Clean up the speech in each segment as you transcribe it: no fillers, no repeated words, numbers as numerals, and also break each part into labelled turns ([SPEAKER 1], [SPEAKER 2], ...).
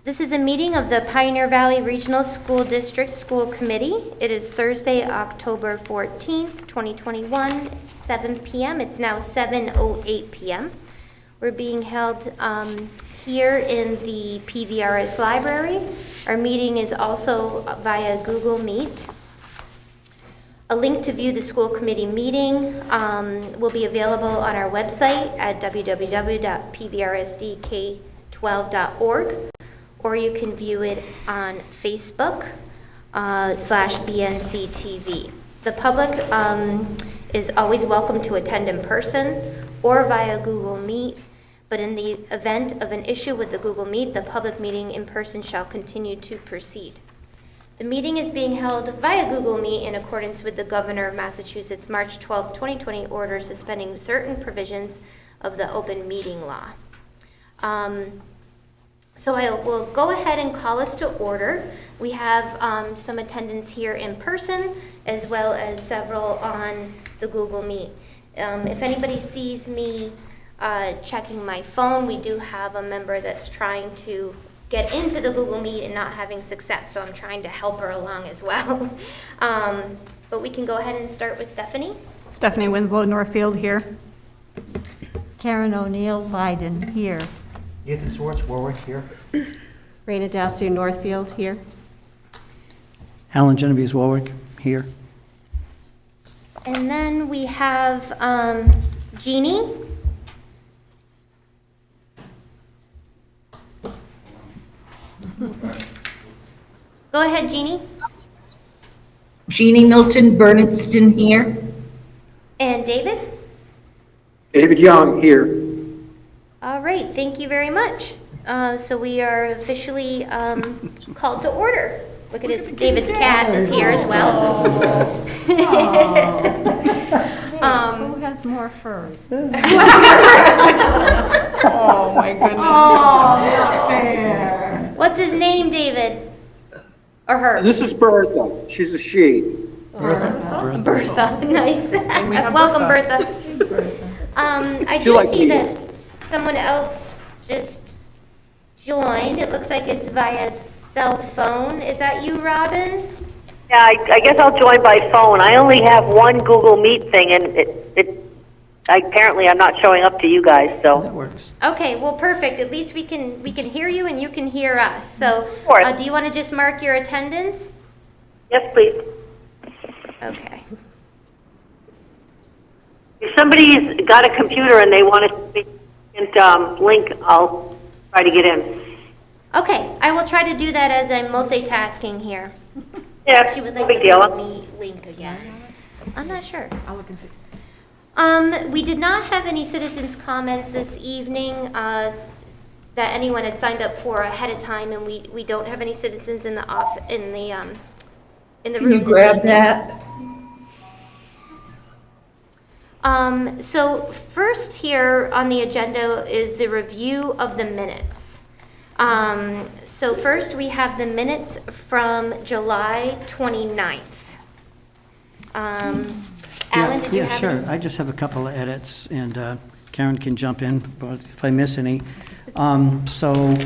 [SPEAKER 1] This is a meeting of the Pioneer Valley Regional School District School Committee. It is Thursday, October 14th, 2021, 7 p.m. It's now 7:08 p.m. We're being held here in the PVRS library. Our meeting is also via Google Meet. A link to view the school committee meeting will be available on our website at www.pvrsdk12.org, or you can view it on Facebook /BNCTV. The public is always welcome to attend in person or via Google Meet, but in the event of an issue with the Google Meet, the public meeting in person shall continue to proceed. The meeting is being held via Google Meet in accordance with the Governor of Massachusetts March 12, 2020 order suspending certain provisions of the open meeting law. So I will go ahead and call us to order. We have some attendance here in person as well as several on the Google Meet. If anybody sees me checking my phone, we do have a member that's trying to get into the Google Meet and not having success, so I'm trying to help her along as well. But we can go ahead and start with Stephanie.
[SPEAKER 2] Stephanie Winslow, Northfield, here.
[SPEAKER 3] Karen O'Neill, Leiden, here.
[SPEAKER 4] Ethan Swartz, Warwick, here.
[SPEAKER 2] Raina Dastu, Northfield, here.
[SPEAKER 4] Alan Genovese, Warwick, here.
[SPEAKER 1] And then we have Jeannie. Go ahead, Jeannie.
[SPEAKER 5] Jeannie Milton, Bernardston, here.
[SPEAKER 1] And David?
[SPEAKER 6] David Young, here.
[SPEAKER 1] All right, thank you very much. So we are officially called to order. Look at his, David's cat is here as well.
[SPEAKER 3] Who has more furs?
[SPEAKER 2] Oh, my goodness.
[SPEAKER 3] Not fair.
[SPEAKER 1] What's his name, David? Or her?
[SPEAKER 6] This is Bertha. She's a she.
[SPEAKER 1] Bertha, nice.
[SPEAKER 2] we have
[SPEAKER 1] Welcome,
[SPEAKER 2] Bertha.
[SPEAKER 1] Bertha. I
[SPEAKER 6] She
[SPEAKER 1] do
[SPEAKER 6] likes
[SPEAKER 1] see
[SPEAKER 6] me.
[SPEAKER 1] that someone else just joined. It looks like it's via cell phone. Is that you, Robin?
[SPEAKER 7] Yeah, I guess I'll join by phone. I only have one Google Meet thing, and apparently I'm not showing up to you guys.
[SPEAKER 4] That
[SPEAKER 7] So
[SPEAKER 4] works.
[SPEAKER 1] Okay, well, perfect. At least we can hear you and you can hear us. So,
[SPEAKER 7] Sure.
[SPEAKER 1] do you want to just mark your attendance?
[SPEAKER 7] yes, please.
[SPEAKER 1] Okay.
[SPEAKER 7] If somebody's got a computer and they want to link, I'll try to get in.
[SPEAKER 1] Okay, I will try to do that as I'm multitasking here.
[SPEAKER 7] Yeah,
[SPEAKER 1] She would
[SPEAKER 7] no
[SPEAKER 1] like
[SPEAKER 7] big
[SPEAKER 1] the
[SPEAKER 7] deal.
[SPEAKER 1] Google Meet link again. I'm not sure.
[SPEAKER 2] I'll look and see.
[SPEAKER 1] We did not have any citizens' comments this evening that anyone had signed up for ahead of time, and we don't have any citizens in the in the room
[SPEAKER 5] Can you
[SPEAKER 1] this
[SPEAKER 5] grab
[SPEAKER 1] evening.
[SPEAKER 5] that?
[SPEAKER 1] So first here on the agenda is the review of the minutes. So first we have the minutes from July 29th. Alan, did you have
[SPEAKER 4] sure.
[SPEAKER 1] any?
[SPEAKER 4] I just have a couple of edits, and Karen can jump in but if I miss any. So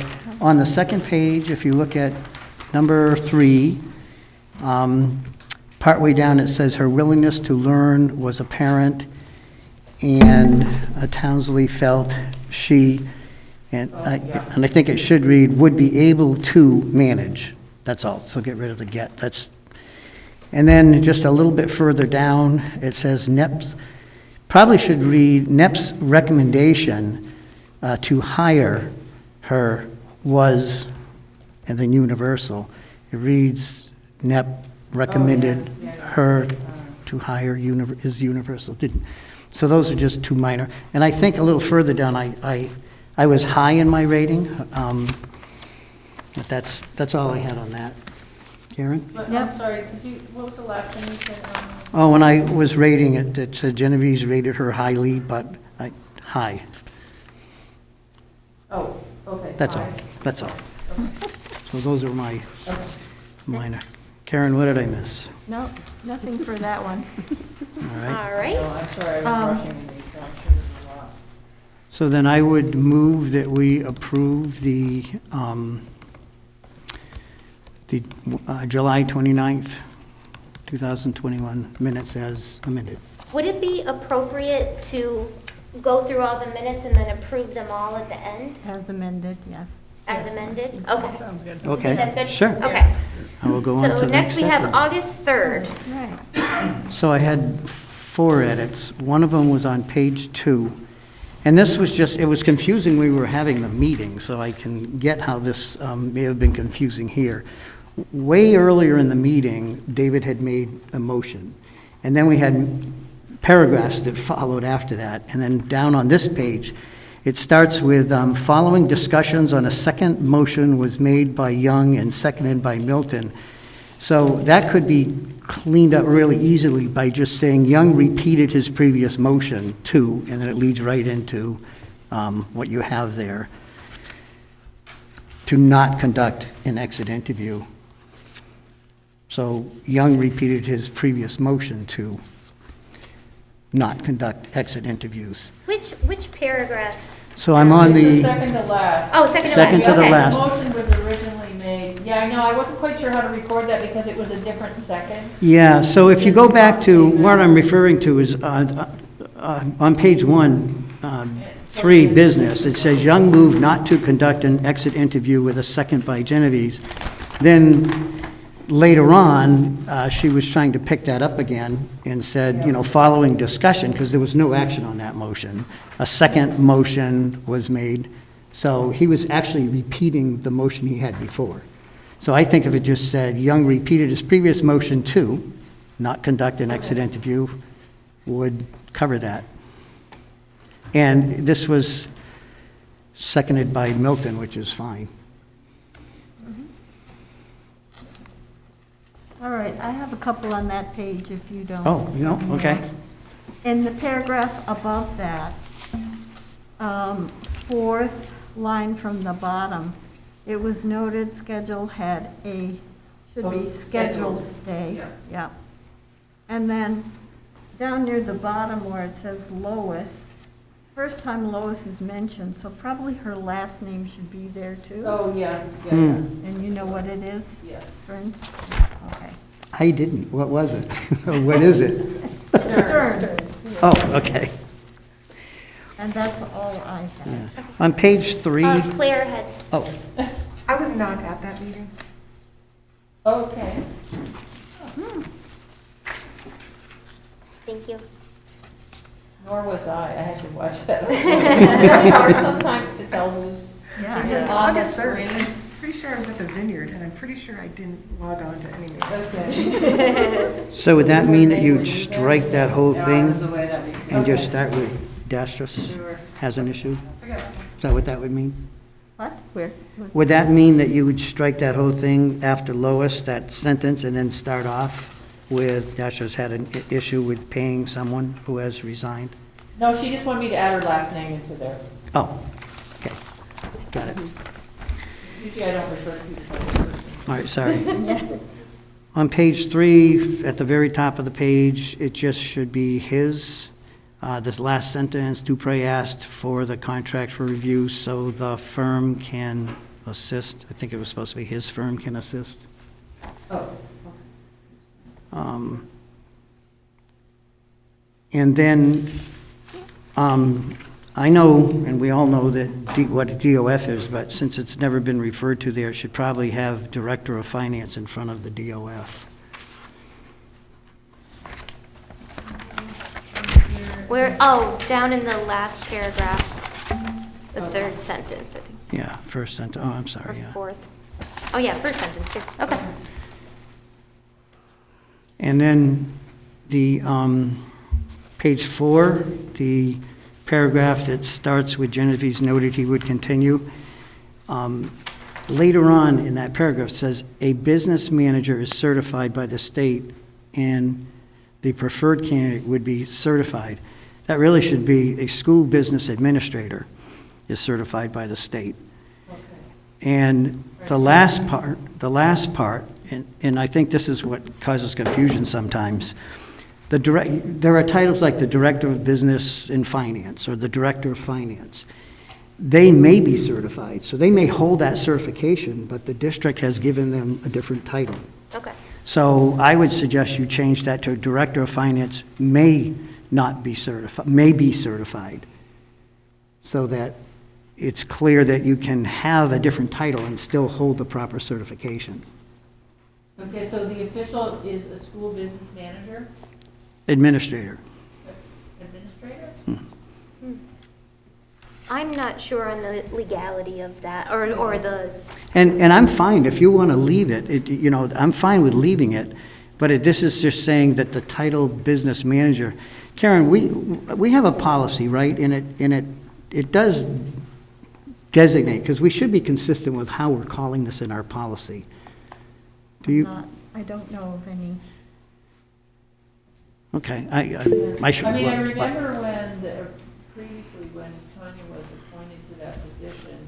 [SPEAKER 4] on the second page, if you look at number 3, partway down it says her willingness to learn was apparent, and Townsley felt she, and I think it should read, would be able to manage. That's all, so get rid of the get. And then just a little bit further down, it says NEP's, probably should read NEP's recommendation to hire her was, and then universal. It reads NEP recommended her to hire is universal. Didn't. So those are just two minor. And I think a little further down, I was high in my rating, but that's all I had on that. Karen?
[SPEAKER 8] I'm sorry, what was the last thing you said?
[SPEAKER 4] Oh, when I was rating it, it said Genovese rated her highly, but high.
[SPEAKER 8] Oh, okay.
[SPEAKER 4] That's all. That's all. So those are my minor. Karen, what did I miss?
[SPEAKER 3] No, nothing for that one.
[SPEAKER 4] All right.
[SPEAKER 1] All right.
[SPEAKER 8] No, I'm sorry, I was rushing these, so I'm sure there's a lot.
[SPEAKER 4] So then I would move that we approve the the July 29th, 2021 minutes as amended.
[SPEAKER 1] Would it be appropriate to go through all the minutes and then approve them all at the end
[SPEAKER 3] As amended, yes.
[SPEAKER 1] as amended? Okay.
[SPEAKER 8] Sounds good.
[SPEAKER 4] Okay,
[SPEAKER 1] That's good?
[SPEAKER 4] sure.
[SPEAKER 1] Okay.
[SPEAKER 4] I will go on to
[SPEAKER 1] So
[SPEAKER 4] the
[SPEAKER 1] next we have
[SPEAKER 4] second.
[SPEAKER 1] August 3rd.
[SPEAKER 3] Right.
[SPEAKER 4] So I had 4 edits. One of them was on page 2. And this was just, it was confusing, we were having the meeting, so I can get how this may have been confusing here. Way earlier in the meeting, David had made a motion, and then we had paragraphs that followed after that. And then down on this page, it starts with, following discussions on a second motion was made by Young and seconded by Milton. So that could be cleaned up really easily by just saying Young repeated his previous motion too, and then it leads right into what you have there. To not conduct an exit interview. So Young repeated his previous motion to not conduct exit interviews.
[SPEAKER 1] Which paragraph?
[SPEAKER 4] So I'm on
[SPEAKER 8] It's
[SPEAKER 4] the,
[SPEAKER 8] second to last.
[SPEAKER 1] Oh, second to last.
[SPEAKER 4] Second to the
[SPEAKER 1] Okay.
[SPEAKER 4] last.
[SPEAKER 8] The motion was originally made, yeah, I know, I wasn't quite sure how to record that because it was a different second.
[SPEAKER 4] yeah, so if you go back to, what I'm referring to is on page 1, 3, business, it says Young moved not to conduct an exit interview with a second by Genovese. Then later on, she was trying to pick that up again and said, following discussion, because there was no action on that motion, a second motion was made. So he was actually repeating the motion he had before. So I think if it just said, Young repeated his previous motion to not conduct an exit interview, would cover that. And this was seconded by Milton, which is fine.
[SPEAKER 3] All right, I have a couple on that page if you don't.
[SPEAKER 4] Oh, okay.
[SPEAKER 3] In the paragraph above that, fourth line from the bottom, it was noted schedule should be scheduled day.
[SPEAKER 8] Yeah.
[SPEAKER 3] Yeah. And then down near the bottom where it says Lois, first time Lois is mentioned, so probably her last name should be there too.
[SPEAKER 8] Oh, yeah, yeah,
[SPEAKER 3] And you know what it is?
[SPEAKER 8] yes.
[SPEAKER 3] Stearns? Okay.
[SPEAKER 4] I didn't. What was it? What is it?
[SPEAKER 3] Stearns.
[SPEAKER 4] Oh, okay.
[SPEAKER 3] And that's all I have.
[SPEAKER 4] Yeah. On page 3,
[SPEAKER 1] Claire had,
[SPEAKER 4] oh,
[SPEAKER 9] I was not at that meeting.
[SPEAKER 8] Okay.
[SPEAKER 1] thank you.
[SPEAKER 8] Nor was I had to watch that. It's hard sometimes to tell who's
[SPEAKER 3] Yeah.
[SPEAKER 8] on the
[SPEAKER 9] August 3rd.
[SPEAKER 8] screen.
[SPEAKER 9] I'm pretty sure I was at the Vineyard, and I'm pretty sure I didn't log on to any meeting.
[SPEAKER 8] Okay.
[SPEAKER 4] so would that mean that you'd strike that whole
[SPEAKER 8] Yeah,
[SPEAKER 4] thing
[SPEAKER 8] that was the way that we-
[SPEAKER 4] and just
[SPEAKER 8] okay.
[SPEAKER 4] start with Dastus
[SPEAKER 8] Sure.
[SPEAKER 4] has an issue?
[SPEAKER 8] Okay.
[SPEAKER 4] Is that what that would mean?
[SPEAKER 3] What? Where?
[SPEAKER 4] Would that mean that you would strike that whole thing after Lois, that sentence, and then start off with Dastus had an issue with paying someone who has resigned?
[SPEAKER 8] No, she just wanted me to add her last name into there.
[SPEAKER 4] Oh, okay, got it.
[SPEAKER 8] Usually I don't refer to people by their first name.
[SPEAKER 4] All right, sorry. On page 3, at the very top of the page, it just should be his. This last sentence, Dupre asked for the contract for review so the firm can assist. I think it was supposed to be his firm can assist.
[SPEAKER 8] Oh,
[SPEAKER 4] And then, I know, and we all know that what a DOF is, but since it's never been referred to there, it should probably have Director of Finance in front of the DOF.
[SPEAKER 1] Down in the last paragraph, the third sentence, I think,
[SPEAKER 4] Yeah, first sentence, oh, I'm
[SPEAKER 1] or
[SPEAKER 4] sorry, yeah.
[SPEAKER 1] fourth. Oh, yeah, first sentence, too. Okay.
[SPEAKER 4] And then the, page 4, the paragraph that starts with Genovese noted he would continue. Later on in that paragraph says, a business manager is certified by the state and the preferred candidate would be certified. That really should be a school business administrator is certified by the state.
[SPEAKER 8] okay.
[SPEAKER 4] And the last part, and I think this is what causes confusion sometimes, there are titles like the Director of Business and Finance or the Director of Finance. they may be certified, so they may hold that certification, but the district has given them a different title.
[SPEAKER 1] Okay.
[SPEAKER 4] So I would suggest you change that to Director of Finance may not be certified, may be certified, so that it's clear that you can have a different title and still hold the proper certification.
[SPEAKER 8] Okay, so the official is a school business manager,
[SPEAKER 4] Administrator.
[SPEAKER 8] administrator?
[SPEAKER 1] I'm not sure on the legality of that, or the,
[SPEAKER 4] And I'm fine, if you want to leave it, you know, I'm fine with leaving it, but this is just saying that the title business manager. Karen, we have a policy, right? And it does designate, because we should be consistent with how we're calling this in our policy. Do you?
[SPEAKER 3] I don't know of any.
[SPEAKER 4] Okay, I should.
[SPEAKER 8] I mean, I remember previously when Tanya was appointed to that position,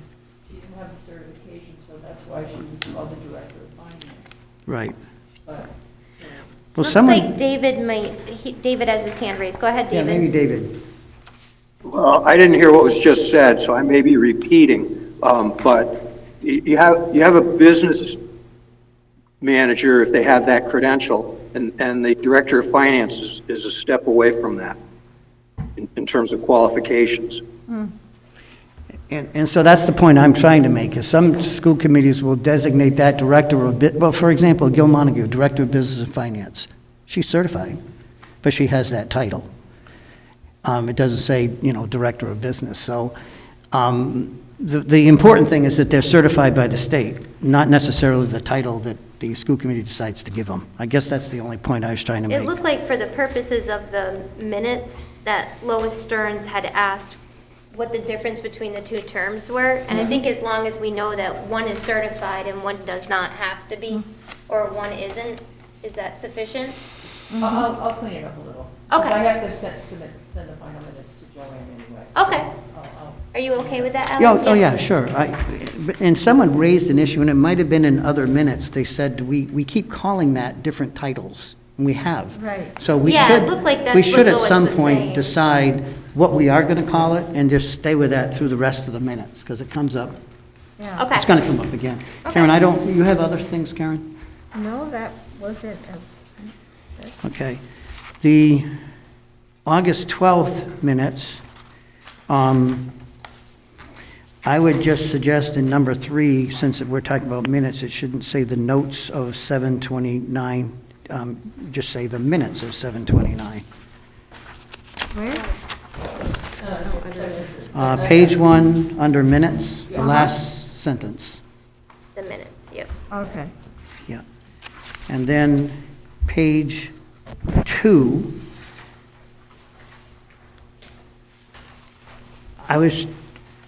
[SPEAKER 8] she didn't have the certification, so that's why she was called the director of finance.
[SPEAKER 4] Right.
[SPEAKER 8] But,
[SPEAKER 4] Well,
[SPEAKER 1] looks
[SPEAKER 4] someone.
[SPEAKER 1] like David has his hand raised. Go ahead,
[SPEAKER 4] Yeah, maybe
[SPEAKER 1] David.
[SPEAKER 4] David.
[SPEAKER 6] Well, I didn't hear what was just said, so I may be repeating, but you have a business manager if they have that credential, and the director of finance is a step away from that in terms of qualifications.
[SPEAKER 4] And so that's the point I'm trying to make, is some school committees will designate that director of, well, for example, Gil Montague, Director of Business and Finance. She's certified, but she has that title. It doesn't say, you know, Director of Business. So the important thing is that they're certified by the state, not necessarily the title that the school committee decides to give them. I guess that's the only point I was trying to make.
[SPEAKER 1] It looked like for the purposes of the minutes that Lois Stearns had asked what the difference between the two terms were. And I think as long as we know that one is certified and one does not have to be, or one isn't, is that sufficient?
[SPEAKER 8] I'll clean it up a little. 'Cause
[SPEAKER 1] Okay.
[SPEAKER 8] I have to send the final minutes to Joanne anyway.
[SPEAKER 1] Okay.
[SPEAKER 8] I'll-
[SPEAKER 1] Are you okay with that,
[SPEAKER 4] Yeah,
[SPEAKER 1] Alan?
[SPEAKER 4] oh, yeah, sure. And someone raised an issue, and it might have been in other minutes. They said, we keep calling that different titles, and we have.
[SPEAKER 3] Right.
[SPEAKER 4] So we
[SPEAKER 1] Yeah,
[SPEAKER 4] should.
[SPEAKER 1] it looked like that's
[SPEAKER 4] We
[SPEAKER 1] what
[SPEAKER 4] should at
[SPEAKER 1] Lois
[SPEAKER 4] some
[SPEAKER 1] was
[SPEAKER 4] point
[SPEAKER 1] saying.
[SPEAKER 4] decide what we are going to call it, and just stay with that through the rest of the minutes, because it comes up,
[SPEAKER 3] Yeah.
[SPEAKER 1] Okay.
[SPEAKER 4] it's going to come up again.
[SPEAKER 1] Okay.
[SPEAKER 4] Karen, you have other things, Karen?
[SPEAKER 3] No, that was it.
[SPEAKER 4] Okay. The August 12th minutes, I would just suggest in number 3, since we're talking about minutes, it shouldn't say the notes of 7:29, just say the minutes of 7:29.
[SPEAKER 3] Where?
[SPEAKER 4] Page 1, under minutes, the last sentence,
[SPEAKER 1] The minutes, yep.
[SPEAKER 3] Okay.
[SPEAKER 4] yeah. And then page 2,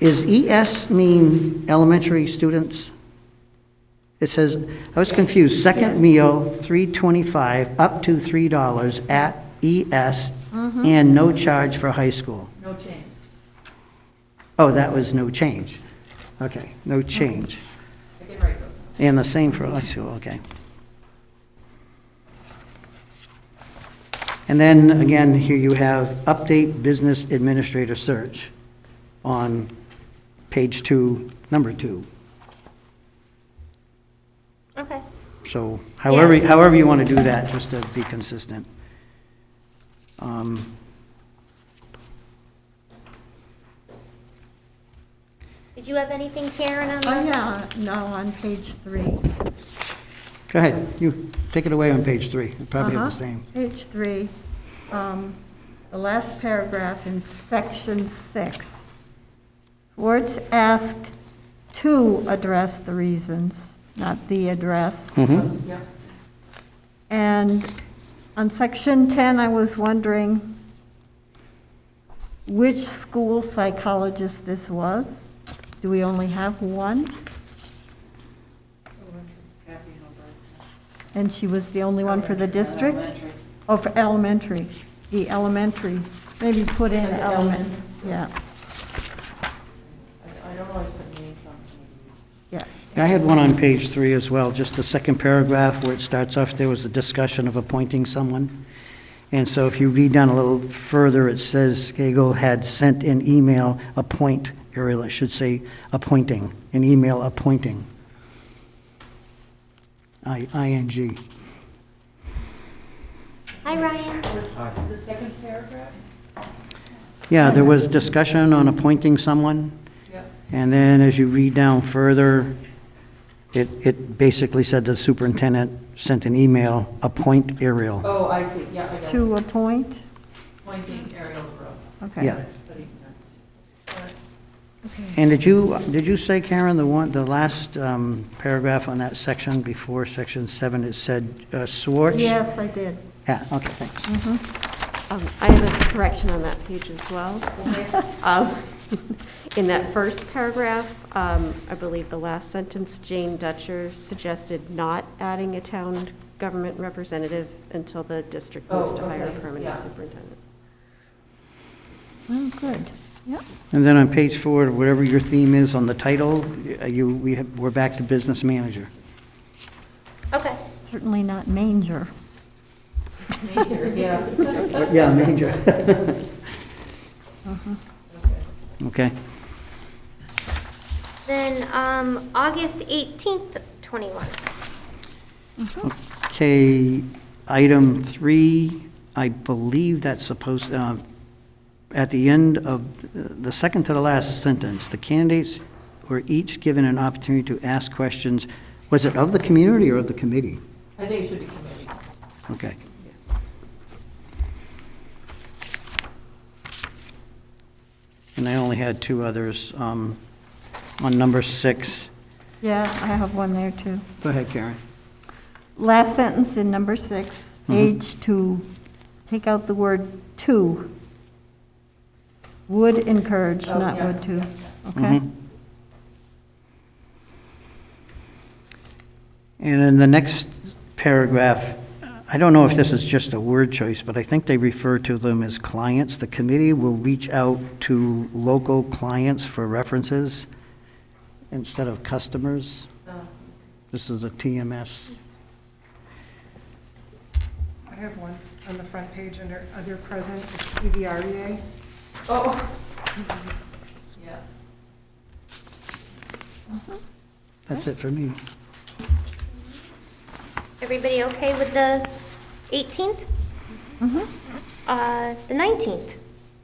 [SPEAKER 4] is ES mean elementary students? It says, I was confused, second meal, $3.25, up to $3 at ES, and no charge for high school.
[SPEAKER 8] No change.
[SPEAKER 4] Oh, that was no change. Okay, no change.
[SPEAKER 8] I can write those.
[SPEAKER 4] And the same for high school, okay. And then, again, here you have update business administrator search on page 2, number 2.
[SPEAKER 1] Okay.
[SPEAKER 4] So however you want to do that, just to be consistent.
[SPEAKER 1] Did you have anything, Karen, on
[SPEAKER 3] Oh,
[SPEAKER 1] that?
[SPEAKER 3] yeah, no, on page 3.
[SPEAKER 4] Go ahead, you take it away on page 3. You probably have the same.
[SPEAKER 3] Page 3, the last paragraph in section 6. Schwartz asked to address the reasons, not the address.
[SPEAKER 4] Mhm.
[SPEAKER 8] Yeah.
[SPEAKER 3] And on section 10, I was wondering which school psychologist this was? Do we only have one? And she was the only one for the district?
[SPEAKER 8] Elementary.
[SPEAKER 3] Oh, for elementary, the elementary, maybe put in
[SPEAKER 8] Like the
[SPEAKER 3] element, yeah,
[SPEAKER 8] I don't always put names on some of these.
[SPEAKER 3] yeah.
[SPEAKER 4] I had one on page 3 as well, just the second paragraph where it starts off, there was a discussion of appointing someone. And so if you read down a little further, it says Gagel had sent an email, appoint Ariel, it should say appointing, an email appointing. ING.
[SPEAKER 1] Hi, Ryan.
[SPEAKER 8] The second paragraph?
[SPEAKER 4] Yeah, there was discussion on appointing someone,
[SPEAKER 8] Yep.
[SPEAKER 4] and then as you read down further, it basically said the superintendent sent an email, appoint Ariel.
[SPEAKER 8] Oh, I see, yeah, I got it.
[SPEAKER 3] To appoint?
[SPEAKER 8] Pointing Ariel Grove.
[SPEAKER 3] Okay.
[SPEAKER 4] Yeah.
[SPEAKER 8] All right.
[SPEAKER 4] And did you say, Karen, the last paragraph on that section before section 7, it said Swartz?
[SPEAKER 3] Yes, I did.
[SPEAKER 4] Yeah, okay, thanks.
[SPEAKER 2] I have a correction on that page as well. In that first paragraph, I believe the last sentence, Jane Dutcher suggested not adding a town government representative until the district moves to hire a
[SPEAKER 8] okay,
[SPEAKER 2] permanent
[SPEAKER 8] yeah.
[SPEAKER 2] superintendent.
[SPEAKER 3] Oh, good. Yep.
[SPEAKER 4] And then on page 4, whatever your theme is on the title, we're back to business manager.
[SPEAKER 1] Okay.
[SPEAKER 3] Certainly not manger.
[SPEAKER 8] Major, yeah.
[SPEAKER 4] Yeah, major. Okay.
[SPEAKER 1] Then, August 18th, 21.
[SPEAKER 4] Okay, item 3, I believe that's supposed, at the end of the second to the last sentence, the candidates were each given an opportunity to ask questions. Was it of the community or of the committee?
[SPEAKER 8] I think it should be committee.
[SPEAKER 4] Okay. And I only had 2 others. On number 6,
[SPEAKER 3] Yeah, I have one there too.
[SPEAKER 4] go ahead, Karen.
[SPEAKER 3] Last sentence in number 6, page 2, take out the word to. Would encourage,
[SPEAKER 8] Oh,
[SPEAKER 3] not
[SPEAKER 8] yeah,
[SPEAKER 3] would to.
[SPEAKER 8] yeah,
[SPEAKER 3] Okay?
[SPEAKER 4] And in the next paragraph, I don't know if this is just a word choice, but I think they refer to them as clients. The committee will reach out to local clients for references instead of customers.
[SPEAKER 8] Oh.
[SPEAKER 4] This is a TMS.
[SPEAKER 9] I have one on the front page under other present, it's PVREA.
[SPEAKER 8] Oh. Yeah.
[SPEAKER 4] That's it for me.
[SPEAKER 1] Everybody okay with the 18th? The 19th,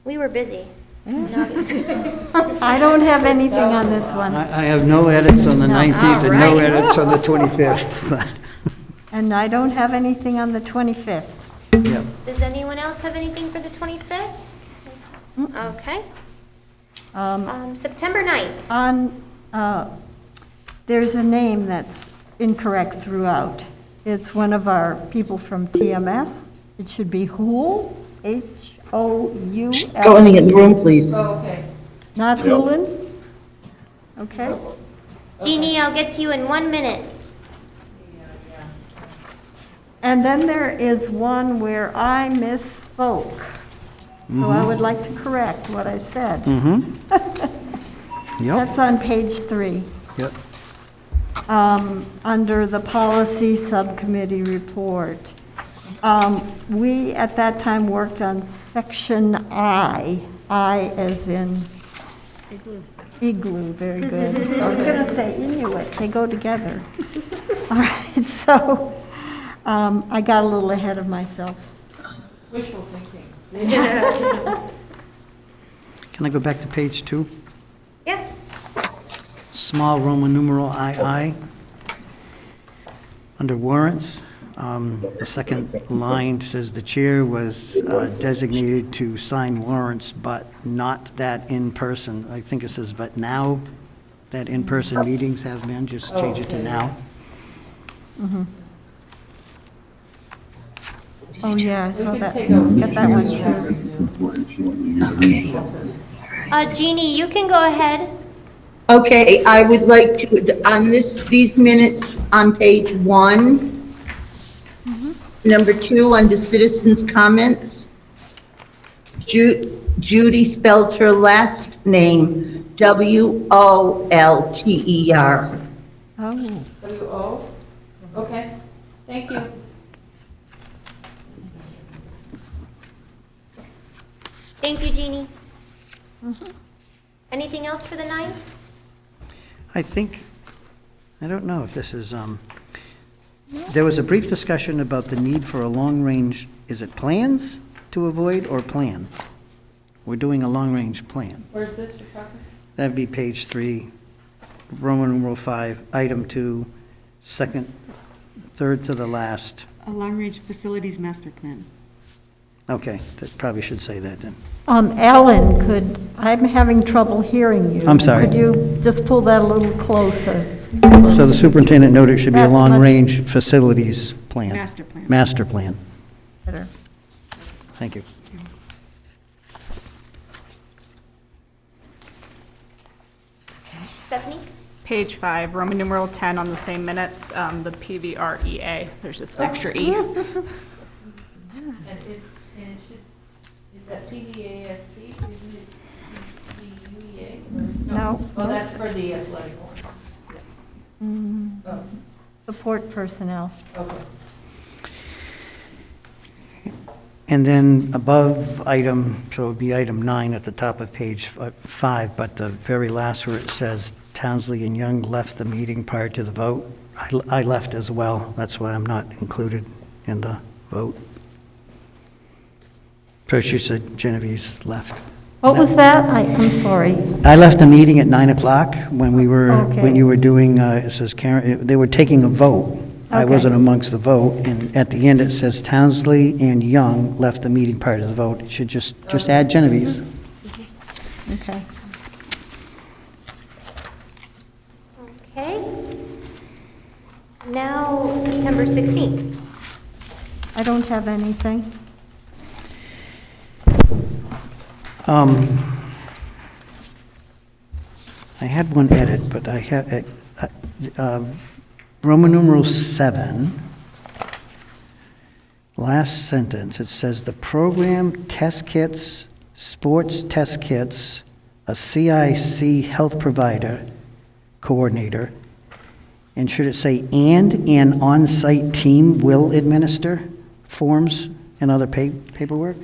[SPEAKER 1] we were busy. in August.
[SPEAKER 3] I don't have anything on this one.
[SPEAKER 4] I have no edits on the 19th and no
[SPEAKER 1] Alright.
[SPEAKER 4] edits on the 25th.
[SPEAKER 3] And I don't have anything on the 25th.
[SPEAKER 4] Yep.
[SPEAKER 1] Does anyone else have anything for the 25th? Okay. September 9th.
[SPEAKER 3] There's a name that's incorrect throughout. It's one of our people from TMS. It should be Hool, H-O-U-L.
[SPEAKER 5] Going in the room, please.
[SPEAKER 8] Oh, okay.
[SPEAKER 3] Not Hoolin? Okay.
[SPEAKER 1] Jeannie, I'll get to you in 1 minute.
[SPEAKER 3] And then there is one where I misspoke. So I would like to correct what I said.
[SPEAKER 4] Yep,
[SPEAKER 3] That's on page 3.
[SPEAKER 4] yep.
[SPEAKER 3] Under the policy subcommittee report. We, at that time, worked on section I as in igloo, very good. I was going to say Inuit, they go together. All right, so I got a little ahead of myself.
[SPEAKER 8] Wishful thinking.
[SPEAKER 4] Can I go back to page 2?
[SPEAKER 1] Yeah.
[SPEAKER 4] Small Roman numeral II. Under warrants, the second line says the chair was designated to sign warrants, but not that in person. I think it says, but now that in-person meetings have been, just change it to
[SPEAKER 8] okay.
[SPEAKER 4] now.
[SPEAKER 3] Oh, yeah, I
[SPEAKER 8] We
[SPEAKER 3] saw
[SPEAKER 8] can
[SPEAKER 3] that.
[SPEAKER 8] take a
[SPEAKER 3] Got that one too.
[SPEAKER 1] Jeannie, you can go ahead.
[SPEAKER 5] Okay, I would like to, on these minutes on page 1, number 2, under citizens' comments, Judy spells her last name Wolter.
[SPEAKER 3] Oh,
[SPEAKER 8] W-O? Okay, thank you.
[SPEAKER 1] Thank you, Jeannie. Anything else for the 9th?
[SPEAKER 4] I think, I don't know if this is, there was a brief discussion about the need for a long-range, is it plans to avoid or plan? We're doing a long-range plan.
[SPEAKER 8] Where's this you're talking?
[SPEAKER 4] That'd be page 3, Roman numeral 5, item 2, second, third to the last.
[SPEAKER 10] A long-range facilities master plan.
[SPEAKER 4] Okay, that probably should say that then.
[SPEAKER 3] Alan, I'm having trouble hearing you.
[SPEAKER 4] I'm sorry.
[SPEAKER 3] Could you just pull that a little closer?
[SPEAKER 4] So the superintendent noted it should be a
[SPEAKER 3] That's much-
[SPEAKER 4] long-range facilities plan.
[SPEAKER 10] Master plan.
[SPEAKER 4] Master plan.
[SPEAKER 3] Better.
[SPEAKER 4] Thank you.
[SPEAKER 1] Stephanie?
[SPEAKER 11] Page 5, Roman numeral 10 on the same minutes, the PVREA. There's just an extra E.
[SPEAKER 8] And it should, is that PVASD, isn't it PVUEA?
[SPEAKER 3] No.
[SPEAKER 8] Oh, that's for the athletic one. Oh,
[SPEAKER 3] Support personnel.
[SPEAKER 8] okay.
[SPEAKER 4] And then above item, so it would be item 9 at the top of page 5, but the very last where it says Townsley and Young left the meeting prior to the vote, I left as well. That's why I'm not included in the vote. First you said Genevieve's left.
[SPEAKER 3] What was that? I'm sorry.
[SPEAKER 4] I left the meeting at 9 o'clock when we were,
[SPEAKER 3] Okay.
[SPEAKER 4] when you were doing, it says Karen, they were taking a vote. I
[SPEAKER 3] Okay.
[SPEAKER 4] wasn't amongst the vote, and at the end it says Townsley and Young left the meeting prior to the vote. It should just add Genevieve's.
[SPEAKER 3] Okay.
[SPEAKER 1] Okay. Now, September 16th.
[SPEAKER 3] I don't have anything.
[SPEAKER 4] I had one edit, but I had, Roman numeral 7, last sentence, it says the program test kits, sports test kits, a CIC health provider, coordinator, and should it say, and an on-site team will administer forms and other paperwork?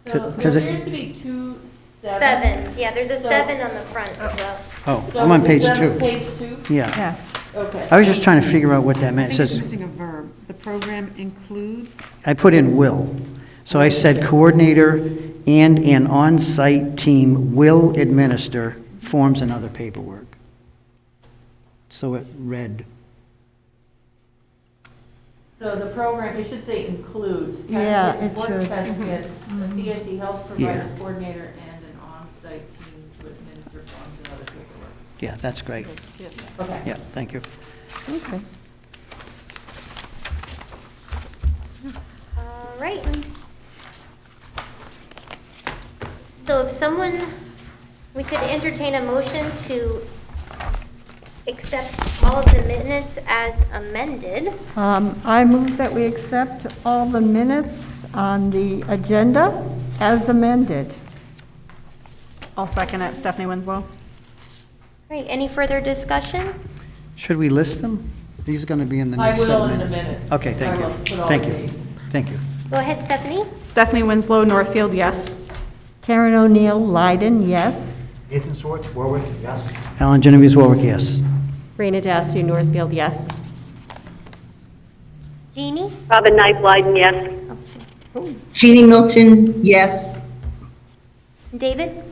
[SPEAKER 8] So
[SPEAKER 4] 'Cause
[SPEAKER 8] there
[SPEAKER 4] it-
[SPEAKER 8] appears to be 2 sevens.
[SPEAKER 1] Sevens, yeah, there's a
[SPEAKER 8] So-
[SPEAKER 1] 7 on the front as well.
[SPEAKER 4] Oh,
[SPEAKER 8] So
[SPEAKER 4] I'm on
[SPEAKER 8] is
[SPEAKER 4] page
[SPEAKER 8] that
[SPEAKER 4] 2.
[SPEAKER 8] Page 2?
[SPEAKER 4] Yeah.
[SPEAKER 3] Yeah.
[SPEAKER 8] Okay.
[SPEAKER 4] I was just trying to figure out what that
[SPEAKER 10] I
[SPEAKER 4] meant. It
[SPEAKER 10] think it's
[SPEAKER 4] says,
[SPEAKER 10] missing a verb. The program includes,
[SPEAKER 4] I put in will. So I said coordinator and an on-site team will administer forms and other paperwork. So it read,
[SPEAKER 8] So the program, it should say includes
[SPEAKER 3] Yeah,
[SPEAKER 8] test
[SPEAKER 3] it
[SPEAKER 8] kits, sports
[SPEAKER 3] should.
[SPEAKER 8] test kits, a CSE health provider,
[SPEAKER 4] Yeah.
[SPEAKER 8] coordinator, and an on-site team to administer forms and other paperwork.
[SPEAKER 4] yeah, that's great.
[SPEAKER 8] Okay.
[SPEAKER 4] Yeah, thank you.
[SPEAKER 3] Okay.
[SPEAKER 1] All right. So if someone, we could entertain a motion to accept all of the minutes as amended.
[SPEAKER 3] I move that we accept all the minutes on the agenda as amended.
[SPEAKER 11] I'll second it. Stephanie Winslow.
[SPEAKER 1] All right, any further discussion?
[SPEAKER 4] Should we list them? These are going to be in the
[SPEAKER 8] I
[SPEAKER 4] next set
[SPEAKER 8] will
[SPEAKER 4] of
[SPEAKER 8] in the
[SPEAKER 4] minutes.
[SPEAKER 8] minutes.
[SPEAKER 4] Okay, thank
[SPEAKER 8] I
[SPEAKER 4] you.
[SPEAKER 8] will put all
[SPEAKER 4] Thank
[SPEAKER 8] the
[SPEAKER 4] you.
[SPEAKER 8] dates.
[SPEAKER 4] Thank you.
[SPEAKER 1] Go ahead, Stephanie.
[SPEAKER 11] Stephanie Winslow, Northfield, yes.
[SPEAKER 3] Karen O'Neill, Leiden, yes.
[SPEAKER 12] Ethan Schwartz, Warwick, yes.
[SPEAKER 4] Alan Genevieve's Warwick, yes.
[SPEAKER 2] Raina Dasty, Northfield, yes.
[SPEAKER 1] Jeannie?
[SPEAKER 7] Robin Knight, Blyden, yes.
[SPEAKER 5] Jeannie Milton, yes.
[SPEAKER 1] David?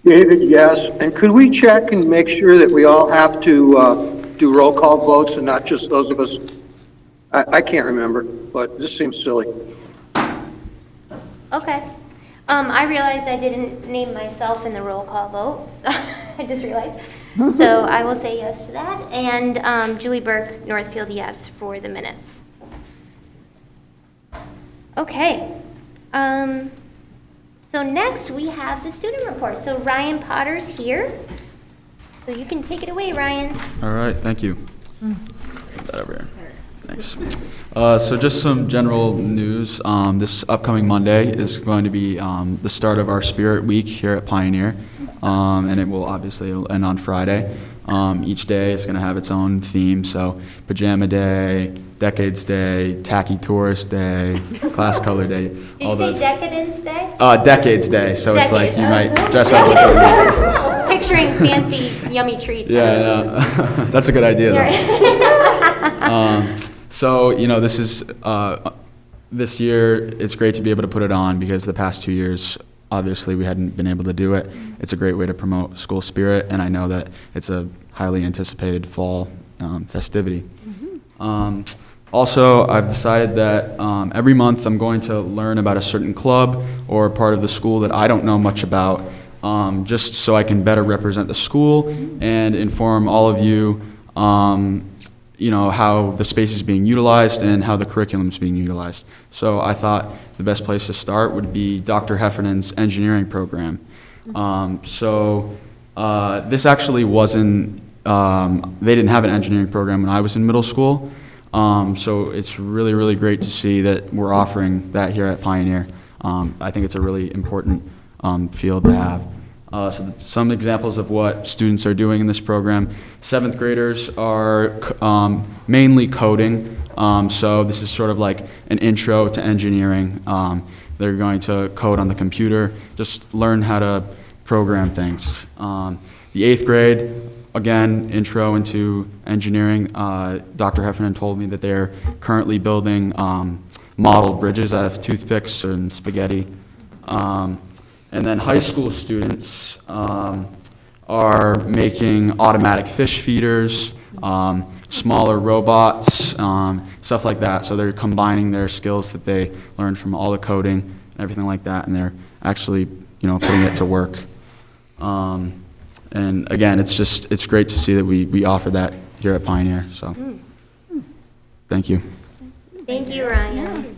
[SPEAKER 6] David, yes. And could we check and make sure that we all have to do roll call votes and not just those of us? I can't remember, but this seems silly.
[SPEAKER 1] Okay. I realized I didn't name myself in the roll call vote. I just realized. So I will say yes to that. And Julie Burke, Northfield, yes, for the minutes. Okay. So next we have the student report. So Ryan Potter's here. So you can take it away, Ryan.
[SPEAKER 13] All right, thank you. Put that over here. Thanks. So just some general news. This upcoming Monday is going to be the start of our Spirit Week here at Pioneer, and it will obviously end on Friday. Each day is going to have its own theme, so Pajama Day, Decades Day, Tacky Tourist Day, Class Color Day.
[SPEAKER 1] Did you say Decadence Day?
[SPEAKER 13] Decades Day, so it's like you might
[SPEAKER 1] Decades.
[SPEAKER 13] dress up.
[SPEAKER 1] Picturing fancy, yummy treats.
[SPEAKER 13] Yeah, no. That's a good idea, though. So, you know, this is, this year, it's great to be able to put it on because the past 2 years, obviously, we hadn't been able to do it. It's a great way to promote school spirit, and I know that it's a highly anticipated fall festivity. Also, I've decided that every month I'm going to learn about a certain club or part of the school that I don't know much about, just so I can better represent the school and inform all of you, you know, how the space is being utilized and how the curriculum is being utilized. So I thought the best place to start would be Dr. Heffernan's engineering program. This actually wasn't, they didn't have an engineering program when I was in middle school. So it's really, really great to see that we're offering that here at Pioneer. I think it's a really important field to have. So that's some examples of what students are doing in this program. 7th graders are mainly coding. So this is sort of like an intro to engineering. They're going to code on the computer, just learn how to program things. The 8th grade, again, intro into engineering. Dr. Heffernan told me that they're currently building model bridges out of toothpicks and spaghetti. And then high school students are making automatic fish feeders, smaller robots, stuff like that. So they're combining their skills that they learned from all the coding and everything like that, and they're actually, you know, putting it to work. And again, it's great to see that we offer that here at Pioneer. So, thank you.
[SPEAKER 1] Thank you, Ryan.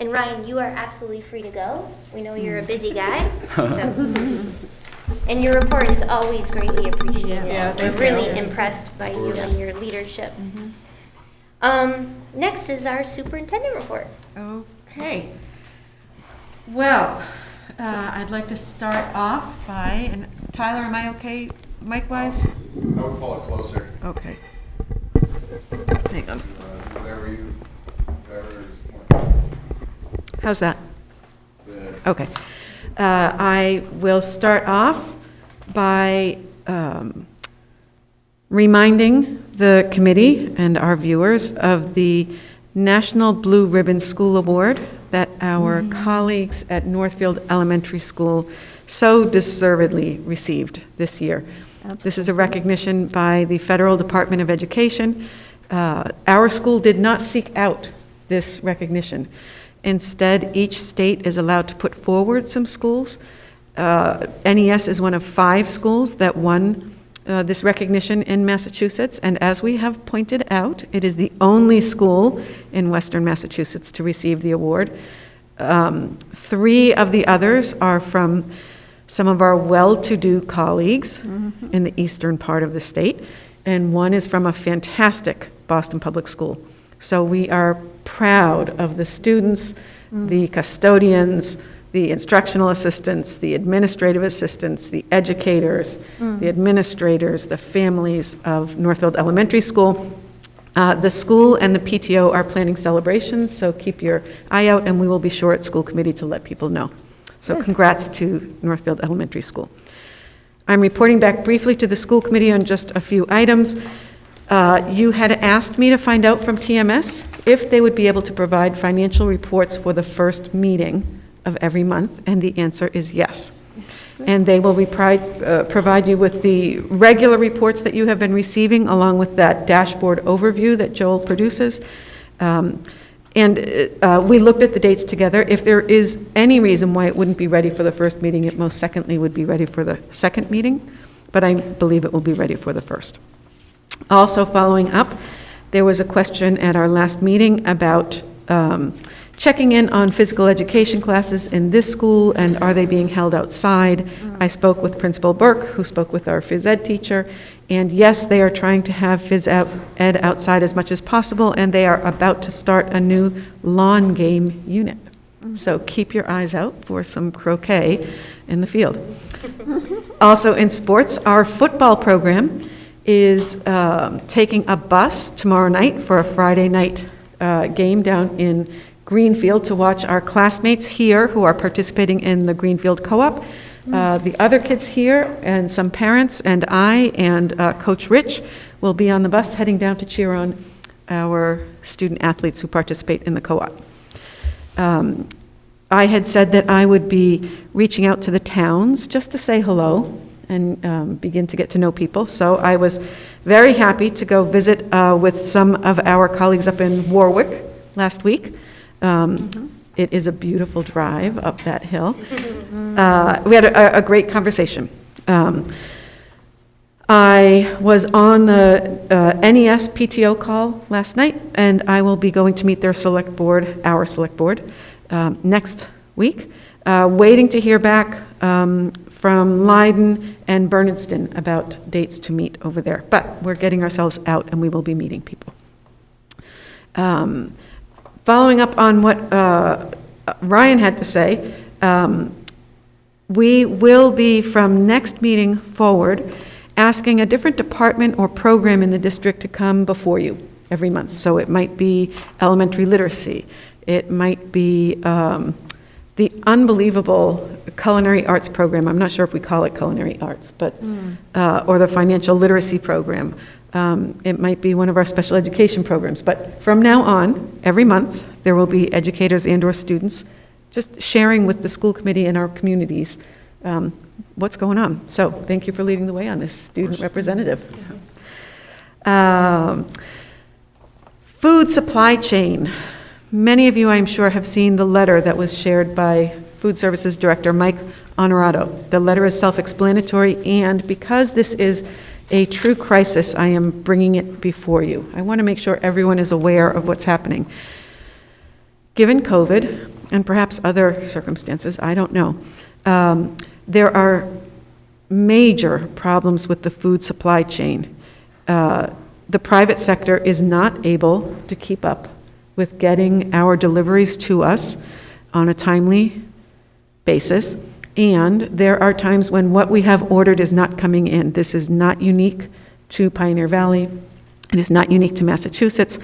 [SPEAKER 1] And Ryan, you are absolutely free to go. We know you're a busy guy. And your report is always greatly appreciated.
[SPEAKER 8] Yeah,
[SPEAKER 1] We're
[SPEAKER 8] thank
[SPEAKER 1] really
[SPEAKER 8] you.
[SPEAKER 1] impressed by you and your leadership. Next is our superintendent report.
[SPEAKER 10] Okay. Well, I'd like to start off by, and Tyler, am I okay mic-wise?
[SPEAKER 14] I would call it closer.
[SPEAKER 10] Okay. Hang on.
[SPEAKER 14] Whatever is.
[SPEAKER 10] How's that? Okay. I will start off by reminding the committee and our viewers of the National Blue Ribbon School Award that our colleagues at Northfield Elementary School so deservedly received this year. This is a recognition by the Federal Department of Education. Our school did not seek out this recognition. Instead, each state is allowed to put forward some schools. NES is one of 5 schools that won this recognition in Massachusetts, and as we have pointed out, it is the only school in Western Massachusetts to receive the award. 3 of the others are from some of our well-to-do colleagues in the eastern part of the state, and 1 is from a fantastic Boston public school. So we are proud of the students, the custodians, the instructional assistants, the administrative assistants, the educators, the administrators, the families of Northfield Elementary School. The school and the PTO are planning celebrations, so keep your eye out, and we will be sure at school committee to let people know. So congrats to Northfield Elementary School. I'm reporting back briefly to the school committee on just a few items. You had asked me to find out from TMS if they would be able to provide financial reports for the first meeting of every month, and the answer is yes. And they will provide you with the regular reports that you have been receiving, along with that dashboard overview that Joel produces. We looked at the dates together. If there is any reason why it wouldn't be ready for the first meeting, it most secondly would be ready for the second meeting, but I believe it will be ready for the first. Also following up, there was a question at our last meeting about checking in on physical education classes in this school, and are they being held outside? I spoke with Principal Burke, who spoke with our phys ed teacher, and yes, they are trying to have phys ed outside as much as possible, and they are about to start a new lawn game unit. So keep your eyes out for some croquet in the field. Also in sports, our football program is taking a bus tomorrow night for a Friday night game down in Greenfield to watch our classmates here who are participating in the Greenfield Co-op. The other kids here and some parents and I and Coach Rich will be on the bus heading down to cheer on our student athletes who participate in the co-op. I had said that I would be reaching out to the towns just to say hello and begin to get to know people. So I was very happy to go visit with some of our colleagues up in Warwick last week. It is a beautiful drive up that hill. We had a great conversation. I was on the NES PTO call last night, and I will be going to meet their select board, our select board, next week, waiting to hear back from Leiden and Bernardston about dates to meet over there. But we're getting ourselves out, and we will be meeting people. Following up on what Ryan had to say, we will be, from next meeting forward, asking a different department or program in the district to come before you every month. So it might be elementary literacy. It might be the unbelievable culinary arts program. I'm not sure if we call it culinary arts, but or the financial literacy program. It might be one of our special education programs. But from now on, every month, there will be educators and or students just sharing with the school committee and our communities what's going on. So thank you for leading the way on this, student representative. Food supply chain. Many of you, I'm sure, have seen the letter that was shared by Food Services Director Mike Honorato. The letter is self-explanatory, and because this is a true crisis, I am bringing it before you. I want to make sure everyone is aware of what's happening. Given COVID, and perhaps other circumstances, I don't know, there are major problems with the food supply chain. The private sector is not able to keep up with getting our deliveries to us on a timely basis, and there are times when what we have ordered is not coming in. This is not unique to Pioneer Valley. It is not unique to Massachusetts.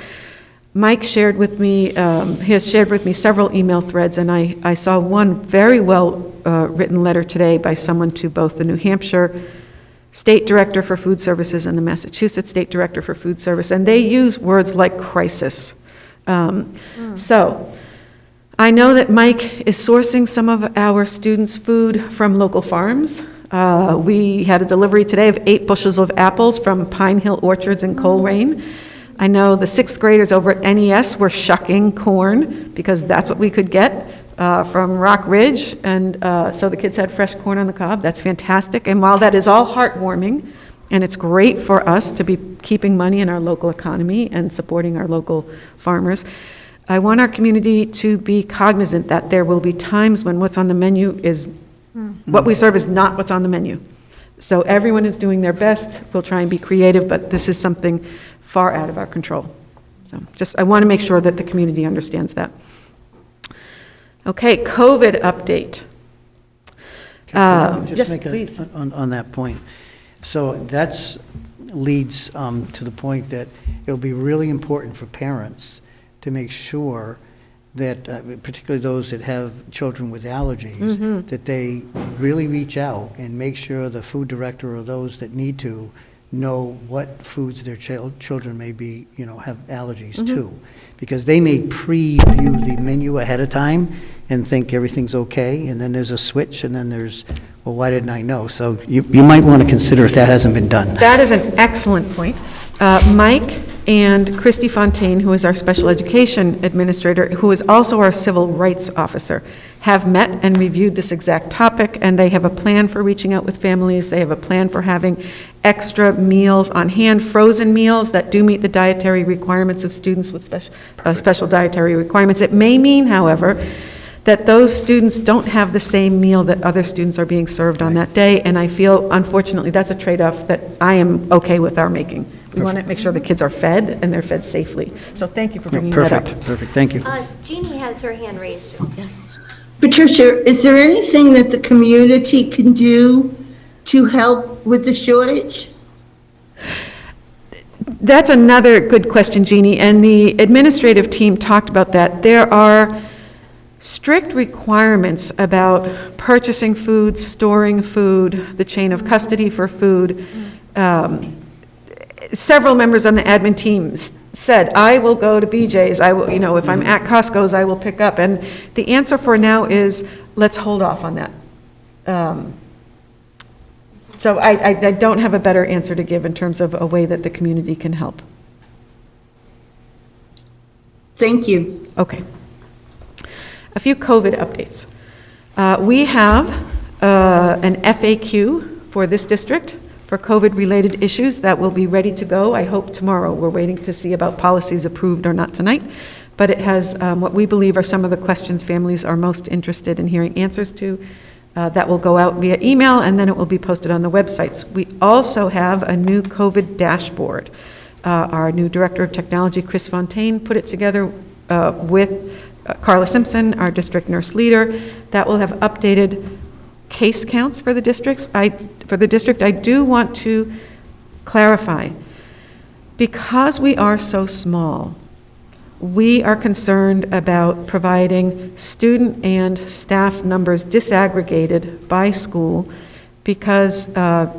[SPEAKER 10] Mike shared with me, he has shared with me several email threads, and I saw one very well written letter today by someone to both the New Hampshire State Director for Food Services and the Massachusetts State Director for Food Service, and they use words like crisis. So I know that Mike is sourcing some of our students' food from local farms. We had a delivery today of 8 bushels of apples from Pine Hill Orchards in Coleraine. I know the 6th graders over at NES were shucking corn because that's what we could get from Rock Ridge, and so the kids had fresh corn on the cob. That's fantastic, and while that is all heartwarming, and it's great for us to be keeping money in our local economy and supporting our local farmers, I want our community to be cognizant that there will be times when what's on the menu is, what we serve is not what's on the menu. So everyone is doing their best. We'll try and be creative, but this is something far out of our control. So I want to make sure that the community understands that. Okay, COVID update. Yes, please.
[SPEAKER 4] On that point. So that leads to the point that it'll be really important for parents to make sure that, particularly those that have children with allergies, that they really reach out and make sure the food director or those that need to know what foods their children may be, have allergies to. Because they may preview the menu ahead of time and think everything's okay, and then there's a switch, and then there's, well, why didn't I know? So you might want to consider if that hasn't been done.
[SPEAKER 10] That is an excellent point. Mike and Christy Fontaine, who is our special education administrator, who is also our civil rights officer, have met and reviewed this exact topic, and they have a plan for reaching out with families. They have a plan for having extra meals on hand, frozen meals that do meet the dietary requirements of students with special dietary requirements. It may mean, however, that those students don't have the same meal that other students are being served on that day, and I feel, unfortunately, that's a trade-off that I am okay with our making. We want to make sure the kids are fed, and they're fed safely. So thank you for bringing that up.
[SPEAKER 4] Perfect, thank you.
[SPEAKER 1] Jeannie has her hand raised. Yeah.
[SPEAKER 5] Patricia, is there anything that the community can do to help with the shortage?
[SPEAKER 10] That's another good question, Jeannie, and the administrative team talked about that. There are strict requirements about purchasing food, storing food, the chain of custody for food. Several members on the admin team said, I will go to BJ's, I will, if I'm at Costco's, I will pick up. And the answer for now is, let's hold off on that. So I don't have a better answer to give in terms of a way that the community can help.
[SPEAKER 5] Thank you.
[SPEAKER 10] Okay. A few COVID updates. We have an FAQ for this district for COVID-related issues that will be ready to go, I hope tomorrow. We're waiting to see about policies approved or not tonight, but it has what we believe are some of the questions families are most interested in hearing answers to. That will go out via email, and then it will be posted on the websites. We also have a new COVID dashboard. Our new Director of Technology, Chris Fontaine, put it together with Carla Simpson, our district nurse leader. That will have updated case counts for the districts. For the district, I do want to clarify, because we are so small, we are concerned about providing student and staff numbers disaggregated by school, because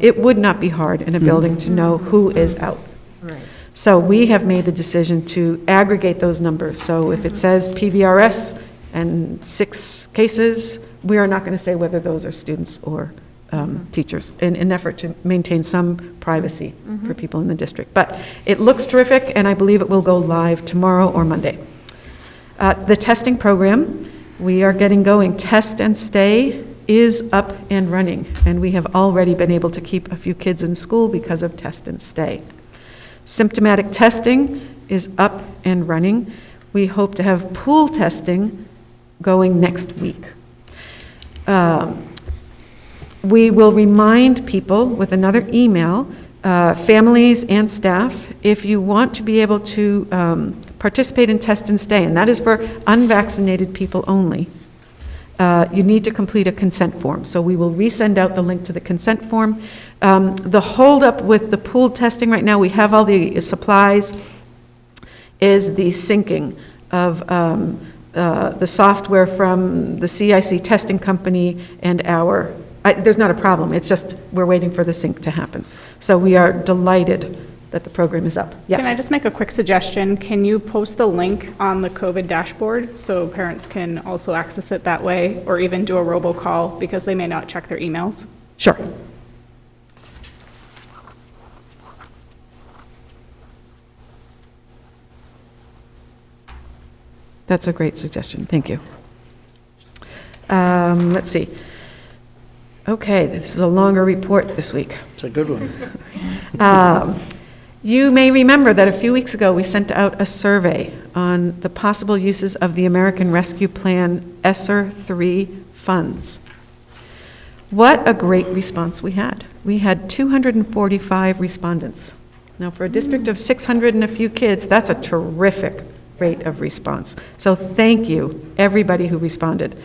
[SPEAKER 10] it would not be hard in a building to know who is out.
[SPEAKER 3] Right.
[SPEAKER 10] So we have made the decision to aggregate those numbers. So if it says PVRS and 6 cases, we are not going to say whether those are students or teachers, in an effort to maintain some privacy for people in the district. But it looks terrific, and I believe it will go live tomorrow or Monday. The testing program, we are getting going. Test and Stay is up and running, and we have already been able to keep a few kids in school because of Test and Stay. Symptomatic testing is up and running. We hope to have pool testing going next week. We will remind people with another email, families and staff, if you want to be able to participate in Test and Stay, and that is for unvaccinated people only, you need to complete a consent form. So we will resend out the link to the consent form. The holdup with the pool testing right now, we have all the supplies, is the syncing of the software from the CIC testing company and our, there's not a problem, it's just we're waiting for the sync to happen. So we are delighted that the program is up. Yes?
[SPEAKER 11] Can I just make a quick suggestion? Can you post the link on the COVID dashboard so parents can also access it that way, or even do a robocall because they may not check their emails?
[SPEAKER 10] Sure. That's a great suggestion. Thank you. Let's see. Okay, this is a longer report this week.
[SPEAKER 4] It's a good one.
[SPEAKER 10] You may remember that a few weeks ago we sent out a survey on the possible uses of the American Rescue Plan ESSER 3 funds. What a great response we had. We had 245 respondents. Now, for a district of 600 and a few kids, that's a terrific rate of response. So thank you, everybody who responded.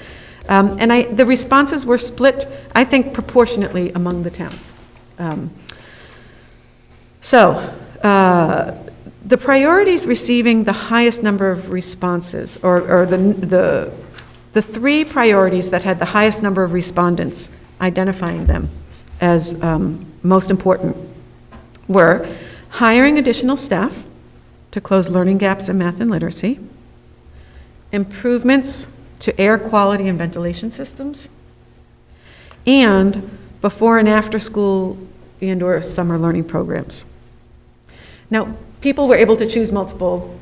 [SPEAKER 10] The responses were split, I think, proportionately among the towns. The priorities receiving the highest number of responses, or the 3 priorities that had the highest number of respondents, identifying them as most important, were hiring additional staff to close learning gaps in math and literacy, improvements to air quality and ventilation systems, and before and after school and/or summer learning programs. Now, people were able to choose multiple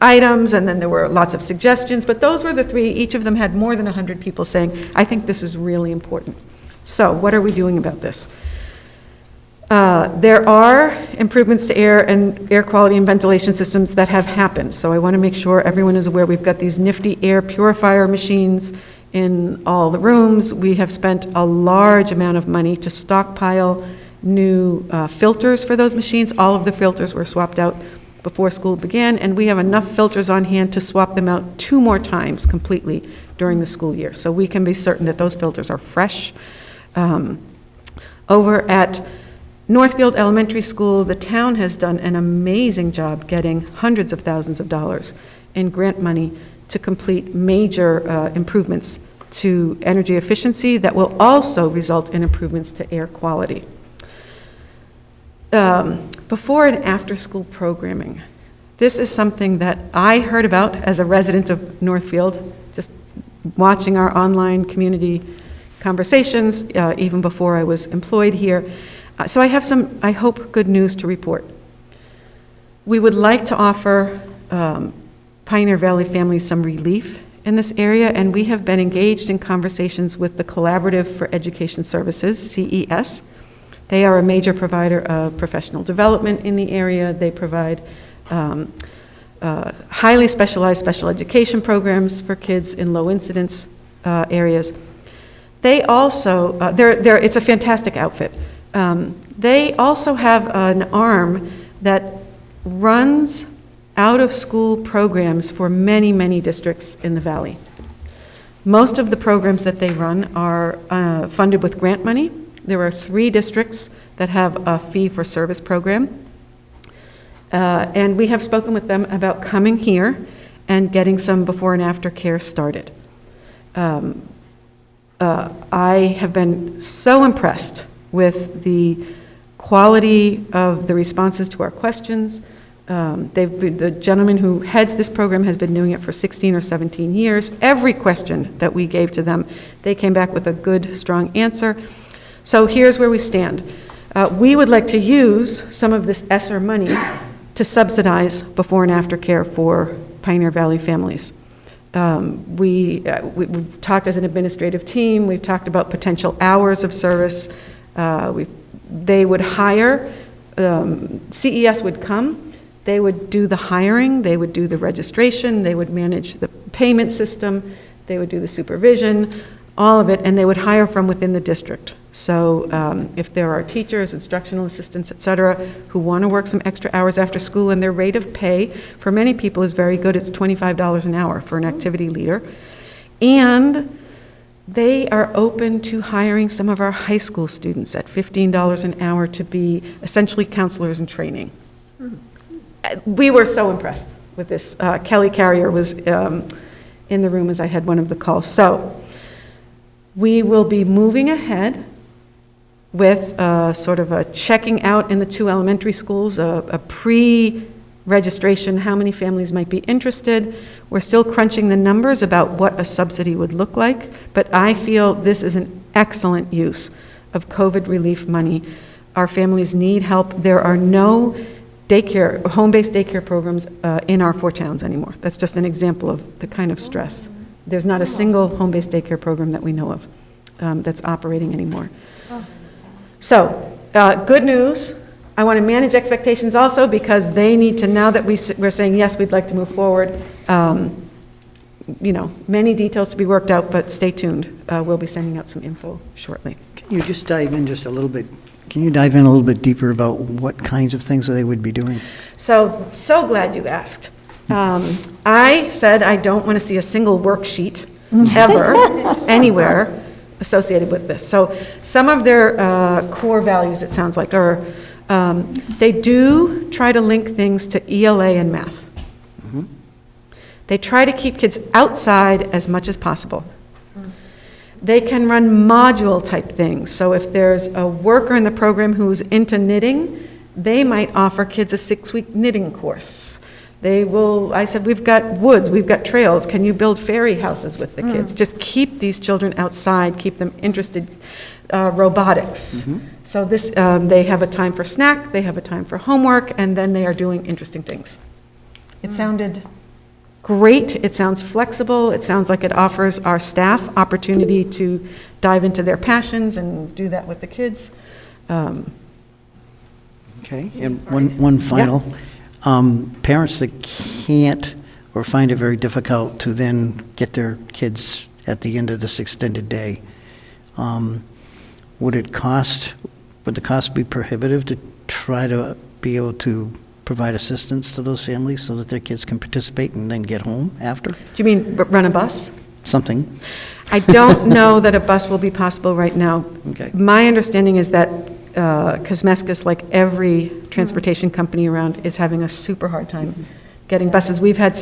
[SPEAKER 10] items, and then there were lots of suggestions, but those were the 3. Each of them had more than 100 people saying, I think this is really important. So what are we doing about this? There are improvements to air quality and ventilation systems that have happened. So I want to make sure everyone is aware we've got these nifty air purifier machines in all the rooms. We have spent a large amount of money to stockpile new filters for those machines. All of the filters were swapped out before school began, and we have enough filters on hand to swap them out 2 more times completely during the school year. So we can be certain that those filters are fresh. Over at Northfield Elementary School, the town has done an amazing job getting hundreds of thousands of dollars in grant money to complete major improvements to energy efficiency that will also result in improvements to air quality. Before and after school programming. This is something that I heard about as a resident of Northfield, just watching our online community conversations, even before I was employed here. So I have some, I hope, good news to report. We would like to offer Pioneer Valley families some relief in this area, and we have been engaged in conversations with the Collaborative for Education Services, CES. They are a major provider of professional development in the area. They provide highly specialized special education programs for kids in low incidence areas. They also, it's a fantastic outfit. They also have an arm that runs out-of-school programs for many, many districts in the valley. Most of the programs that they run are funded with grant money. There are 3 districts that have a fee-for-service program. And we have spoken with them about coming here and getting some before and after care started. I have been so impressed with the quality of the responses to our questions. The gentleman who heads this program has been doing it for 16 or 17 years. Every question that we gave to them, they came back with a good, strong answer. So here's where we stand. We would like to use some of this ESSER money to subsidize before and after care for Pioneer Valley families. We've talked as an administrative team. We've talked about potential hours of service. They would hire, CES would come. They would do the hiring, they would do the registration, they would manage the payment system, they would do the supervision, all of it, and they would hire from within the district. So if there are teachers, instructional assistants, et cetera, who want to work some extra hours after school, and their rate of pay for many people is very good, it's $25 an hour for an activity leader. And they are open to hiring some of our high school students at $15 an hour to be essentially counselors in training. We were so impressed with this. Kelly Carrier was in the room as I had one of the calls. So we will be moving ahead with sort of a checking out in the 2 elementary schools, a pre-registration, how many families might be interested. We're still crunching the numbers about what a subsidy would look like, but I feel this is an excellent use of COVID relief money. Our families need help. There are no daycare, home-based daycare programs in our 4 towns anymore. That's just an example of the kind of stress. There's not a single home-based daycare program that we know of that's operating anymore. So, good news. I want to manage expectations also because they need to, now that we're saying, yes, we'd like to move forward, many details to be worked out, but stay tuned. We'll be sending out some info shortly.
[SPEAKER 4] Can you just dive in just a little bit? Can you dive in a little bit deeper about what kinds of things they would be doing?
[SPEAKER 10] So glad you asked. I said I don't want to see a single worksheet ever, anywhere associated with this. So some of their core values, it sounds like, are they do try to link things to ELA and math.
[SPEAKER 4] Mm-hmm.
[SPEAKER 10] They try to keep kids outside as much as possible. They can run module type things. So if there's a worker in the program who's into knitting, they might offer kids a 6-week knitting course. I said, we've got woods, we've got trails. Can you build fairy houses with the kids? Just keep these children outside, keep them interested. Robotics.
[SPEAKER 4] Mm-hmm.
[SPEAKER 10] So this, they have a time for snack, they have a time for homework, and then they are doing interesting things. It sounded great. It sounds flexible. It sounds like it offers our staff opportunity to dive into their passions and do that with the kids.
[SPEAKER 4] Okay, and one final. Parents that can't or find it very difficult to then get their kids at the end of this extended day, would the cost be prohibitive to try to be able to provide assistance to those families so that their kids can participate and then get home after?
[SPEAKER 10] Do you mean run a bus?
[SPEAKER 4] Something.
[SPEAKER 10] I don't know that a bus will be possible right now.
[SPEAKER 4] Okay.
[SPEAKER 10] My understanding is that Kosmeskis, like every transportation company around, is having a super hard time getting buses. We've had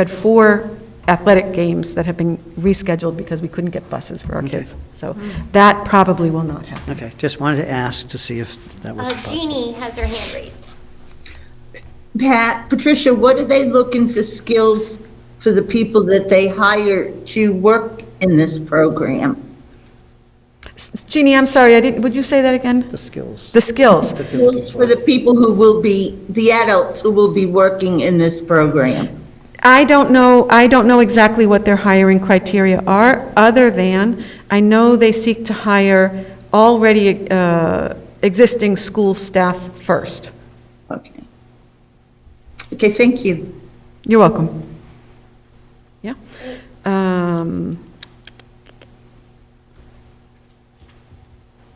[SPEAKER 10] 4 athletic games that have been rescheduled because we couldn't get buses for our
[SPEAKER 4] Okay.
[SPEAKER 10] kids. So that probably will not happen.
[SPEAKER 4] Okay, just wanted to ask to see if that was possible.
[SPEAKER 1] Jeannie has her hand raised.
[SPEAKER 5] Patricia, what are they looking for skills for the people that they hire to work in this program?
[SPEAKER 10] Jeannie, I'm sorry, would you say that again?
[SPEAKER 4] The skills.
[SPEAKER 10] The skills.
[SPEAKER 5] Skills for the people who will be, the adults who will be working in this program?
[SPEAKER 10] I don't know exactly what their hiring criteria are, other than I know they seek to hire already existing school staff first.
[SPEAKER 5] Okay. Okay, thank you.
[SPEAKER 10] You're welcome. Yeah.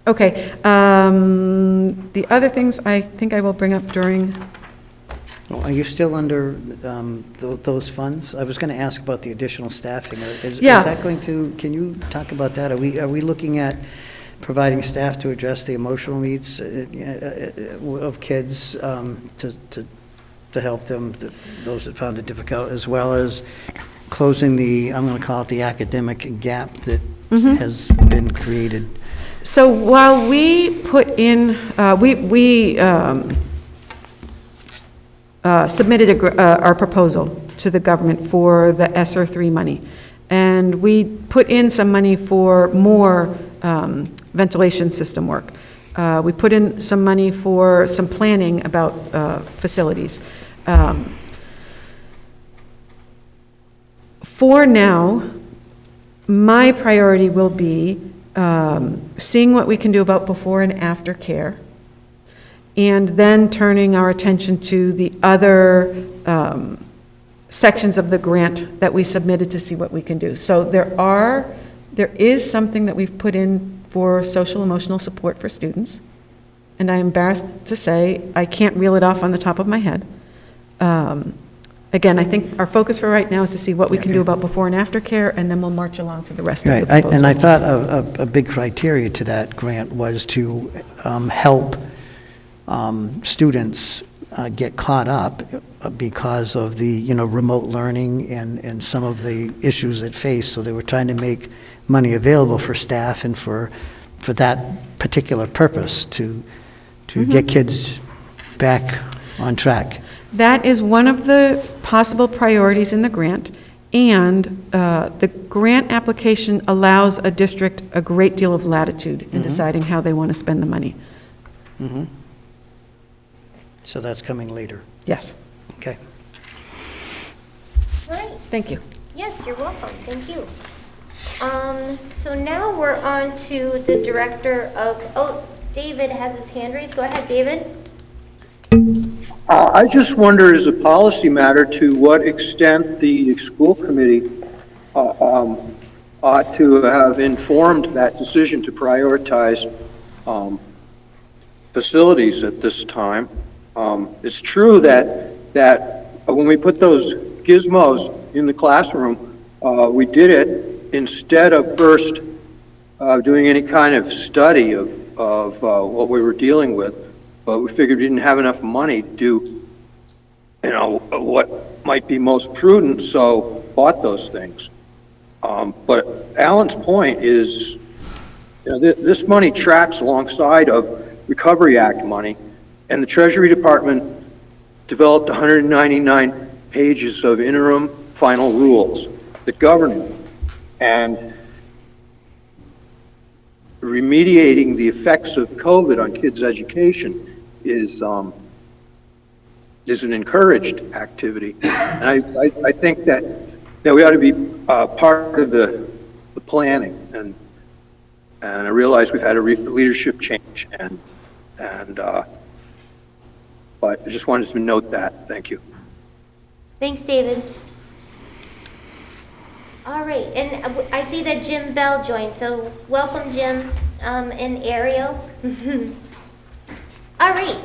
[SPEAKER 10] Okay. The other things I think I will bring up during.
[SPEAKER 4] Are you still under those funds? I was going to ask about the additional staffing. Is
[SPEAKER 10] Yeah.
[SPEAKER 4] that going to, can you talk about that? Are we looking at providing staff to address the emotional needs of kids to help them, those that found it difficult, as well as closing the, I'm going to call it the academic gap that has been created?
[SPEAKER 10] So while we put in, we submitted our proposal to the government for the ESSER 3 money, and we put in some money for more ventilation system work. We put in some money for some planning about facilities. For now, my priority will be seeing what we can do about before and after care, and then turning our attention to the other sections of the grant that we submitted to see what we can do. So there is something that we've put in for social emotional support for students, and I'm embarrassed to say I can't reel it off on the top of my head. Again, I think our focus for right now is to see what we can do about before and after care, and then we'll march along to the rest of the proposal.
[SPEAKER 4] And I thought a big criteria to that grant was to help students get caught up because of the, remote learning and some of the issues it faced. So they were trying to make money available for staff and for that particular purpose, to get kids back on track.
[SPEAKER 10] That is one of the possible priorities in the grant, and the grant application allows a district a great deal of latitude in deciding how they want to spend the money.
[SPEAKER 4] So that's coming later.
[SPEAKER 10] Yes.
[SPEAKER 4] Okay.
[SPEAKER 1] All right.
[SPEAKER 10] Thank you.
[SPEAKER 1] Yes, you're welcome. Thank you. So now we're on to the director of, David has his hand raised. Go ahead, David.
[SPEAKER 6] I just wonder, as a policy matter, to what extent the school committee ought to have informed that decision to prioritize facilities at this time. It's true that when we put those gizmos in the classroom, we did it instead of first doing any kind of study of what we were dealing with. But we figured we didn't have enough money to do, what might be most prudent, so bought those things. But Alan's point is, this money tracks alongside of Recovery Act money, and the Treasury Department developed 199 pages of interim final rules that govern it. And remediating the effects of COVID on kids' education is an encouraged activity. And I think that we ought to be part of the planning. And I realize we've had a leadership change, but I just wanted to note that. Thank you.
[SPEAKER 1] Thanks, David. All right, and I see that Jim Bell joined, so welcome, Jim, and Ariel. All right,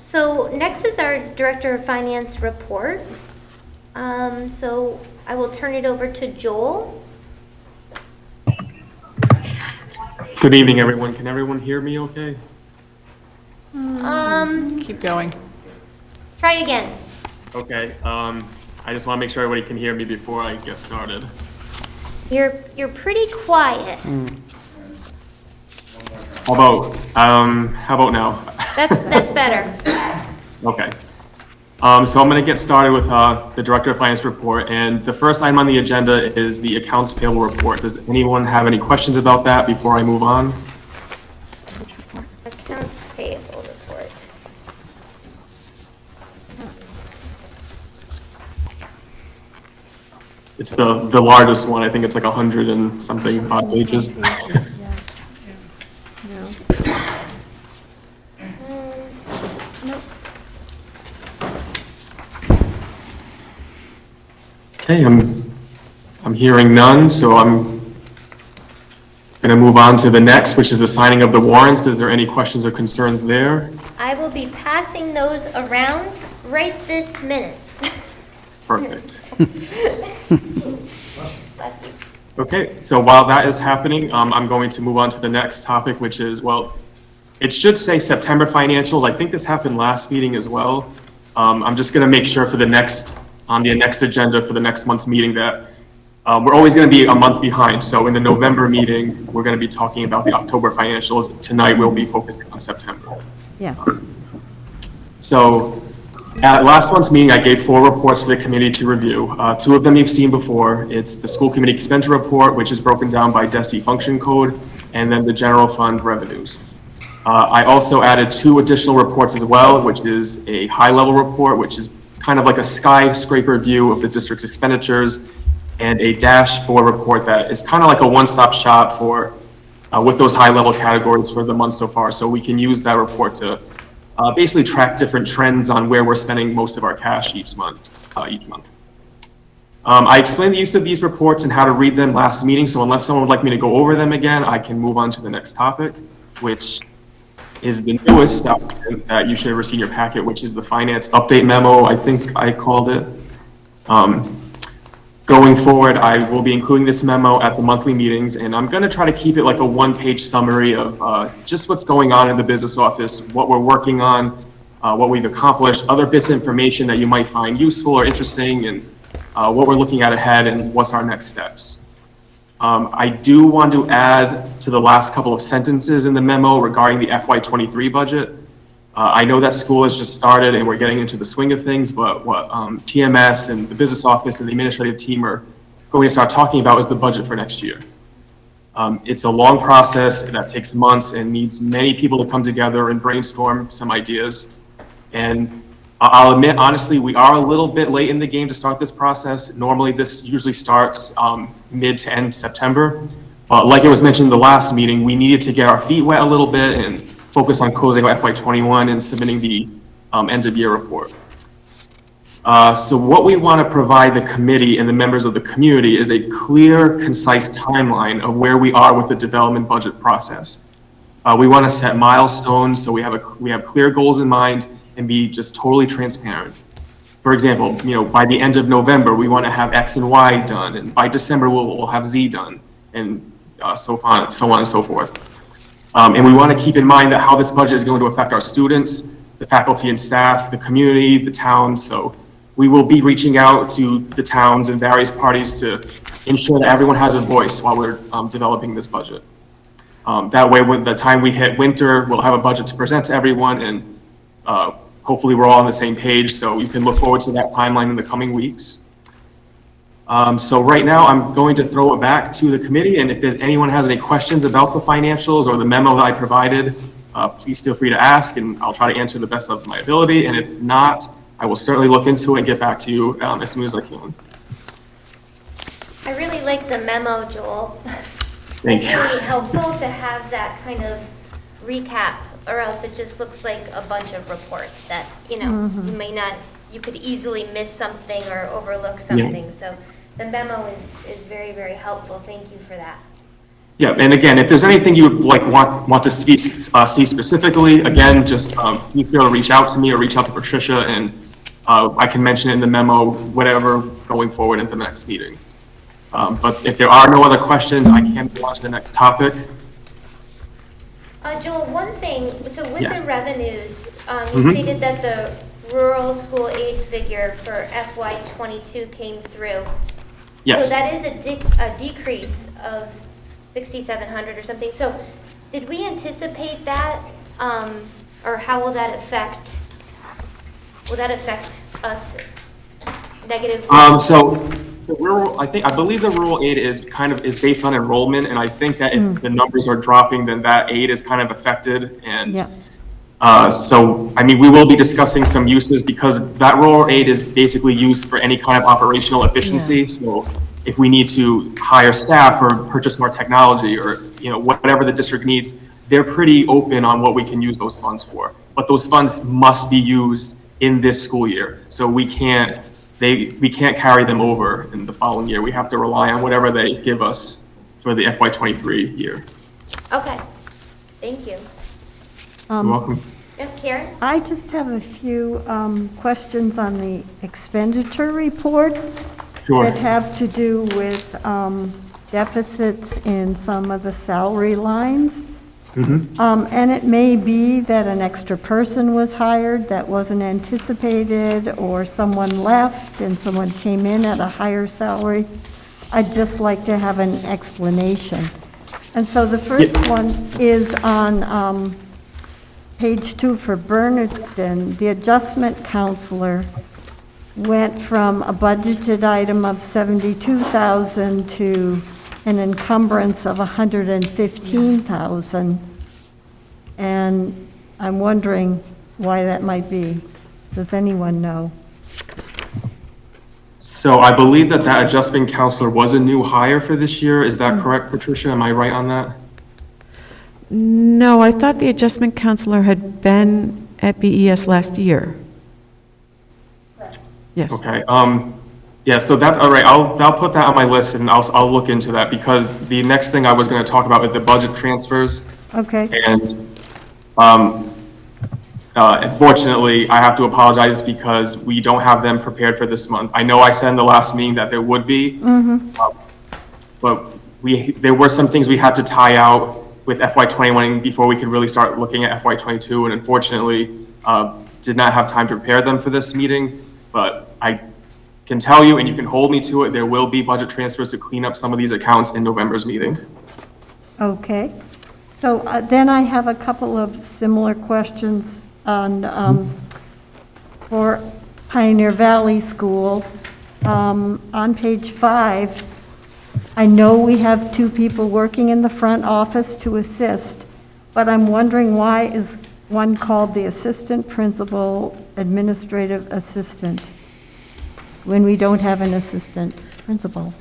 [SPEAKER 1] so next is our Director of Finance report. So I will turn it over to Joel.
[SPEAKER 15] Good evening, everyone. Can everyone hear me okay?
[SPEAKER 11] Keep going.
[SPEAKER 1] Try again.
[SPEAKER 15] Okay, I just want to make sure everybody can hear me before I get started.
[SPEAKER 1] You're pretty quiet.
[SPEAKER 15] How about now?
[SPEAKER 1] That's better.
[SPEAKER 15] Okay. So I'm going to get started with the Director of Finance report, and the first item on the agenda is the Accounts Payable report. Does anyone have any questions about that before I move on?
[SPEAKER 1] Accounts payable report.
[SPEAKER 15] It's the largest one. I think it's like 100 and something odd pages. Okay, I'm hearing none, so I'm going to move on to the next, which is the signing of the warrants. Is there any questions or concerns there?
[SPEAKER 1] I will be passing those around right this minute.
[SPEAKER 15] Perfect.
[SPEAKER 1] Bless you.
[SPEAKER 15] Okay, so while that is happening, I'm going to move on to the next topic, which is, well, it should say September financials. I think this happened last meeting as well. I'm just going to make sure for the next agenda for the next month's meeting that we're always going to be a month behind. So in the November meeting, we're going to be talking about the October financials. Tonight, we'll be focusing on September.
[SPEAKER 3] Yeah.
[SPEAKER 15] So at last month's meeting, I gave 4 reports for the committee to review. 2 of them you've seen before. It's the school committee expenditure report, which is broken down by DESI function code, and then the general fund revenues. I also added 2 additional reports as well, which is a high-level report, which is kind of like a skyscraper view of the district's expenditures, and a dashboard report that is kind of like a one-stop shop for with those high-level categories for the month so far. So we can use that report to basically track different trends on where we're spending most of our cash each month. I explained the use of these reports and how to read them last meeting, so unless someone would like me to go over them again, I can move on to the next topic, which is the newest document that you should have received in your packet, which is the finance update memo, I think I called it. Going forward, I will be including this memo at the monthly meetings, and I'm going to try to keep it like a one-page summary of just what's going on in the business office, what we're working on, what we've accomplished, other bits of information that you might find useful or interesting, and what we're looking at ahead and what's our next steps. I do want to add to the last couple of sentences in the memo regarding the FY23 budget. I know that school has just started and we're getting into the swing of things, but what TMS and the business office and the administrative team are going to start talking about is the budget for next year. It's a long process that takes months and needs many people to come together and brainstorm some ideas. And I'll admit, honestly, we are a little bit late in the game to start this process. Normally, this usually starts mid to end September. Like it was mentioned in the last meeting, we needed to get our feet wet a little bit and focus on closing out FY21 and submitting the end-of-year report. So what we want to provide the committee and the members of the community is a clear, concise timeline of where we are with the development budget process. We want to set milestones so we have clear goals in mind and be just totally transparent. For example, by the end of November, we want to have X and Y done, and by December, we'll have Z done, and so on and so forth. And we want to keep in mind that how this budget is going to affect our students, the faculty and staff, the community, the towns. So we will be reaching out to the towns and various parties to ensure that everyone has a voice while we're developing this budget. That way, when the time we hit winter, we'll have a budget to present to everyone, and hopefully we're all on the same page, so you can look forward to that timeline in the coming weeks. So right now, I'm going to throw it back to the committee, and if anyone has any questions about the financials or the memo that I provided, please feel free to ask, and I'll try to answer the best of my ability, and if not, I will certainly look into it and get back to you as soon as I can.
[SPEAKER 1] I really like the memo, Joel.
[SPEAKER 15] Thank you.
[SPEAKER 1] It's really helpful to have that kind of recap, or else it just looks like a bunch of reports that, you could easily miss something or overlook something. Yeah. So the memo is very, very helpful. Thank you for that.
[SPEAKER 15] Yeah, and again, if there's anything you would want to see specifically, again, just feel free to reach out to me or reach out to Patricia, and I can mention it in the memo, whatever, going forward into the next meeting. But if there are no other questions, I can go on to the next topic.
[SPEAKER 1] Joel, one thing, so with
[SPEAKER 15] Yes.
[SPEAKER 1] the revenues, you
[SPEAKER 15] Mhm.
[SPEAKER 1] stated that the rural school aid figure for FY '22 came through.
[SPEAKER 15] Yes.
[SPEAKER 1] So that is a decrease of 6,700 or something. So did we anticipate that, or how will that affect us negatively?
[SPEAKER 15] So the rural, I believe the rural aid is based on enrollment, and I think that if the numbers are dropping, then that aid is kind of affected. And so, I mean, we will be discussing some uses because that rural aid is basically used for any kind of operational efficiency. So if we need to hire staff or purchase more technology or, whatever the district needs, they're pretty open on what we can use those funds for. But those funds must be used in this school year. So we can't carry them over in the following year. We have to rely on whatever they give us for the FY '23 year.
[SPEAKER 1] Okay, thank you.
[SPEAKER 15] You're welcome.
[SPEAKER 1] Karen?
[SPEAKER 3] I just have a few questions on the expenditure report
[SPEAKER 15] Sure.
[SPEAKER 3] that have to do with deficits in some of the salary lines. And it may be that an extra person was hired that wasn't anticipated, or someone left and someone came in at a higher salary. I'd just like to have an explanation. And so the first one is on page 2 for Bernardston. The adjustment counselor went from a budgeted item of $72,000 to an encumbrance of $115,000. And I'm wondering why that might be. Does anyone know?
[SPEAKER 15] So I believe that adjustment counselor was a new hire for this year. Is that correct, Patricia? Am I right on that?
[SPEAKER 10] No, I thought the adjustment counselor had been at BES last year. Yes.
[SPEAKER 15] Okay, yeah, so all right, I'll put that on my list and I'll look into that because the next thing I was gonna talk about is the budget transfers.
[SPEAKER 3] Okay.
[SPEAKER 15] And, unfortunately, I have to apologize because we don't have them prepared for this month. I know I said in the last meeting that there would be, but there were some things we had to tie out with FY '21 before we could really start looking at FY '22, and unfortunately, did not have time to prepare them for this meeting, but I can tell you, and you can hold me to it, there will be budget transfers to clean up some of these accounts in November's meeting.
[SPEAKER 3] Okay. So then I have a couple of similar questions on, for Pioneer Valley School. On page 5, I know we have 2 people working in the front office to assist, but I'm wondering why is one called the assistant principal administrative assistant when we don't have an assistant principal?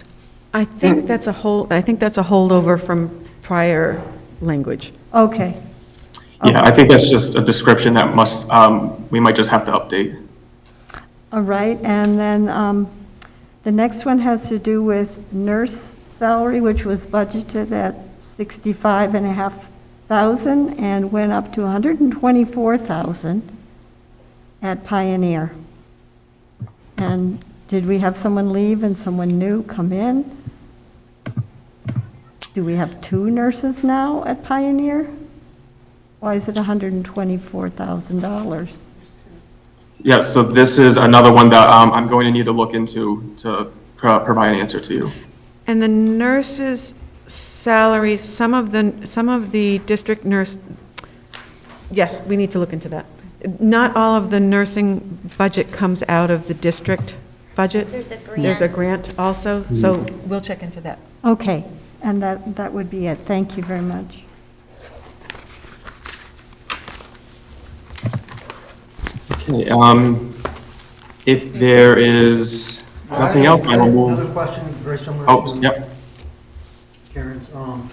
[SPEAKER 10] I think that's a holdover from prior language.
[SPEAKER 3] Okay.
[SPEAKER 15] Yeah, I think that's just a description that we might just have to update.
[SPEAKER 3] All right, and then the next one has to do with nurse salary, which was budgeted at $65,500 and went up to $124,000 at Pioneer. And did we have someone leave and someone new come in? Do we have 2 nurses now at Pioneer? Why is it $124,000?
[SPEAKER 15] Yeah, so this is another one that I'm going to need to look into to provide an answer to you.
[SPEAKER 10] And the nurses' salaries, some of the district nurse, yes, we need to look into that. Not all of the nursing budget comes out of the district budget.
[SPEAKER 1] There's a grant.
[SPEAKER 10] There's a grant also, so we'll check into that.
[SPEAKER 3] Okay, and that would be it. Thank you very much.
[SPEAKER 15] Okay, if there is nothing else, I will move.
[SPEAKER 12] Another question, very similar
[SPEAKER 15] Oh,
[SPEAKER 12] to
[SPEAKER 15] yep.
[SPEAKER 12] Karen's. On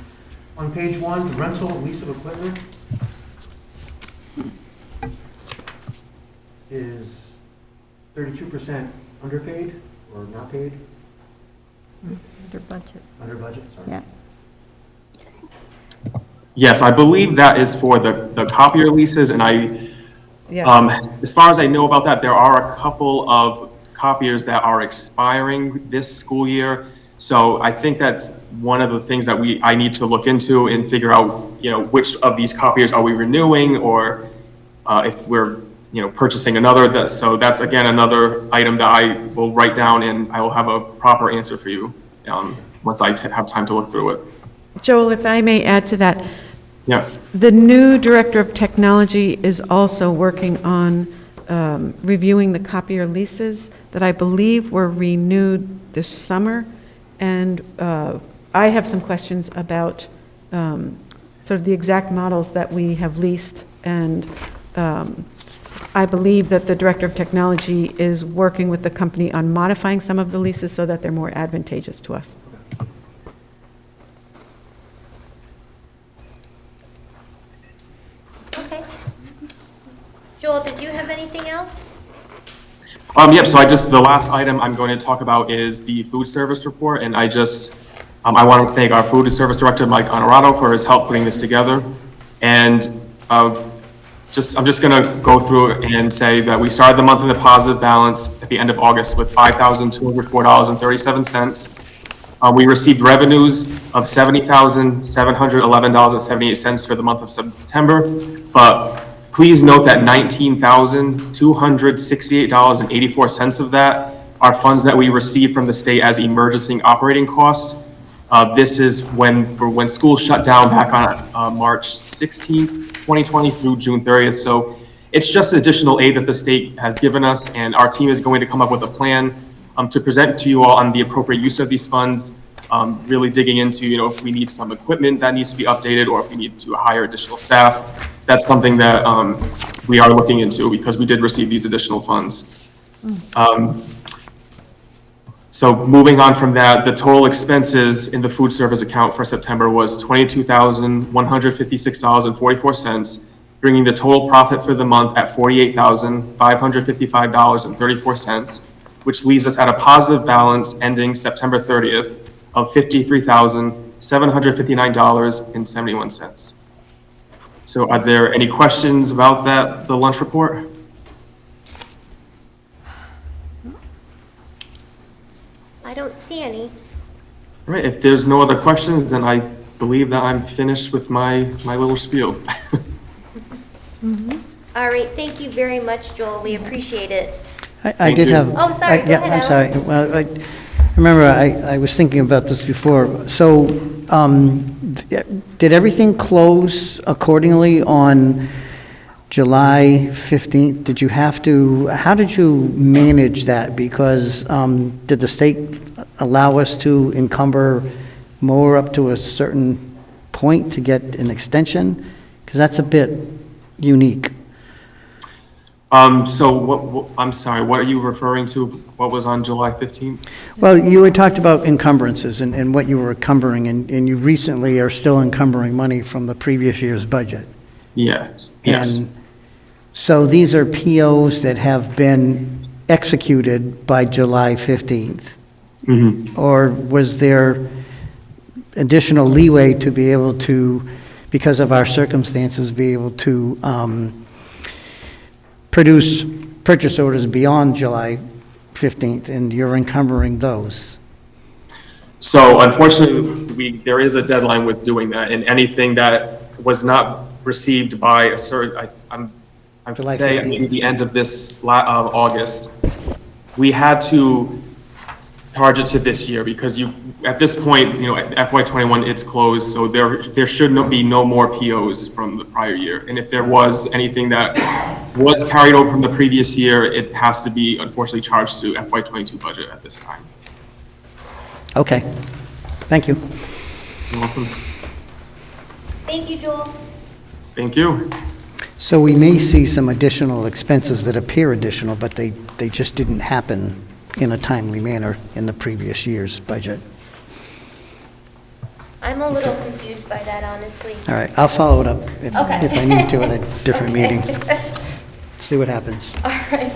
[SPEAKER 12] page 1, the rental and lease of equipment is 32% underpaid or not paid?
[SPEAKER 3] Under budget.
[SPEAKER 12] Under budget, sorry.
[SPEAKER 3] Yeah.
[SPEAKER 15] Yes, I believe that is for the copier leases, and as far as I know about that, there are a couple of copiers that are expiring this school year. So I think that's one of the things that I need to look into and figure out, which of these copiers are we renewing, or if we're, purchasing another. So that's, again, another item that I will write down, and I will have a proper answer for you once I have time to look through it.
[SPEAKER 10] Joel, if I may add to that.
[SPEAKER 15] Yeah.
[SPEAKER 10] The new Director of Technology is also working on reviewing the copier leases that I believe were renewed this summer. And I have some questions about sort of the exact models that we have leased. And I believe that the Director of Technology is working with the company on modifying some of the leases so that they're more advantageous to us.
[SPEAKER 1] Okay. Joel, did you have anything else?
[SPEAKER 15] Yep, so the last item I'm going to talk about is the food service report, and I want to thank our food service director, Mike Honorato, for his help putting this together. And I'm just going to go through and say that we started the month in a positive balance at the end of August with $5,204.37. We received revenues of $70,711.78 for the month of September, but please note that $19,268.84 of that are funds that we received from the state as emergency operating costs. This is when school shut down back on March 16th, 2020 through June 30th. So it's just additional aid that the state has given us, and our team is going to come up with a plan to present to you all on the appropriate use of these funds, really digging into, if we need some equipment that needs to be updated, or if we need to hire additional staff. That's something that we are looking into because we did receive these additional funds. So moving on from that, the total expenses in the food service account for September was $22,156.44, bringing the total profit for the month at $48,555.34, which leaves us at a positive balance ending September 30th of $53,759.71. So are there any questions about the lunch report?
[SPEAKER 1] I don't see any.
[SPEAKER 15] All right, if there's no other questions, then I believe that I'm finished with my little spiel.
[SPEAKER 1] All right, thank you very much, Joel. We appreciate it.
[SPEAKER 4] I did have.
[SPEAKER 1] Oh, sorry, go ahead,
[SPEAKER 4] I'm sorry. Well, I remember I was thinking about this before. So did everything close accordingly on July 15th? Did you how did you manage that? Because did the state allow us to encumber more up to a certain point to get an extension? Because that's a bit unique.
[SPEAKER 15] So I'm sorry, what are you referring to? What was on July 15th?
[SPEAKER 4] Well, you had talked about encumbrances and what you were encumbering, and you recently are still encumbering money from the previous year's budget.
[SPEAKER 15] Yes.
[SPEAKER 4] And so these are POs that have been executed by July 15th.
[SPEAKER 15] Mm-hmm.
[SPEAKER 4] Or was there additional leeway to be able to, because of our circumstances, be able to produce purchase orders beyond July 15th, and you're encumbering those?
[SPEAKER 15] So unfortunately, there is a deadline with doing that, and anything that was not received by a certain, I'm
[SPEAKER 4] July
[SPEAKER 15] say
[SPEAKER 4] 15th.
[SPEAKER 15] maybe the end of this August, we had to charge it to this year because at this point, FY21, it's closed, so there should be no more POs from the prior year. And if there was anything that was carried over from the previous year, it has to be unfortunately charged to FY22 budget at this time.
[SPEAKER 4] Okay, thank you.
[SPEAKER 15] You're welcome.
[SPEAKER 1] Thank you, Joel.
[SPEAKER 15] Thank you.
[SPEAKER 4] So we may see some additional expenses that appear additional, but they just didn't happen in a timely manner in the previous year's budget.
[SPEAKER 1] I'm a little confused by that, honestly.
[SPEAKER 4] All right, I'll follow it up if I need to at a different
[SPEAKER 1] Okay.
[SPEAKER 4] meeting. See what happens.
[SPEAKER 1] All right.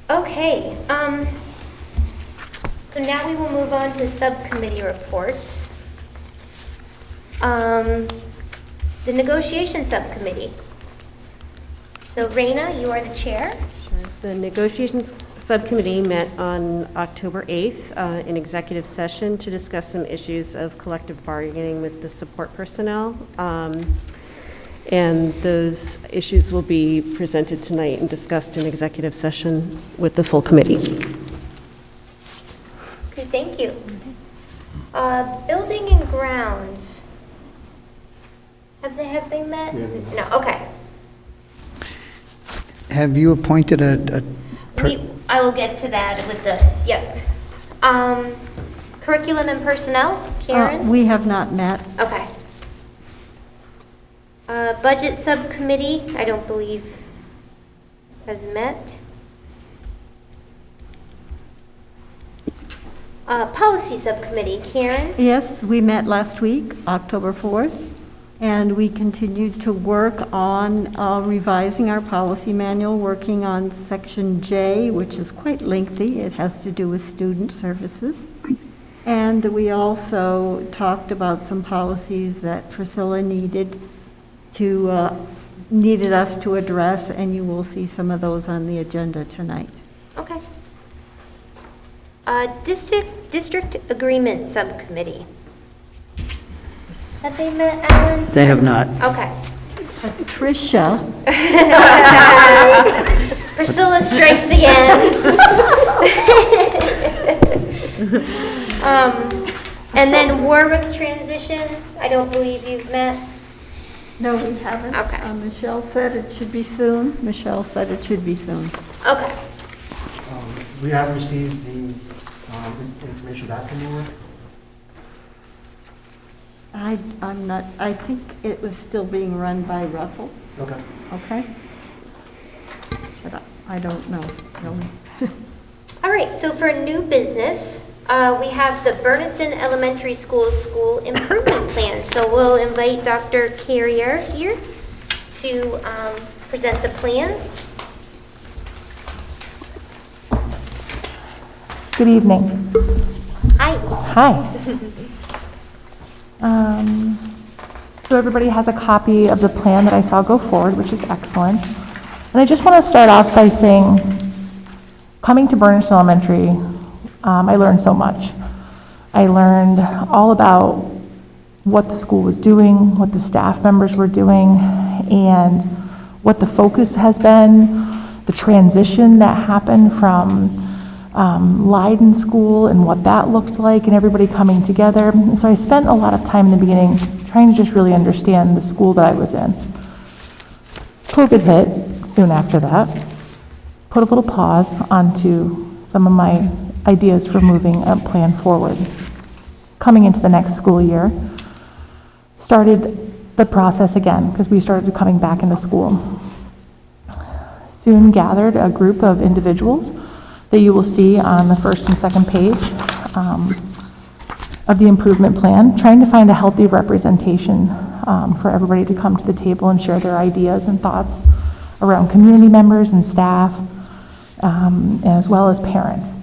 [SPEAKER 1] Okay, so now we will move on to subcommittee reports. The negotiation subcommittee. So Raina, you are the chair.
[SPEAKER 2] The negotiations subcommittee met on October 8th in executive session to discuss some issues of collective bargaining with the support personnel. And those issues will be presented tonight and discussed in executive session with the full committee.
[SPEAKER 1] Okay, thank you. Building and grounds. Have they met? No, okay.
[SPEAKER 4] Have you appointed a
[SPEAKER 1] I will get to that with the, yep. Curriculum and personnel, Karen?
[SPEAKER 3] We have not met.
[SPEAKER 1] Okay. Budget subcommittee, I don't believe has met. Policy subcommittee, Karen?
[SPEAKER 3] Yes, we met last week, October 4th, and we continued to work on revising our policy manual, working on Section J, which is quite lengthy. It has to do with student services. And we also talked about some policies that Priscilla needed us to address, and you will see some of those on the agenda tonight.
[SPEAKER 1] Okay. District agreement subcommittee. Have they met, Alan?
[SPEAKER 4] They have not.
[SPEAKER 1] Okay.
[SPEAKER 3] Tricia.
[SPEAKER 1] Priscilla strikes again. And then Warwick transition, I don't believe you've met.
[SPEAKER 3] No, we haven't.
[SPEAKER 1] Okay.
[SPEAKER 3] Michelle said it should be soon. Michelle said it should be soon.
[SPEAKER 1] Okay.
[SPEAKER 12] We have received the information back from you.
[SPEAKER 3] I'm not, I think it was still being run by Russell.
[SPEAKER 12] Okay.
[SPEAKER 3] Okay? But I don't know, really.
[SPEAKER 1] All right, so for new business, we have the Bernardston Elementary School Improvement Plan. So we'll invite Dr. Carrier here to present the plan.
[SPEAKER 16] Good evening.
[SPEAKER 1] Hi.
[SPEAKER 16] Hi. So everybody has a copy of the plan that I saw go forward, which is excellent. And I just want to start off by saying, coming to Bernardston Elementary, I learned so much. I learned all about what the school was doing, what the staff members were doing, and what the focus has been, the transition that happened from Leiden School and what that looked like, and everybody coming together. And so I spent a lot of time in the beginning trying to just really understand the school that I was in. COVID hit soon after that, put a little pause onto some of my ideas for moving a plan forward. Coming into the next school year, started the process again because we started coming back into school. Soon gathered a group of individuals that you will see on the first and second page of the improvement plan, trying to find a healthy representation for everybody to come to the table and share their ideas and thoughts around community members and staff, as well as parents.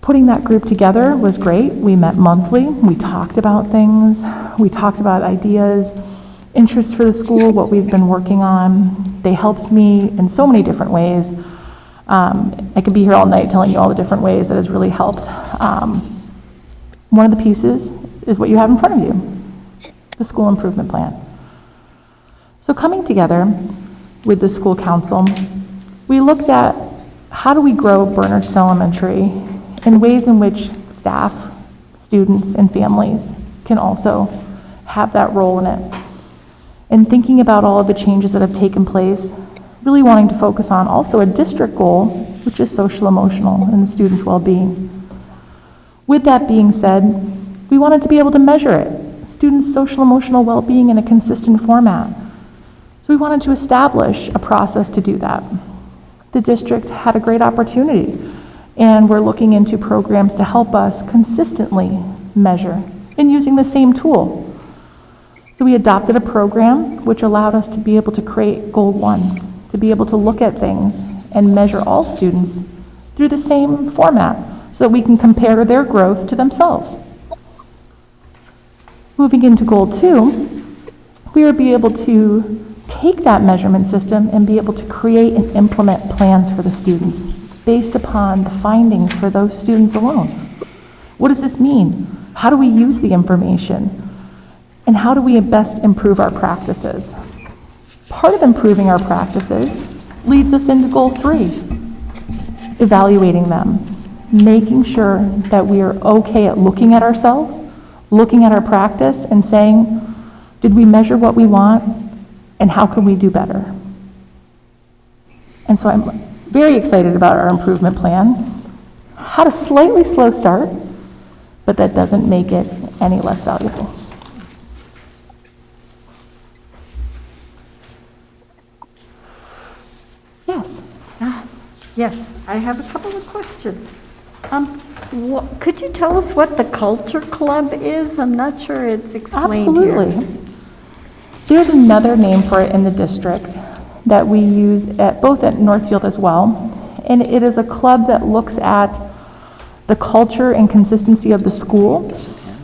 [SPEAKER 16] Putting that group together was great. We met monthly. We talked about things. We talked about ideas, interests for the school, what we've been working on. They helped me in so many different ways. I could be here all night telling you all the different ways that has really helped. One of the pieces is what you have in front of you, the school improvement plan. So coming together with the school council, we looked at how do we grow Bernardston Elementary in ways in which staff, students, and families can also have that role in it. And thinking about all of the changes that have taken place, really wanting to focus on also a district goal, which is social emotional and the students' well-being. With that being said, we wanted to be able to measure it, students' social emotional well-being in a consistent format. So we wanted to establish a process to do that. The district had a great opportunity, and we're looking into programs to help us consistently measure and using the same tool. So we adopted a program which allowed us to be able to create Goal 1, to be able to look at things and measure all students through the same format so that we can compare their growth to themselves. Moving into Goal 2, we would be able to take that measurement system and be able to create and implement plans for the students. based upon the findings for those students alone. What does this mean? How do we use the information? And how do we best improve our practices? Part of improving our practices leads us into goal 3, evaluating them, making sure that we are okay at looking at ourselves, looking at our practice and saying, did we measure what we want and how can we do better? And so I'm very excited about our improvement plan. Had a slightly slow start, but that doesn't make it any less valuable. Yes.
[SPEAKER 3] Yes, I have a couple of questions. Could you tell us what the Culture Club is? I'm not sure it's explained here.
[SPEAKER 16] Absolutely. There's another name for it in the district that we use both at Northfield as well. And it is a club that looks at the culture and consistency of the school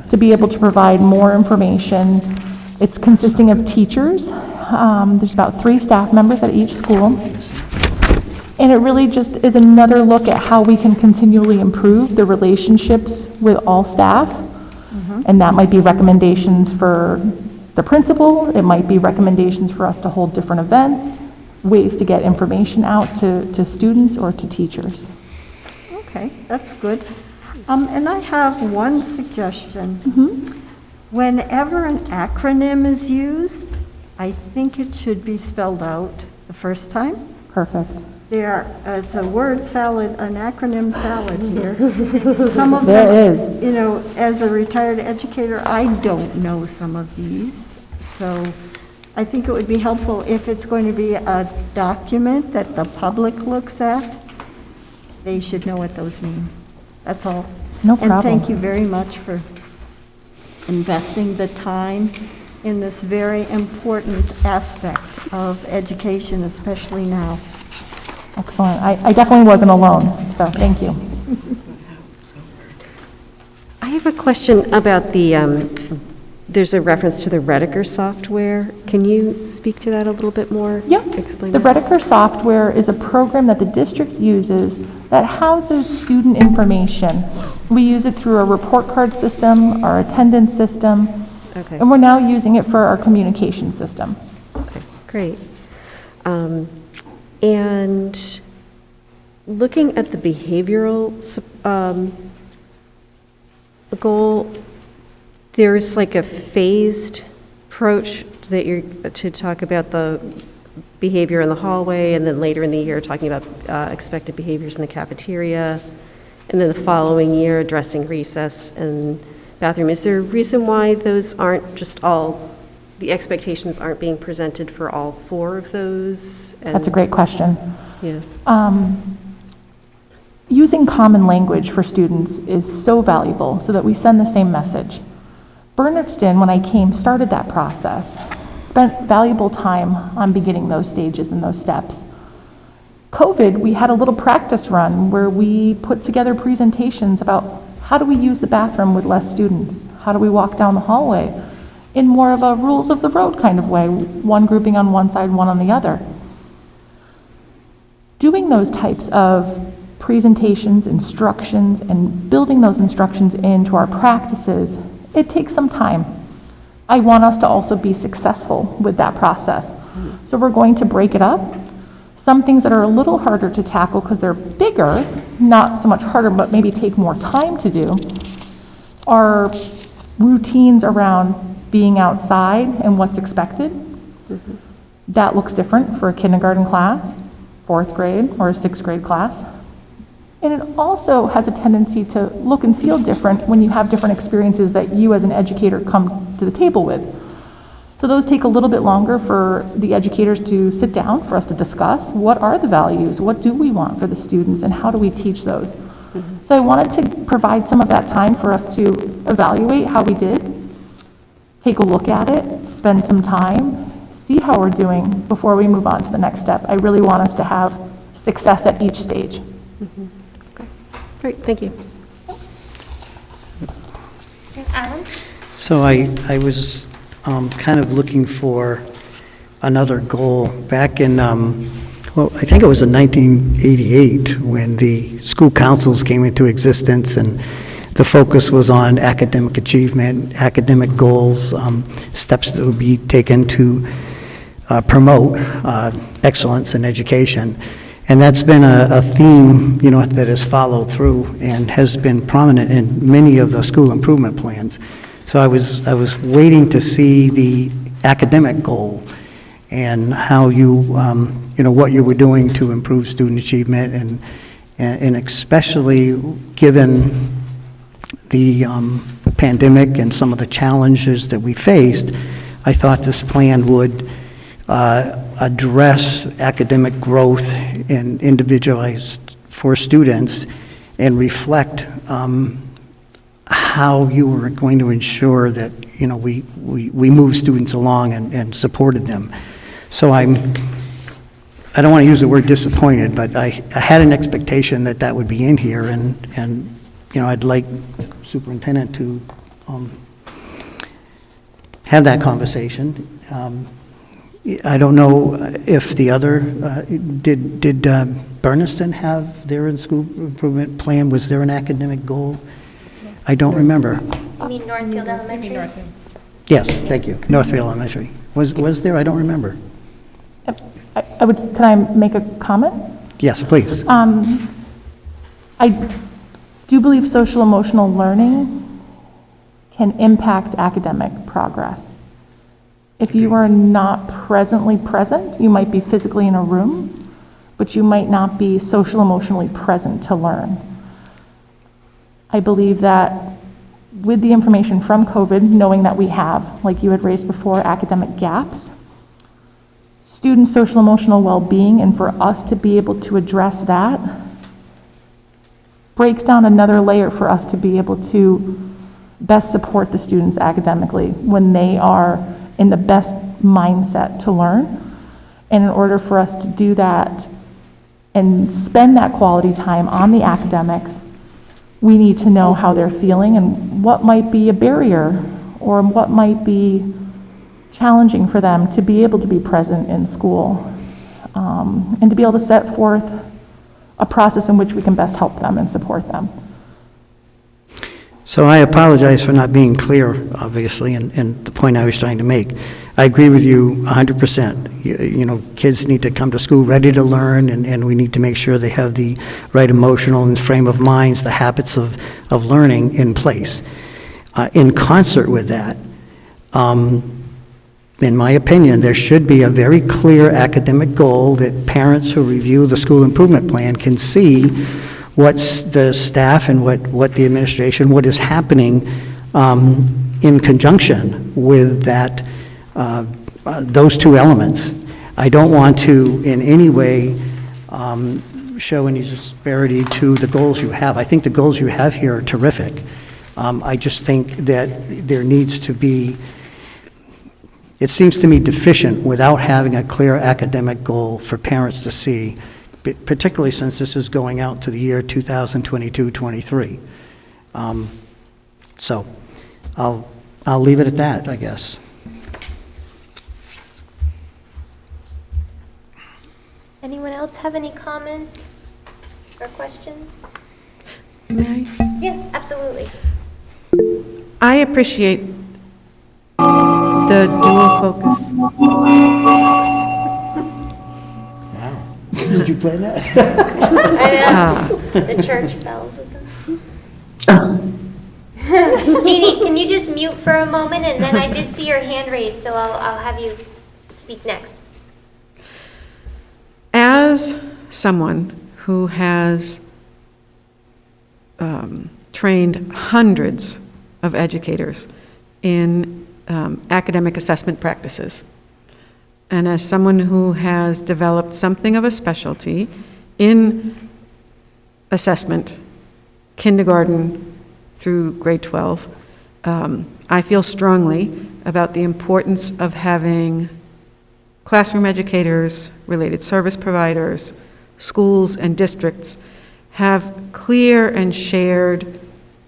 [SPEAKER 16] to be able to provide more information. It's consisting of teachers. There's about 3 staff members at each school. And it really just is another look at how we can continually improve the relationships with all staff. And that might be recommendations for the principal. It might be recommendations for us to hold different events, ways to get information out to students or to teachers.
[SPEAKER 3] Okay, that's good. And I have one suggestion. Whenever an acronym is used, I think it should be spelled out the first time.
[SPEAKER 16] Perfect.
[SPEAKER 3] It's a word salad, an acronym salad here. Some of
[SPEAKER 16] There
[SPEAKER 3] them,
[SPEAKER 16] is.
[SPEAKER 3] you know, as a retired educator, I don't know some of these. So I think it would be helpful if it's going to be a document that the public looks at, they should know what those mean. That's all.
[SPEAKER 16] No problem.
[SPEAKER 3] And thank you very much for investing the time in this very important aspect of education, especially now.
[SPEAKER 16] Excellent. I definitely wasn't alone, so thank you.
[SPEAKER 2] I have a question about there's a reference to the Rediker software. Can you speak to that a little bit more?
[SPEAKER 16] Yeah.
[SPEAKER 2] Explain
[SPEAKER 16] The
[SPEAKER 2] that.
[SPEAKER 16] Rediker software is a program that the district uses that houses student information. We use it through our report card system, our attendance system,
[SPEAKER 2] Okay.
[SPEAKER 16] and we're now using it for our communication system.
[SPEAKER 2] Okay, great. And looking at the behavioral goal, there's like a phased approach that you're to talk about the behavior in the hallway, and then later in the year talking about expected behaviors in the cafeteria, and then the following year addressing recess and bathroom. Is there a reason why those aren't just all, the expectations aren't being presented for all 4 of those?
[SPEAKER 16] That's a great question.
[SPEAKER 2] Yeah.
[SPEAKER 16] Using common language for students is so valuable so that we send the same message. Bernardston, when I came, started that process, spent valuable time on beginning those stages and those steps. COVID, we had a little practice run where we put together presentations about how do we use the bathroom with less students? How do we walk down the hallway? In more of a rules of the road kind of way, one grouping on one side, one on the other. Doing those types of presentations, instructions, and building those instructions into our practices, it takes some time. I want us to also be successful with that process. So we're going to break it up. Some things that are a little harder to tackle because they're bigger, not so much harder, but maybe take more time to do, are routines around being outside and what's expected. That looks different for a kindergarten class, 4th grade, or a 6th grade class. And it also has a tendency to look and feel different when you have different experiences that you as an educator come to the table with. So those take a little bit longer for the educators to sit down, for us to discuss what are the values, what do we want for the students, and how do we teach those. So I wanted to provide some of that time for us to evaluate how we did, take a look at it, spend some time, see how we're doing before we move on to the next step. I really want us to have success at each stage.
[SPEAKER 2] Okay, great, thank you.
[SPEAKER 1] Adam?
[SPEAKER 4] So I was kind of looking for another goal. Back in well, I think it was in 1988 when the school councils came into existence, and the focus was on academic achievement, academic goals, steps that would be taken to promote excellence in education. And that's been a theme, that has followed through and has been prominent in many of the school improvement plans. So I was waiting to see the academic goal and how you, what you were doing to improve student achievement, and especially given the pandemic and some of the challenges that we faced, I thought this plan would address academic growth and individualized for students and reflect how you were going to ensure that, we moved students along and supported them. So I don't want to use the word disappointed, but I had an expectation that that would be in here, and I'd like Superintendent to have that conversation. I don't know if the other, did Bernardston have their school improvement plan? Was there an academic goal? I don't remember.
[SPEAKER 1] You mean Northfield Elementary?
[SPEAKER 4] Yes, thank you. Northfield Elementary. Was there? I don't remember.
[SPEAKER 16] Can I make a comment?
[SPEAKER 4] Yes, please.
[SPEAKER 16] I do believe social emotional learning can impact academic progress. If you are not presently present, you might be physically in a room, but you might not be social emotionally present to learn. I believe that with the information from COVID, knowing that we have, like you had raised before, academic gaps, student social emotional well-being, and for us to be able to address that breaks down another layer for us to be able to best support the students academically when they are in the best mindset to learn. And in order for us to do that and spend that quality time on the academics, we need to know how they're feeling and what might be a barrier or what might be challenging for them to be able to be present in school, and to be able to set forth a process in which we can best help them and support them.
[SPEAKER 4] So I apologize for not being clear, obviously, and the point I was trying to make. I agree with you 100%. Kids need to come to school ready to learn, and we need to make sure they have the right emotional and frame of minds, the habits of learning in place. In concert with that, in my opinion, there should be a very clear academic goal that parents who review the school improvement plan can see what's the staff and what the administration, what is happening in conjunction with that, those two elements. I don't want to in any way show any disparity to the goals you have. I think the goals you have here are terrific. I just think that there needs to be, it seems to me deficient without having a clear academic goal for parents to see, particularly since this is going out to the year 2022-23. So I'll leave it at that, I guess.
[SPEAKER 1] Anyone else have any comments or questions?
[SPEAKER 10] May I?
[SPEAKER 1] Yeah, absolutely.
[SPEAKER 10] I appreciate the dual focus.
[SPEAKER 4] Did you plan that?
[SPEAKER 1] I know. The church bells. Jeannie, can you just mute for a moment? And then I did see your hand raised, so I'll have you speak next.
[SPEAKER 10] As someone who has trained hundreds of educators in academic assessment practices, and as someone who has developed something of a specialty in assessment, kindergarten through grade 12, I feel strongly about the importance of having classroom educators, related service providers, schools, and districts have clear and shared,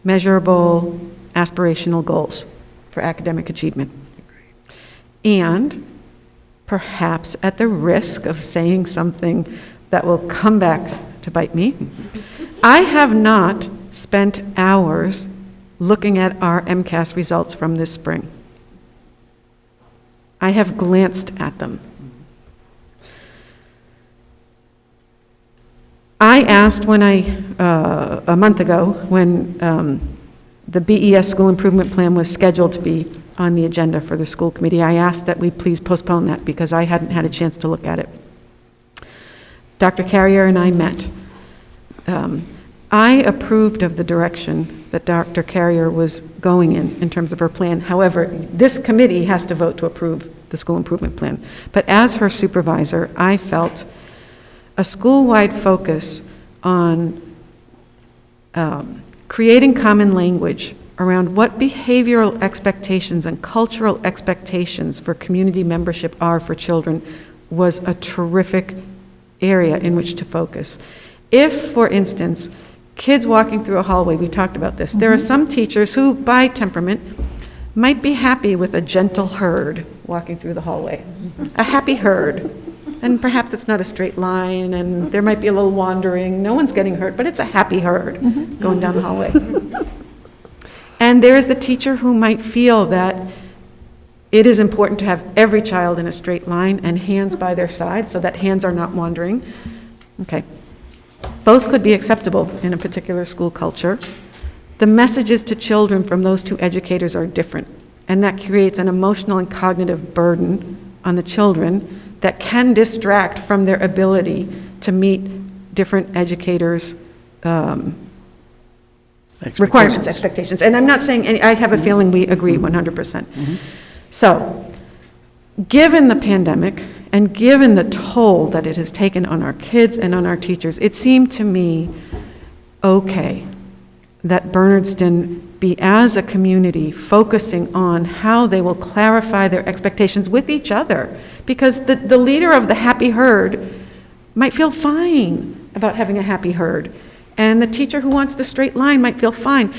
[SPEAKER 10] measurable, aspirational goals for academic achievement. And perhaps at the risk of saying something that will come back to bite me, I have not spent hours looking at our MCAS results from this spring. I have glanced at them. I asked a month ago, when the BES School Improvement Plan was scheduled to be on the agenda for the school committee, I asked that we please postpone that because I hadn't had a chance to look at it. Dr. Carrier and I met. I approved of the direction that Dr. Carrier was going in terms of her plan. However, this committee has to vote to approve the school improvement plan. But as her supervisor, I felt a school-wide focus on creating common language around what behavioral expectations and cultural expectations for community membership are for children was a terrific area in which to focus. If, for instance, kids walking through a hallway, we talked about this, there are some teachers who, by temperament, might be happy with a gentle herd walking through the hallway, a happy herd. And perhaps it's not a straight line, and there might be a little wandering. No one's getting hurt, but it's a happy herd going down the hallway. And there is the teacher who might feel that it is important to have every child in a straight line and hands by their side so that hands are not wandering. Okay. Both could be acceptable in a particular school culture. The messages to children from those two educators are different, and that creates an emotional and cognitive burden on the children that can distract from their ability to meet different educators' requirements, expectations. And I'm not saying, I have a feeling we agree 100%. So, given the pandemic, and given the toll that it has taken on our kids and on our teachers, it seemed to me okay that Bernardston be, as a community, focusing on how they will clarify their expectations with each other. Because the leader of the happy herd might feel fine about having a happy herd, and the teacher who wants the straight line might feel fine.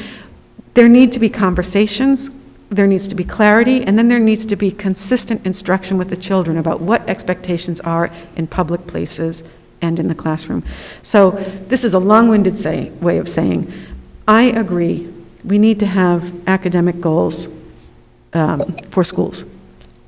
[SPEAKER 10] There need to be conversations, there needs to be clarity, and then there needs to be consistent instruction with the children about what expectations are in public places and in the classroom. So this is a long-winded way of saying, I agree, we need to have academic goals for schools.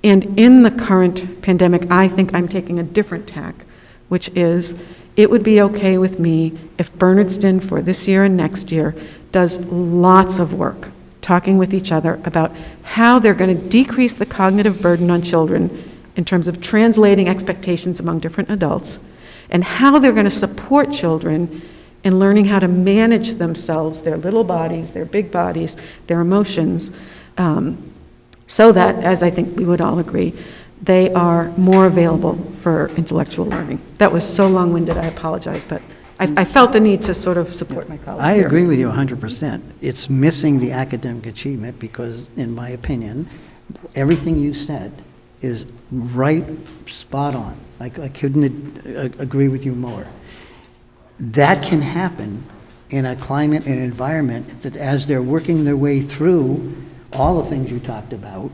[SPEAKER 10] And in the current pandemic, I think I'm taking a different tack, which is, it would be okay with me if Bernardston for this year and next year does lots of work talking with each other about how they're going to decrease the cognitive burden on children in terms of translating expectations among different adults, and how they're going to support children in learning how to manage themselves, their little bodies, their big bodies, their emotions, so that, as I think we would all agree, they are more available for intellectual learning. That was so long-winded, I apologize, but I felt the need to sort of support my colleague.
[SPEAKER 4] I agree with you 100%. It's missing the academic achievement because, in my opinion, everything you said is right, spot on. I couldn't agree with you more. That can happen in a climate and environment that, as they're working their way through all the things you talked about,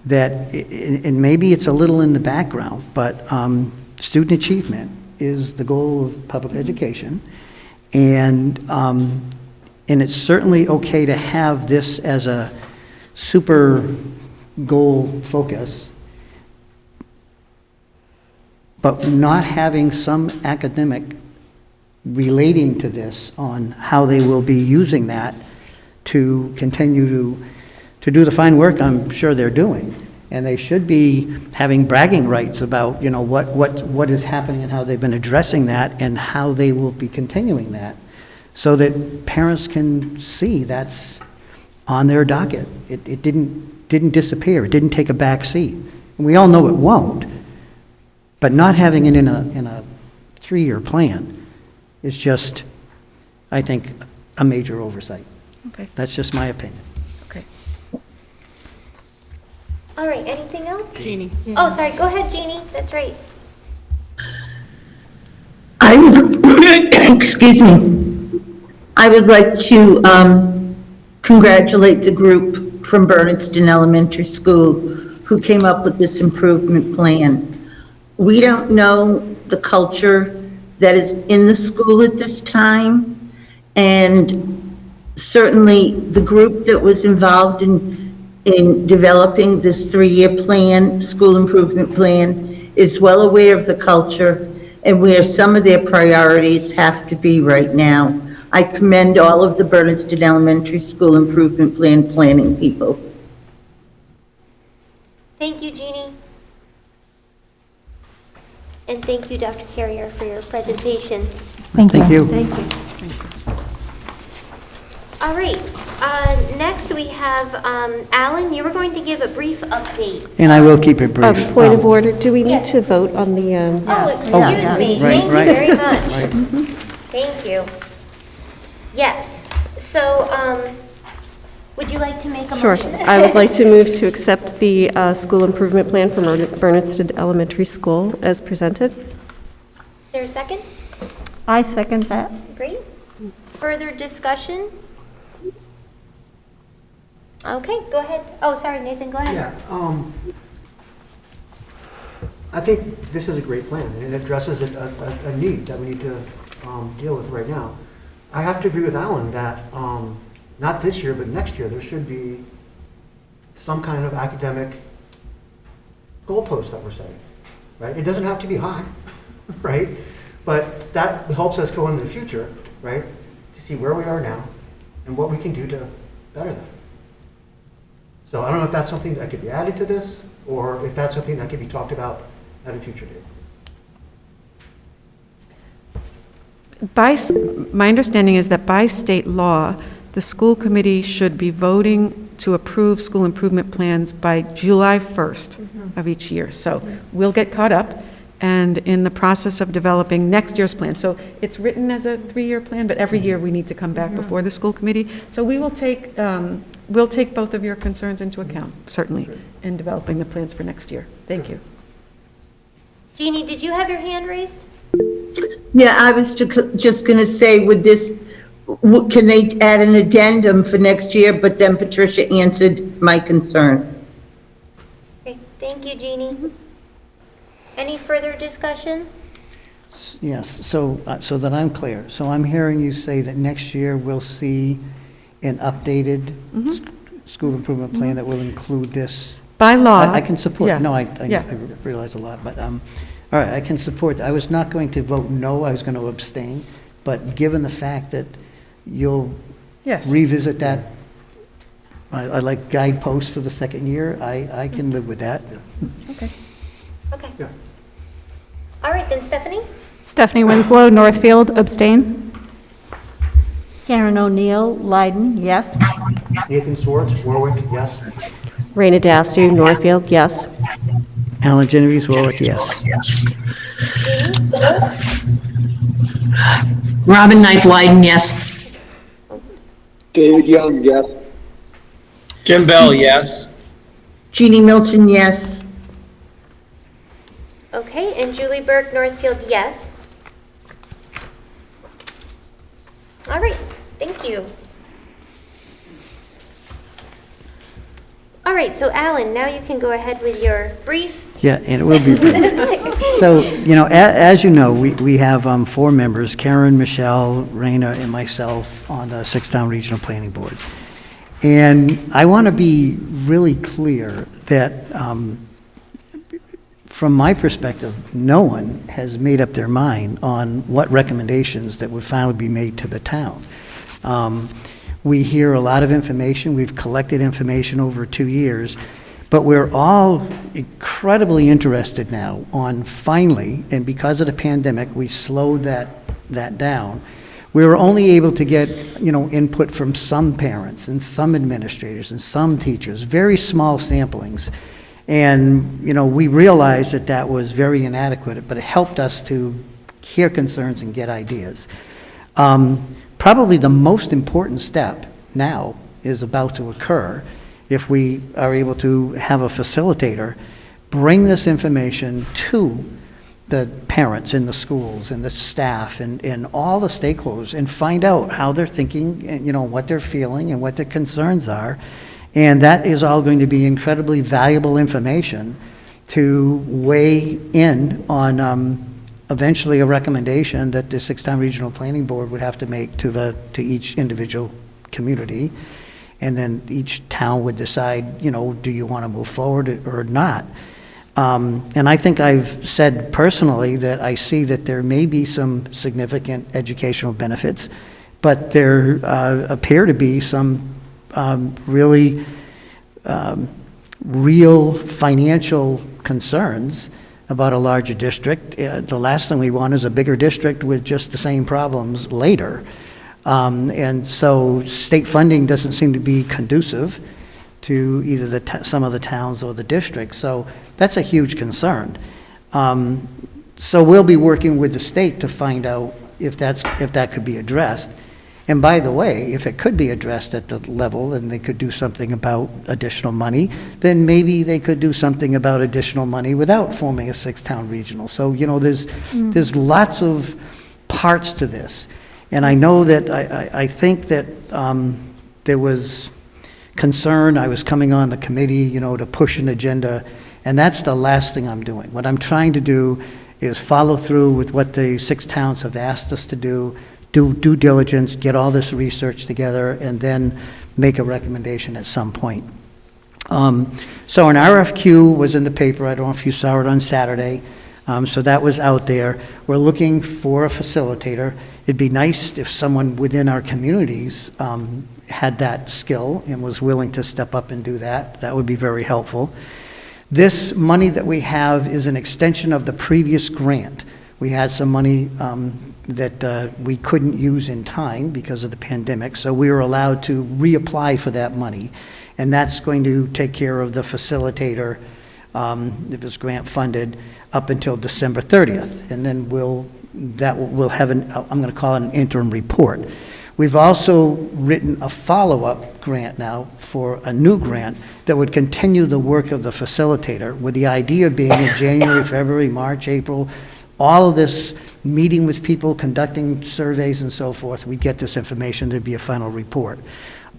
[SPEAKER 4] that, and maybe it's a little in the background, but student achievement is the goal of public education, and it's certainly okay to have this as a super goal focus, but not having some academic relating to this on how they will be using that to continue to do the fine work I'm sure they're doing. And they should be having bragging rights about, you know, what is happening and how they've been addressing that and how they will be continuing that, so that parents can see that's on their docket. It didn't disappear. It didn't take a back seat. And we all know it won't. But not having it in a 3-year plan is just, I think, a major oversight.
[SPEAKER 10] Okay.
[SPEAKER 4] That's just my opinion.
[SPEAKER 10] Okay.
[SPEAKER 1] All right, anything else?
[SPEAKER 11] Jeannie.
[SPEAKER 1] Oh, sorry, go ahead, Jeannie, that's right.
[SPEAKER 5] I would, excuse me, I would like to congratulate the group from Bernardston Elementary School who came up with this improvement plan. We don't know the culture that is in the school at this time. And certainly the group that was involved in developing this 3-year plan, school improvement plan, is well aware of the culture and where some of their priorities have to be right now. I commend all of the Bernardston Elementary School Improvement Plan planning people.
[SPEAKER 1] Thank you, Jeannie. And thank you, Dr. Carrier, for your presentation.
[SPEAKER 16] Thank you.
[SPEAKER 4] Thank you.
[SPEAKER 3] Thank you.
[SPEAKER 1] All right, next we have, Alan, you were going to give a brief update.
[SPEAKER 4] And I will keep it brief.
[SPEAKER 2] Point of order, do we need to vote on the,
[SPEAKER 1] Oh, excuse
[SPEAKER 3] yeah.
[SPEAKER 1] me,
[SPEAKER 4] Right,
[SPEAKER 1] thank you
[SPEAKER 4] right.
[SPEAKER 1] very much.
[SPEAKER 4] Right.
[SPEAKER 1] Thank you. Yes, so, would you like to make a
[SPEAKER 2] sure.
[SPEAKER 1] motion?
[SPEAKER 2] I would like to move to accept the school improvement plan for Bernardston Elementary School as presented.
[SPEAKER 1] Is there a second?
[SPEAKER 3] I second that.
[SPEAKER 1] Great. Further discussion? Okay, go ahead. Oh, sorry, Nathan, go ahead.
[SPEAKER 12] Yeah, I think this is a great plan, and it addresses a need that we need to deal with right now. I have to agree with Alan that, not this year, but next year, there should be some kind of academic goalpost that we're setting, right? It doesn't have to be high, right? But that helps us go into the future, right? To see where we are now and what we can do to better that. So I don't know if that's something that could be added to this, or if that's something that could be talked about at a future date.
[SPEAKER 10] My understanding is that by state law, the school committee should be voting to approve school improvement plans by July 1st of each year. So we'll get caught up and in the process of developing next year's plan. So it's written as a 3-year plan, but every year we need to come back before the school committee. So we will take, we'll take both of your concerns into account, certainly, in developing the plans for next year. Thank you.
[SPEAKER 1] Jeannie, did you have your hand raised?
[SPEAKER 5] Yeah, I was just going to say, with this, can they add an addendum for next year? But then Patricia answered my concern.
[SPEAKER 1] Okay, thank you, Jeannie. Any further discussion?
[SPEAKER 4] Yes, so that I'm clear. So I'm hearing you say that next year we'll see an updated school improvement plan that will include this.
[SPEAKER 10] By law.
[SPEAKER 4] I can support,
[SPEAKER 10] yeah.
[SPEAKER 4] no, I
[SPEAKER 10] Yeah.
[SPEAKER 4] realize a lot, but, all right, I can support. I was not going to vote no, I was going to abstain, but given the fact that you'll
[SPEAKER 10] Yes.
[SPEAKER 4] revisit that, I like guideposts for the second year, I can live with that.
[SPEAKER 10] Okay.
[SPEAKER 1] Okay.
[SPEAKER 12] Yeah.
[SPEAKER 1] All right, then Stephanie?
[SPEAKER 11] Stephanie Winslow, Northfield, abstain.
[SPEAKER 3] Karen O'Neill, Leiden, yes.
[SPEAKER 12] Nathan Swartz, Warwick, yes.
[SPEAKER 2] Raina Dastu, Northfield, yes.
[SPEAKER 4] Alan Genovese, Warwick, yes.
[SPEAKER 17] Robin Knight, Leiden, yes.
[SPEAKER 6] David Young, yes.
[SPEAKER 18] Jim Bell, yes.
[SPEAKER 5] Jeannie Milton, yes.
[SPEAKER 1] Okay, and Julie Burke, Northfield, yes. All right, thank you. All right, so Alan, now you can go ahead with your brief.
[SPEAKER 4] Yeah, and it will be brief. So, as you know, we have 4 members, Karen, Michelle, Raina, and myself on the 6-town regional planning board. And I want to be really clear that from my perspective, no one has made up their mind on what recommendations that would finally be made to the town. We hear a lot of information. We've collected information over 2 years, but we're all incredibly interested now on finally, and because of the pandemic, we slowed that down. We were only able to get, input from some parents and some administrators and some teachers, very small samplings. And, we realized that was very inadequate, but it helped us to hear concerns and get ideas. Probably the most important step now is about to occur if we are able to have a facilitator bring this information to the parents in the schools and the staff and all the stakeholders and find out how they're thinking and, what they're feeling and what their concerns are. And that is all going to be incredibly valuable information to weigh in on eventually a recommendation that the Six-Town Regional Planning Board would have to make to each individual community. And then each town would decide, do you want to move forward or not? And I think I've said personally that I see that there may be some significant educational benefits, but there appear to be some really real financial concerns about a larger district. The last thing we want is a bigger district with just the same problems later. And so state funding doesn't seem to be conducive to either some of the towns or the districts. So that's a huge concern. So we'll be working with the state to find out if that could be addressed. And by the way, if it could be addressed at the level and they could do something about additional money, then maybe they could do something about additional money without forming a six-town regional. So, there's lots of parts to this. And I know that, I think that there was concern, I was coming on the committee, to push an agenda, and that's the last thing I'm doing. What I'm trying to do is follow through with what the six towns have asked us to do due diligence, get all this research together, and then make a recommendation at some point. So an RFQ was in the paper, I don't know if you saw it on Saturday, so that was out there. We're looking for a facilitator. It'd be nice if someone within our communities had that skill and was willing to step up and do that. That would be very helpful. This money that we have is an extension of the previous grant. We had some money that we couldn't use in time because of the pandemic, so we were allowed to reapply for that money. And that's going to take care of the facilitator, if it's grant funded, up until December 30th. And then we'll have I'm going to call it an interim report. We've also written a follow-up grant now for a new grant that would continue the work of the facilitator, with the idea being in January, February, March, April, all of this meeting with people, conducting surveys and so forth, we get this information, there'd be a final report.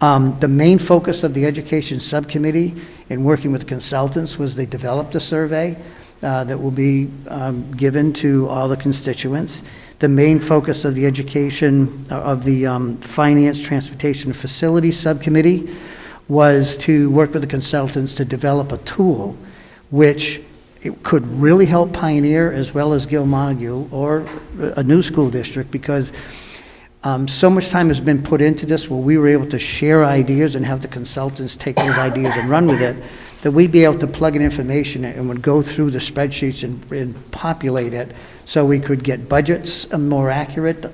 [SPEAKER 4] The main focus of the education subcommittee in working with consultants was they developed a survey that will be given to all the constituents. The main focus of the education, of the Finance, Transportation, and Facilities Subcommittee was to work with the consultants to develop a tool which it could really help Pioneer as well as Gil Montague or a new school district, because so much time has been put into this where we were able to share ideas and have the consultants take those ideas and run with it, that we'd be able to plug in information and would go through the spreadsheets and populate it so we could get budgets more accurate,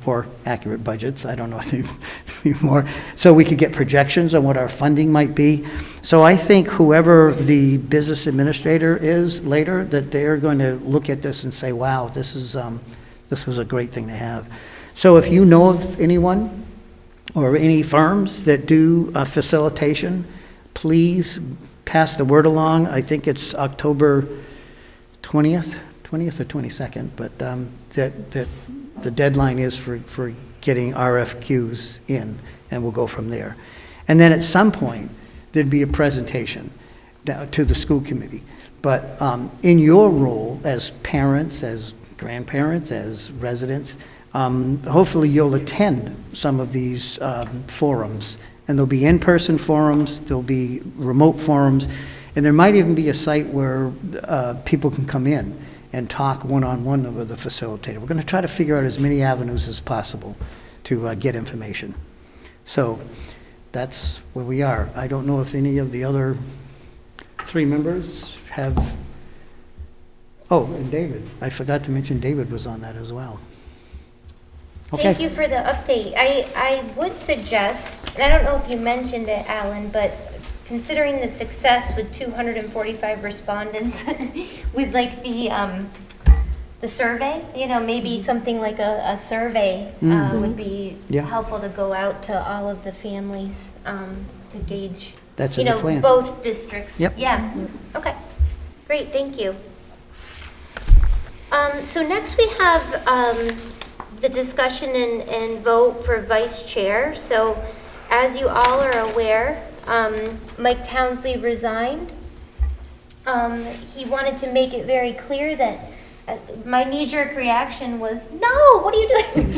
[SPEAKER 4] or accurate budgets, I don't know if they more, so we could get projections on what our funding might be. So I think whoever the business administrator is later, that they're going to look at this and say, wow, this was a great thing to have. So if you know of anyone or any firms that do facilitation, please pass the word along. I think it's October 20th or 22nd, but that the deadline is for getting RFQs in, and we'll go from there. And then at some point, there'd be a presentation to the school committee. But in your role as parents, as grandparents, as residents, hopefully you'll attend some of these forums. And there'll be in-person forums, there'll be remote forums, and there might even be a site where people can come in and talk one-on-one with the facilitator. We're going to try to figure out as many avenues as possible to get information. So that's where we are. I don't know if any of the other three members have... Oh, and David. I forgot to mention David was on that as well. Okay.
[SPEAKER 1] Thank you for the update. I would suggest, and I don't know if you mentioned it, Alan, but considering the success with 245 respondents with like the survey, maybe something like a survey would be helpful to go out to all of the families to gauge,
[SPEAKER 4] that's a good plan.
[SPEAKER 1] Both districts.
[SPEAKER 4] Yep.
[SPEAKER 1] Yeah. Okay. Great. Thank you. So next we have the discussion and vote for vice chair. So as you all are aware, Mike Townsley resigned he wanted to make it very clear that my knee-jerk reaction was, no, what are you doing?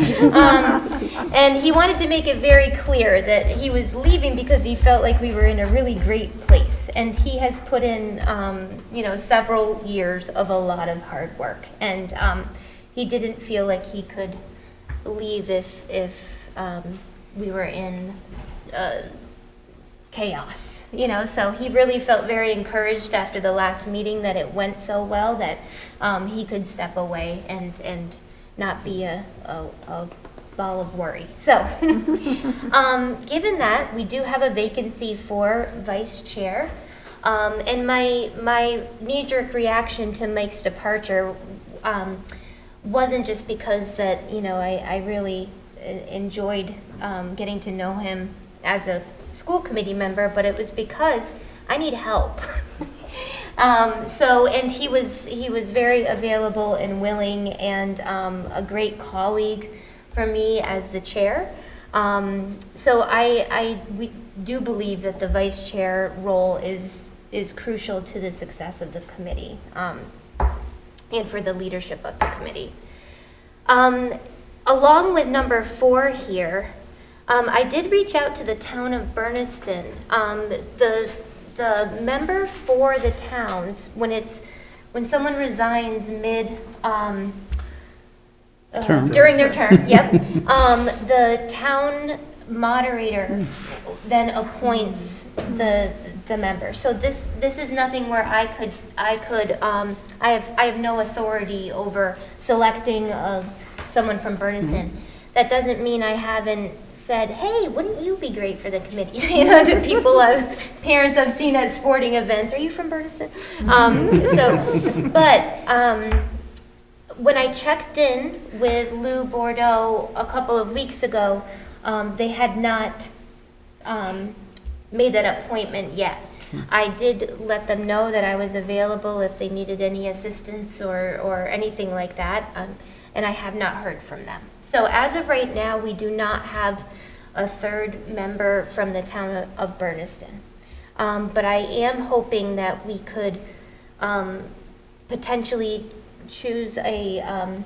[SPEAKER 1] And he wanted to make it very clear that he was leaving because he felt like we were in a really great place. And he has put in, several years of a lot of hard work. And he didn't feel like he could leave if we were in chaos, so he really felt very encouraged after the last meeting that it went so well that he could step away and not be a ball of worry. So given that, we do have a vacancy for vice chair, and my knee-jerk reaction to Mike's departure wasn't just because that I really enjoyed getting to know him as a school committee member, but it was because I need help. And he was very available and willing, and a great colleague for me as the chair. We do believe that the vice chair role is crucial to the success of the committee, and for the leadership of the committee. Along with number 4 here, I did reach out to the town of Bernardston. The member for the towns, when someone resigns during their term, yep, the town moderator then appoints the member. So this is nothing where I have no authority over selecting someone from Burnison. That doesn't mean I haven't said, hey, wouldn't you be great for the committee? To people, parents I've seen at sporting events. Are you from Burnison? When I checked in with Lou Bordeaux a couple of weeks ago, they had not made that appointment yet. I did let them know that I was available if they needed any assistance or anything like that, and I have not heard from them. So as of right now, we do not have a third member from the town of Bernardston. But I am hoping that we could potentially choose a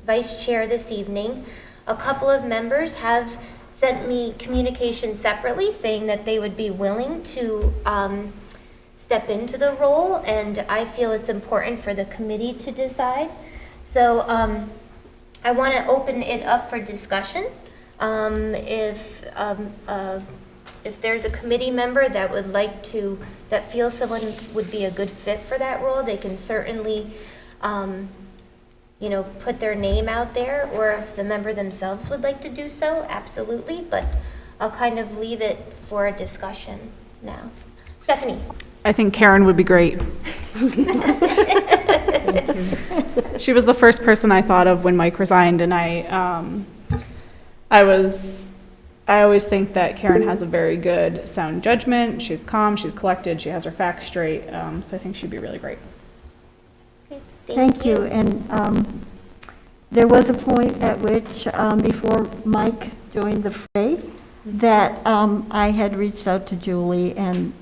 [SPEAKER 1] vice chair this evening. A couple of members have sent me communication separately saying that they would be willing to step into the role, and I feel it's important for the committee to decide. So I want to open it up for discussion. If there's a committee member that would like to, that feels someone would be a good fit for that role, they can certainly, put their name out there, or if the member themselves would like to do so, absolutely, but I'll kind of leave it for a discussion now. Stephanie?
[SPEAKER 11] I think Karen would be great. She was the first person I thought of when Mike resigned, and I always think that Karen has a very good sound judgment. She's calm, she's collected, she has her facts straight, so I think she'd be really great.
[SPEAKER 3] Thank you. And there was a point at which, before Mike joined the fray, that I had reached out to Julie, and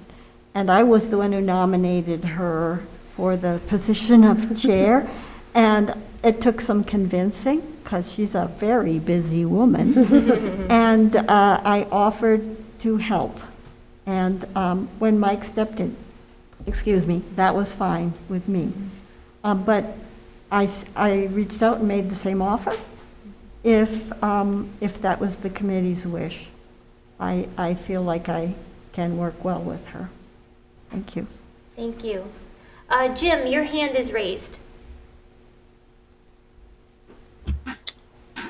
[SPEAKER 3] I was the one who nominated her for the position of chair. And it took some convincing, because she's a very busy woman. And I offered to help. And when Mike stepped in, that was fine with me. But I reached out and made the same offer if that was the committee's wish. I feel like I can work well with her. Thank you.
[SPEAKER 1] Thank you. Jim, your hand is raised.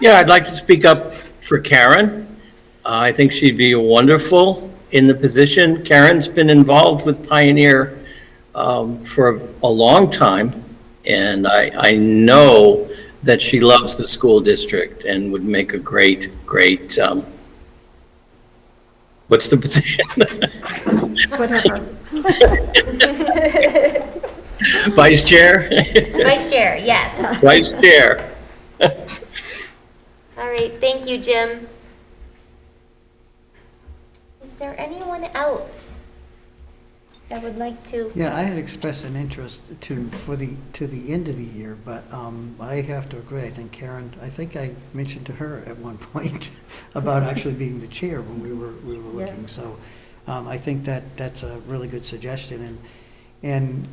[SPEAKER 18] Yeah, I'd like to speak up for Karen. I think she'd be wonderful in the position. Karen's been involved with Pioneer for a long time, and I know that she loves the school district and would make a great, what's the position?
[SPEAKER 3] Whatever.
[SPEAKER 18] Vice Chair?
[SPEAKER 1] Vice Chair, yes.
[SPEAKER 18] Vice Chair.
[SPEAKER 1] All right, thank you, Jim. Is there anyone else that would like to?
[SPEAKER 4] Yeah, I had expressed an interest to the end of the year, but I have to agree. I think Karen, I think I mentioned to her at one point about actually being the chair when we were looking. So I think that's a really good suggestion, and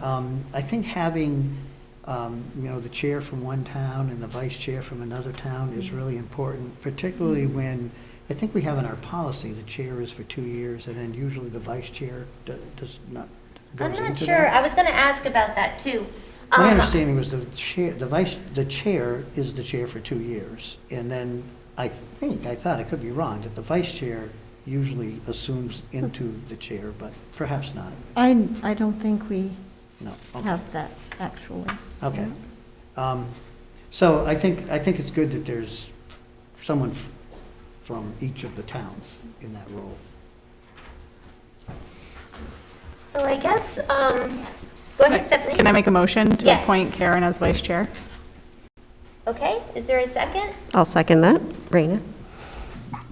[SPEAKER 4] I think having the chair from one town and the vice chair from another town is really important, particularly when I think we have in our policy the chair is for 2 years, and then usually the vice chair does not.
[SPEAKER 1] I'm
[SPEAKER 4] goes
[SPEAKER 1] not
[SPEAKER 4] into
[SPEAKER 1] sure.
[SPEAKER 4] that.
[SPEAKER 1] I was going to ask about that too.
[SPEAKER 4] My understanding was the chair is the chair for 2 years, and then I thought, I could be wrong, that the vice chair usually assumes into the chair, but perhaps not.
[SPEAKER 3] I don't think we
[SPEAKER 4] No. Okay.
[SPEAKER 3] have that actually.
[SPEAKER 4] Okay. So I think it's good that there's someone from each of the towns in that role.
[SPEAKER 1] So I guess, go ahead, Stephanie.
[SPEAKER 11] Can I make a motion to
[SPEAKER 1] Yes.
[SPEAKER 11] appoint Karen as vice chair?
[SPEAKER 1] Okay, is there a second?
[SPEAKER 2] I'll second that. Raina?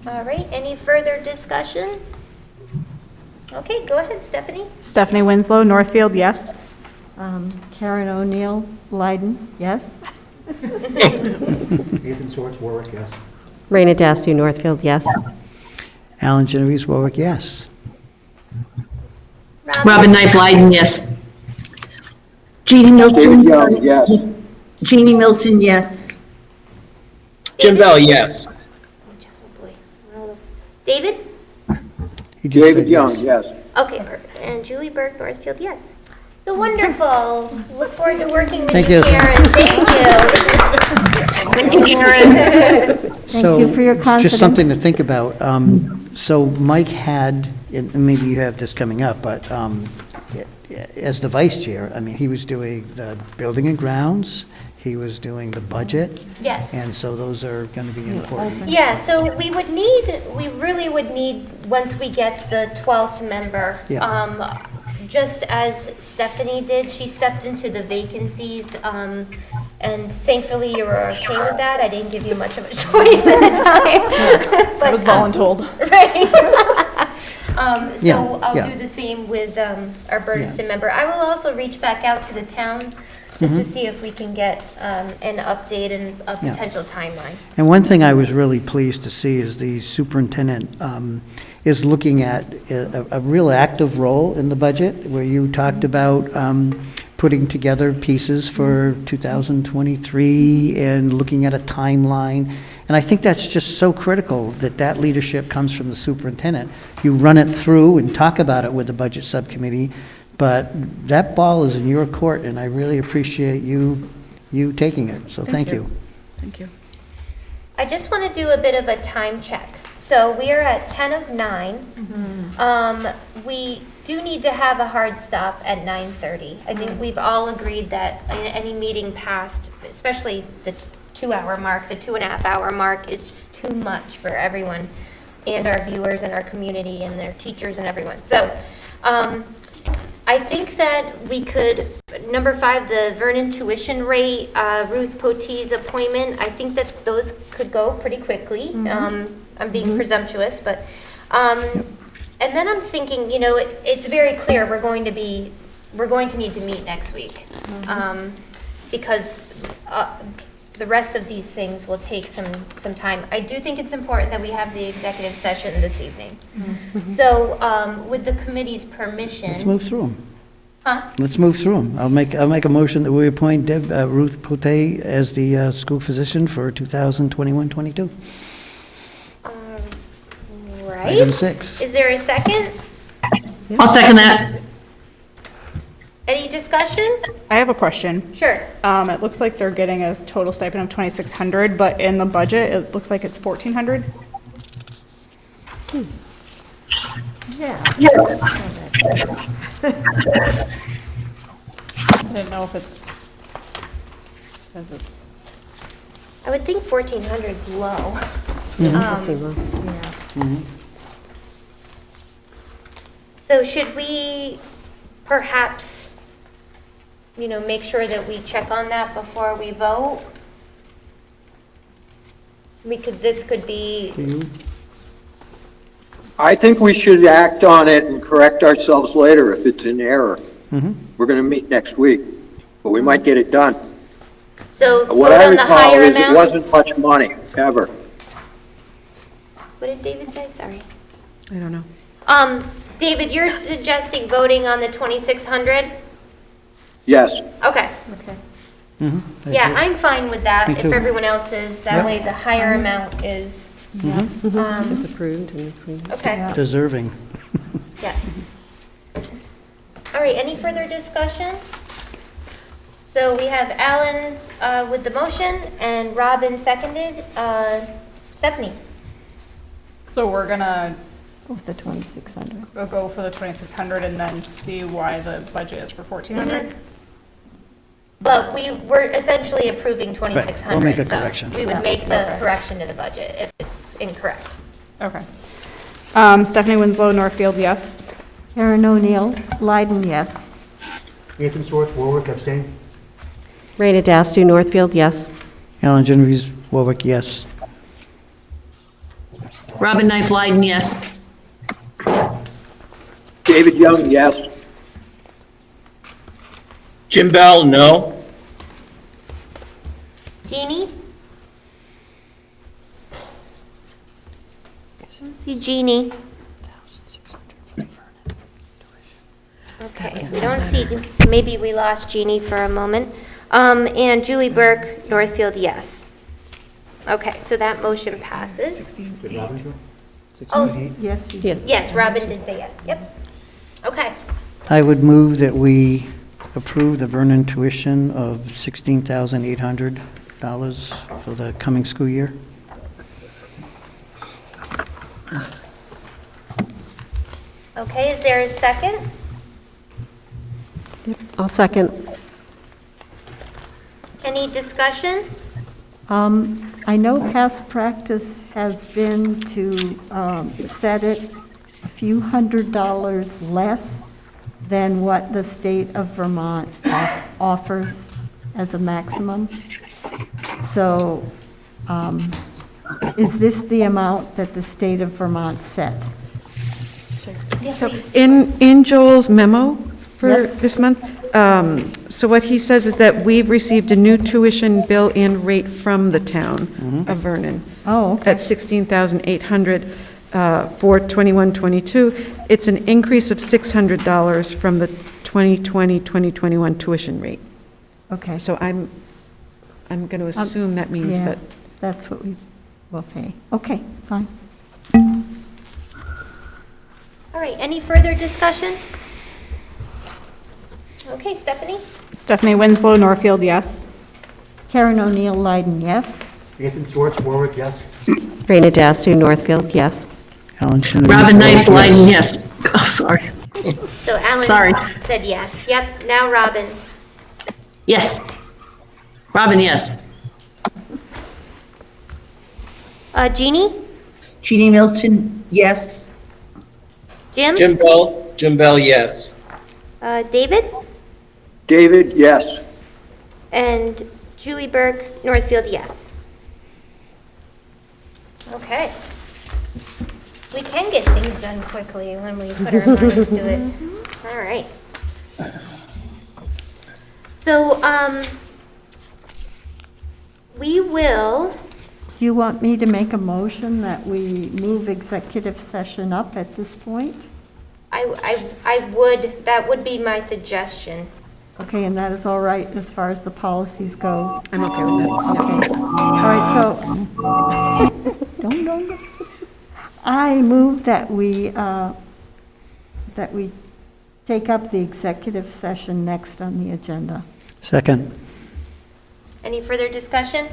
[SPEAKER 1] All right, any further discussion? Okay, go ahead, Stephanie.
[SPEAKER 11] Stephanie Winslow, Northfield, yes.
[SPEAKER 3] Karen O'Neill, Leiden, yes.
[SPEAKER 12] Nathan Swartz, Warwick, yes.
[SPEAKER 2] Raina Dasty, Northfield, yes.
[SPEAKER 4] Alan Genovese, Warwick, yes.
[SPEAKER 17] Robin Knight Blyden, yes.
[SPEAKER 5] Jeannie Milton?
[SPEAKER 6] David Young, yes.
[SPEAKER 5] Jeannie Milton, yes.
[SPEAKER 18] Jim Bell, yes.
[SPEAKER 1] David?
[SPEAKER 4] He just
[SPEAKER 6] David
[SPEAKER 4] said
[SPEAKER 6] Young,
[SPEAKER 4] yes.
[SPEAKER 6] yes.
[SPEAKER 1] Okay, perfect. And Julie Berg, Northfield, yes. So wonderful. Look forward to working with
[SPEAKER 4] Thank
[SPEAKER 1] you,
[SPEAKER 4] you.
[SPEAKER 1] Karen. Thank you.
[SPEAKER 17] Thank you, Karen.
[SPEAKER 3] Thank you for your
[SPEAKER 4] So, just something to
[SPEAKER 3] confidence.
[SPEAKER 4] think about. So Mike had, and maybe you have this coming up, but as the vice chair, I mean, he was doing the building and grounds, he was doing the budget.
[SPEAKER 1] Yes.
[SPEAKER 4] And so those are going to be important.
[SPEAKER 1] Yeah, so we really would need, once we get the 12th member,
[SPEAKER 4] Yeah.
[SPEAKER 1] just as Stephanie did, she stepped into the vacancies, and thankfully you were okay with that. I didn't give you much of a choice at the time.
[SPEAKER 11] I was voluntold.
[SPEAKER 1] Right. So
[SPEAKER 4] Yeah,
[SPEAKER 1] I'll
[SPEAKER 4] yeah.
[SPEAKER 1] do the same with our Bernardston member. I will also reach back out to the town just to see if we can get an update and a
[SPEAKER 4] Yeah.
[SPEAKER 1] potential timeline.
[SPEAKER 4] And one thing I was really pleased to see is the superintendent is looking at a real active role in the budget, where you talked about putting together pieces for 2023 and looking at a timeline. And I think that's just so critical, that leadership comes from the superintendent. You run it through and talk about it with the budget subcommittee, but that ball is in your court, and I really appreciate you taking it, so thank you.
[SPEAKER 11] Thank you.
[SPEAKER 1] I just want to do a bit of a time check. So we are at 10 of 9. We do need to have a hard stop at 9:30. I think we've all agreed that in any meeting past, especially the 2-hour mark, the 2.5-hour mark is just too much for everyone and our viewers and our community and their teachers and everyone. So I think that we could, number 5, the Vernon tuition rate, Ruth Pottee's appointment, I think that those could go pretty quickly. I'm being presumptuous, but, and then I'm thinking, it's very clear we're going to need to meet next week. Because the rest of these things will take some time. I do think it's important that we have the executive session this evening. So, with the committee's permission.
[SPEAKER 4] Let's move through them.
[SPEAKER 1] Huh?
[SPEAKER 4] Let's move through them. I'll make a motion that we appoint Ruth Potee as the school physician for 2021-22.
[SPEAKER 1] Right.
[SPEAKER 4] Item 6.
[SPEAKER 1] Is there a second?
[SPEAKER 17] I'll second that.
[SPEAKER 1] Any discussion?
[SPEAKER 11] I have a question.
[SPEAKER 1] Sure.
[SPEAKER 11] It looks like they're getting a total stipend of $2,600, but in the budget, it looks like it's $1,400.
[SPEAKER 3] Yeah.
[SPEAKER 11] I didn't know if it's, because it's,
[SPEAKER 1] I would think 1,400 is low.
[SPEAKER 2] Does seem low.
[SPEAKER 3] Yeah.
[SPEAKER 1] So should we perhaps, make sure that we check on that before we vote? This could be,
[SPEAKER 4] Do you?
[SPEAKER 6] I think we should act on it and correct ourselves later if it's in error. We're going to meet next week, but we might get it done.
[SPEAKER 1] So
[SPEAKER 6] What
[SPEAKER 1] vote
[SPEAKER 6] I
[SPEAKER 1] on the
[SPEAKER 6] recall
[SPEAKER 1] higher
[SPEAKER 6] is it
[SPEAKER 1] amount?
[SPEAKER 6] wasn't much money, ever.
[SPEAKER 1] What did David say? Sorry.
[SPEAKER 10] I don't know.
[SPEAKER 1] David, you're suggesting voting on the 2,600?
[SPEAKER 6] Yes.
[SPEAKER 1] Okay. Yeah, I'm fine with that,
[SPEAKER 4] Me
[SPEAKER 1] if
[SPEAKER 4] too.
[SPEAKER 1] everyone else is. That
[SPEAKER 4] Yep.
[SPEAKER 1] way the higher amount is,
[SPEAKER 2] It's approved and approved.
[SPEAKER 1] okay,
[SPEAKER 4] Deserving.
[SPEAKER 1] yes. All right, any further discussion? So we have Alan with the motion and Robin seconded. Stephanie?
[SPEAKER 11] So we're gonna
[SPEAKER 3] With the 2,600.
[SPEAKER 11] go for the 2,600 and then see why the budget is for 1,400?
[SPEAKER 1] But we're essentially approving 2,600.
[SPEAKER 4] We'll make a
[SPEAKER 1] so
[SPEAKER 4] correction.
[SPEAKER 1] We would make the correction to the budget if it's incorrect.
[SPEAKER 11] Okay. Stephanie Winslow, Northfield, yes.
[SPEAKER 3] Karen O'Neill, Leiden, yes.
[SPEAKER 12] Nathan Swartz, Warwick, abstain.
[SPEAKER 2] Raina Dastu, Northfield, yes.
[SPEAKER 4] Alan Genovese, Warwick, yes.
[SPEAKER 17] Robin Knife Leiden, yes.
[SPEAKER 6] David Young, yes.
[SPEAKER 18] Jim Bell, no.
[SPEAKER 1] Jeannie? I don't see Jeannie. Okay, we don't see, maybe we lost Jeannie for a moment. And Julie Burke, Northfield, yes. Okay, so that motion passes.
[SPEAKER 12] Did Robin go?
[SPEAKER 1] Oh,
[SPEAKER 3] Yes, you
[SPEAKER 2] Yes.
[SPEAKER 1] yes, Robin did say yes, yep. Okay,
[SPEAKER 4] I would move that we approve the Vernon tuition of $16,800 for the coming school year.
[SPEAKER 1] okay, is there a second?
[SPEAKER 2] I'll second.
[SPEAKER 1] Any discussion?
[SPEAKER 3] I know past practice has been to set it a few $100s less than what the state of Vermont offers as a maximum. So is this the amount that the state of Vermont set?
[SPEAKER 1] Yes,
[SPEAKER 10] So
[SPEAKER 1] please.
[SPEAKER 10] in Joel's memo for
[SPEAKER 3] Yes.
[SPEAKER 10] this month, so what he says is that we've received a new tuition bill and rate from the town of Vernon.
[SPEAKER 3] Oh, okay.
[SPEAKER 10] At $16,800 for 21-22. It's an increase of $600 from the 2020-2021 tuition rate.
[SPEAKER 3] Okay.
[SPEAKER 10] So I'm going to assume that means
[SPEAKER 3] Yeah,
[SPEAKER 10] that,
[SPEAKER 3] that's what we will pay. Okay, fine.
[SPEAKER 1] All right, any further discussion? Okay, Stephanie?
[SPEAKER 11] Stephanie Winslow, Northfield, yes.
[SPEAKER 3] Karen O'Neill, Leiden, yes.
[SPEAKER 12] Nathan Swartz, Warwick, yes.
[SPEAKER 2] Raina Dastu, Northfield, yes.
[SPEAKER 4] Alan Genovese,
[SPEAKER 17] Robin Knife
[SPEAKER 4] Warwick,
[SPEAKER 17] Leiden,
[SPEAKER 4] yes.
[SPEAKER 17] yes. Oh, sorry.
[SPEAKER 1] So Alan
[SPEAKER 17] Sorry.
[SPEAKER 1] said yes. Yep, now Robin.
[SPEAKER 17] Yes. Robin, yes.
[SPEAKER 1] Jeannie?
[SPEAKER 5] Jeannie Milton, yes.
[SPEAKER 1] Jim?
[SPEAKER 18] Jim Bell, yes.
[SPEAKER 1] David?
[SPEAKER 6] David, yes.
[SPEAKER 1] And Julie Burke, Northfield, yes. Okay. We can get things done quickly when we put our minds to it. All right. So, we will,
[SPEAKER 3] Do you want me to make a motion that we move executive session up at this point?
[SPEAKER 1] I would, that would be my suggestion.
[SPEAKER 3] Okay, and that is all right as far as the policies go?
[SPEAKER 10] I'm okay with that.
[SPEAKER 3] Okay. All right, so, don't. I move that we take up the executive session next on the agenda.
[SPEAKER 4] Second.
[SPEAKER 1] Any further discussion?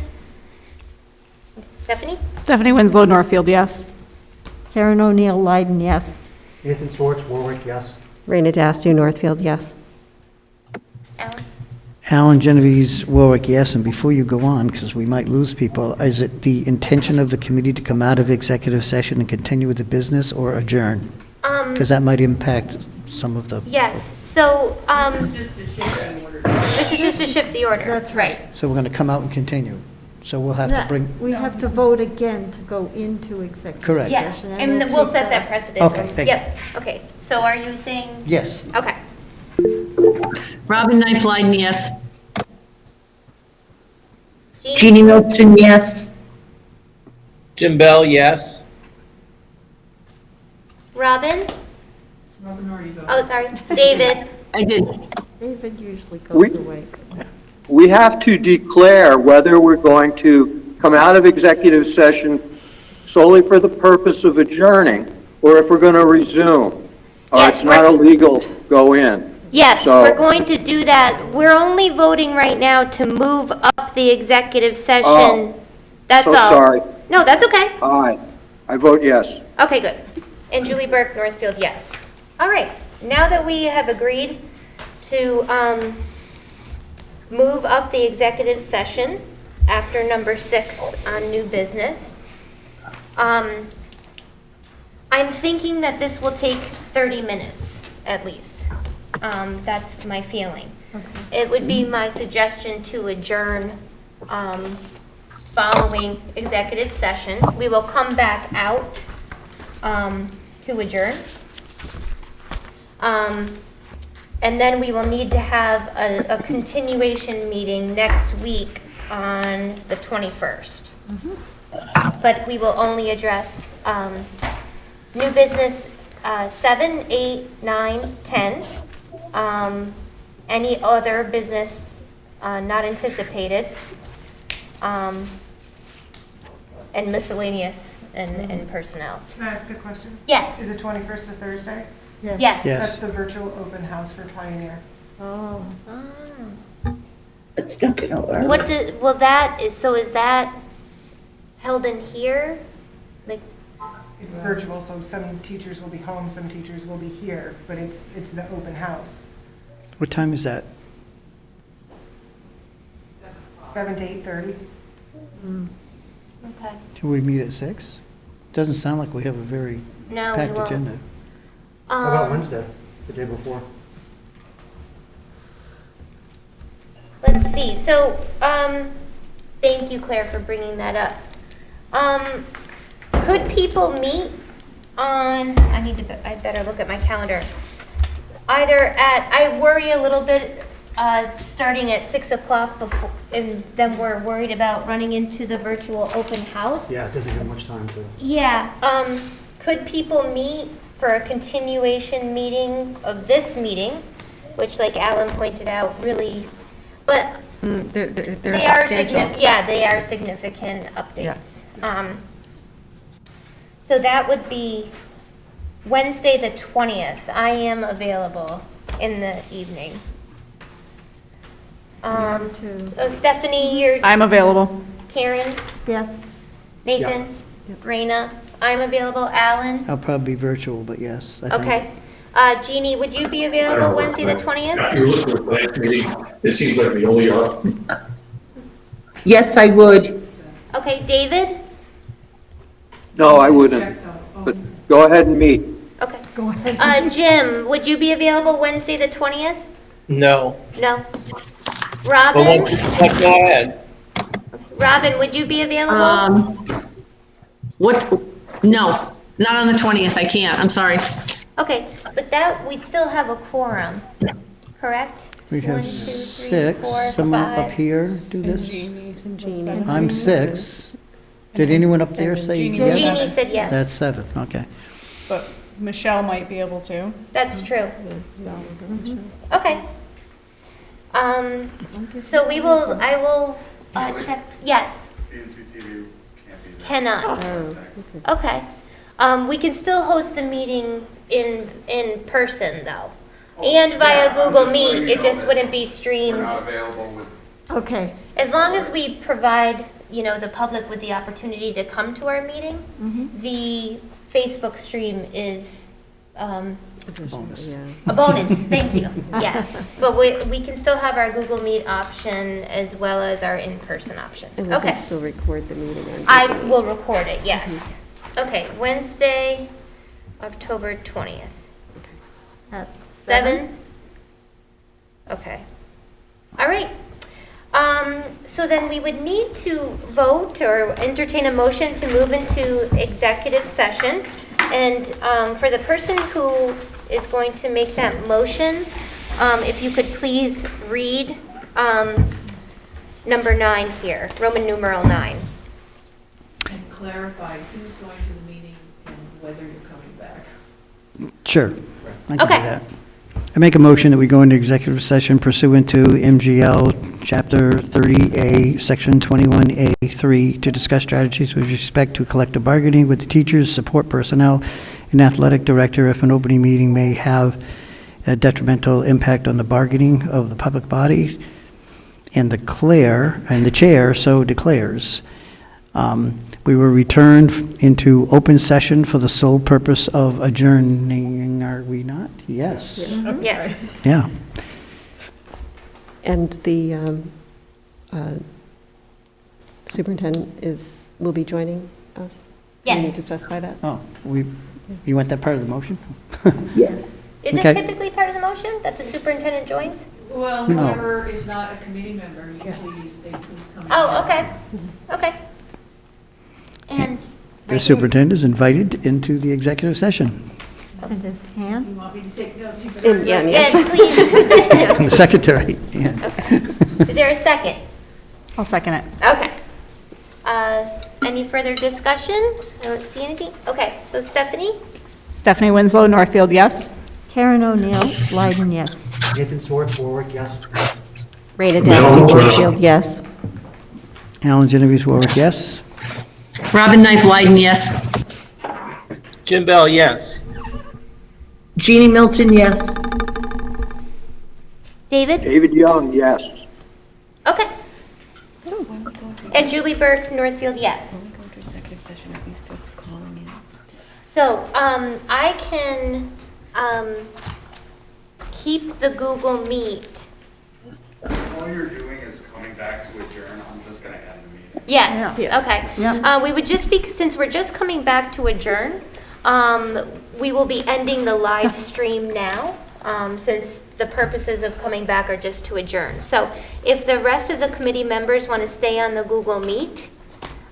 [SPEAKER 1] Stephanie?
[SPEAKER 11] Stephanie Winslow, Northfield, yes.
[SPEAKER 3] Karen O'Neill, Leiden, yes.
[SPEAKER 12] Nathan Swartz, Warwick, yes.
[SPEAKER 2] Raina Dastu, Northfield, yes.
[SPEAKER 1] Alan?
[SPEAKER 4] Alan Genovese, Warwick, yes. And before you go on, because we might lose people, is it the intention of the committee to come out of executive session and continue with the business or adjourn? Because that might impact some of the...
[SPEAKER 1] Yes, so, this is just to shift the order.
[SPEAKER 3] That's
[SPEAKER 1] right.
[SPEAKER 4] So we're going to come out and continue. So we'll have to bring,
[SPEAKER 3] We have to vote again to go into executive
[SPEAKER 4] Correct.
[SPEAKER 1] Yeah,
[SPEAKER 3] session.
[SPEAKER 1] and
[SPEAKER 3] we'll
[SPEAKER 1] we'll
[SPEAKER 3] take
[SPEAKER 1] set that precedent.
[SPEAKER 4] Okay, thank you.
[SPEAKER 1] Yep, okay. So are you saying?
[SPEAKER 4] yes.
[SPEAKER 1] Okay.
[SPEAKER 17] Robin Knight Blyden, yes.
[SPEAKER 5] Jeannie Milton, yes.
[SPEAKER 18] Jim Bell, yes.
[SPEAKER 1] Robin?
[SPEAKER 8] Robin already voted.
[SPEAKER 1] Oh, sorry. David?
[SPEAKER 17] I did.
[SPEAKER 3] David usually
[SPEAKER 6] We-
[SPEAKER 3] goes away.
[SPEAKER 6] We have to declare whether we're going to come out of executive session solely for the purpose of adjourning, or if we're going to resume. Or
[SPEAKER 1] Yes,
[SPEAKER 6] it's not
[SPEAKER 1] we're-
[SPEAKER 6] illegal, go in.
[SPEAKER 1] Yes,
[SPEAKER 6] So-
[SPEAKER 1] we're going to do that. We're only voting right now to move up the executive session. That's all.
[SPEAKER 6] So sorry.
[SPEAKER 1] No, that's okay.
[SPEAKER 6] Aye. I vote yes.
[SPEAKER 1] Okay, good. And Julie Burke, Northfield, yes. All right, now that we have agreed to move up the executive session after number 6 on new business, I'm thinking that this will take 30 minutes at least. That's my feeling. It would be my suggestion to adjourn following executive session. We will come back out to adjourn. And then we will need to have a continuation meeting next week on the 21st. But we will only address new business 7, 8, 9, 10. Any other business not anticipated. And miscellaneous and personnel.
[SPEAKER 9] Can I ask a question?
[SPEAKER 1] Yes.
[SPEAKER 9] Is the 21st a Thursday?
[SPEAKER 1] Yes.
[SPEAKER 4] Yes.
[SPEAKER 9] That's the virtual open house for Pioneer.
[SPEAKER 3] Oh.
[SPEAKER 5] It's not gonna work.
[SPEAKER 1] What do, is that held in here? Like,
[SPEAKER 9] It's virtual, so some teachers will be home, some teachers will be here, but it's the open house.
[SPEAKER 4] What time is that?
[SPEAKER 9] 7 to 8:30.
[SPEAKER 1] okay.
[SPEAKER 4] Can we meet at 6? Doesn't sound like we have a very
[SPEAKER 1] No, we
[SPEAKER 4] packed
[SPEAKER 1] won't.
[SPEAKER 4] agenda.
[SPEAKER 12] How about Wednesday, the day before?
[SPEAKER 1] Let's see, so, thank you, Claire, for bringing that up. Could people meet on, I better look at my calendar. I worry a little bit, starting at 6 o'clock before, and then we're worried about running into the virtual open house.
[SPEAKER 12] Yeah, it doesn't give much time to.
[SPEAKER 1] Yeah, could people meet for a continuation meeting of this meeting, which like Alan pointed out, really, but
[SPEAKER 10] They're
[SPEAKER 1] they are
[SPEAKER 10] substantial.
[SPEAKER 1] yeah, they are significant updates. So that would be Wednesday, the 20th. I am available in the evening. Stephanie, you're,
[SPEAKER 11] I'm available.
[SPEAKER 1] Karen,
[SPEAKER 3] Yes.
[SPEAKER 1] Nathan, Raina, I'm available. Alan?
[SPEAKER 4] I'll probably be virtual, but yes. I think.
[SPEAKER 1] Okay. Jeannie, would you be available Wednesday, the 20th?
[SPEAKER 19] You're listening to the last meeting, it seems like the only,
[SPEAKER 5] Yes, I would.
[SPEAKER 1] Okay, David?
[SPEAKER 6] No, I wouldn't. But go ahead and meet.
[SPEAKER 1] Okay.
[SPEAKER 3] Go ahead.
[SPEAKER 1] Jim, would you be available Wednesday, the 20th?
[SPEAKER 18] No.
[SPEAKER 1] No.
[SPEAKER 18] But
[SPEAKER 1] Robin?
[SPEAKER 18] go ahead.
[SPEAKER 1] Robin, would you be available?
[SPEAKER 17] No, not on the 20th, I can't, I'm sorry.
[SPEAKER 1] Okay, but we'd still have a quorum, correct?
[SPEAKER 4] We'd
[SPEAKER 1] 1,
[SPEAKER 4] have
[SPEAKER 1] 2, 3,
[SPEAKER 4] 6.
[SPEAKER 1] 4,
[SPEAKER 4] Someone up
[SPEAKER 1] 5.
[SPEAKER 4] here do this?
[SPEAKER 11] Jeannie.
[SPEAKER 4] I'm 6. Did anyone up there say
[SPEAKER 11] Jeannie
[SPEAKER 4] yes?
[SPEAKER 1] Jeannie said yes.
[SPEAKER 4] That's 7, okay.
[SPEAKER 11] But Michelle might be able to.
[SPEAKER 1] That's true. Okay. So I will check, yes.
[SPEAKER 14] PNCTV can't be there.
[SPEAKER 1] Cannot. Okay. We can still host the meeting in person, though. And via Google Meet, it just wouldn't be
[SPEAKER 14] We're
[SPEAKER 1] streamed.
[SPEAKER 14] not available with,
[SPEAKER 3] Okay.
[SPEAKER 1] As long as we provide, the public with the opportunity to come to our meeting, the Facebook stream is
[SPEAKER 4] Bonus.
[SPEAKER 1] a bonus, thank you, yes. But we can still have our Google Meet option as well as our in-person option.
[SPEAKER 2] And we
[SPEAKER 1] Okay.
[SPEAKER 2] can still record the meeting on.
[SPEAKER 1] I will record it, yes. Okay, Wednesday, October 20th.
[SPEAKER 3] At
[SPEAKER 1] 7? Okay. All right. So then we would need to vote or entertain a motion to move into executive session. And for the person who is going to make that motion, if you could please read number 9 here, Roman numeral 9.
[SPEAKER 8] And clarify who's going to the meeting and whether you're coming back.
[SPEAKER 4] Sure. I can do
[SPEAKER 1] Okay.
[SPEAKER 4] that. I make a motion that we go into executive session pursuant to MGL Chapter 30A, Section 21A3, to discuss strategies with respect to collective bargaining with the teachers, support personnel, and athletic director if an opening meeting may have a detrimental impact on the bargaining of the public body, and the chair so declares. We were returned into open session for the sole purpose of adjourning, are we not? Yes.
[SPEAKER 1] Yes.
[SPEAKER 4] Yeah.
[SPEAKER 2] And the superintendent will be joining us? Do we
[SPEAKER 1] Yes.
[SPEAKER 2] need to specify that?
[SPEAKER 4] Oh, you want that part of the motion?
[SPEAKER 5] Yes.
[SPEAKER 1] Is it
[SPEAKER 4] Okay.
[SPEAKER 1] typically part of the motion that the superintendent joins?
[SPEAKER 8] Well,
[SPEAKER 4] No.
[SPEAKER 8] whoever is not a committee member, you please state who's coming.
[SPEAKER 1] Oh,
[SPEAKER 8] back.
[SPEAKER 1] okay. Okay. And
[SPEAKER 4] The superintendent is invited into the executive session.
[SPEAKER 3] And his hand?
[SPEAKER 8] You want me to take notes? You better
[SPEAKER 2] Yeah,
[SPEAKER 8] write-
[SPEAKER 1] yes,
[SPEAKER 2] yes.
[SPEAKER 1] please.
[SPEAKER 4] The secretary, yeah.
[SPEAKER 1] Okay. Is there a second?
[SPEAKER 11] I'll second it.
[SPEAKER 1] Okay. Any further discussion? I don't see anything. Okay, so Stephanie?
[SPEAKER 11] Stephanie Winslow, Northfield, yes.
[SPEAKER 3] Karen O'Neill, Leiden, yes.
[SPEAKER 12] Nathan Swartz, Warwick, yes.
[SPEAKER 2] Raina Dasty, Northfield, yes.
[SPEAKER 4] Alan Genovese Warwick, yes.
[SPEAKER 17] Robin Knight Leiden, yes.
[SPEAKER 18] Jim Bell, yes.
[SPEAKER 5] Jeannie Milton, yes.
[SPEAKER 1] David?
[SPEAKER 6] David Young, yes.
[SPEAKER 1] Okay. And Julie Burke, Northfield, yes. So, I can, keep the Google Meet.
[SPEAKER 14] All you're doing is coming back to adjourn, I'm just gonna end the meeting.
[SPEAKER 1] Yes,
[SPEAKER 3] Yeah.
[SPEAKER 1] okay.
[SPEAKER 3] Yeah.
[SPEAKER 1] We would just be, since we're just coming back to adjourn, we will be ending the live stream now, since the purposes of coming back are just to adjourn. So if the rest of the committee members want to stay on the Google Meet,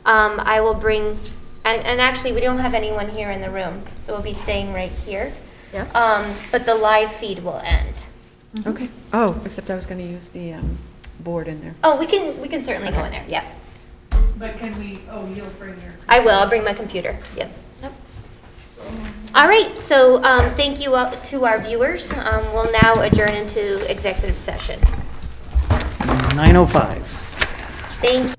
[SPEAKER 1] I will bring, and actually, we don't have anyone here in the room, so we'll be staying right here.
[SPEAKER 3] Yeah.
[SPEAKER 1] But the live feed will end.
[SPEAKER 10] Okay. Oh, except I was going to use the board in there.
[SPEAKER 1] Oh, we can certainly go in there, yeah.
[SPEAKER 8] But can we, you'll bring your.
[SPEAKER 1] I will, I'll bring my computer, yep. All right, so thank you to our viewers. We'll now adjourn into executive session.
[SPEAKER 4] 9:05.
[SPEAKER 1] Thank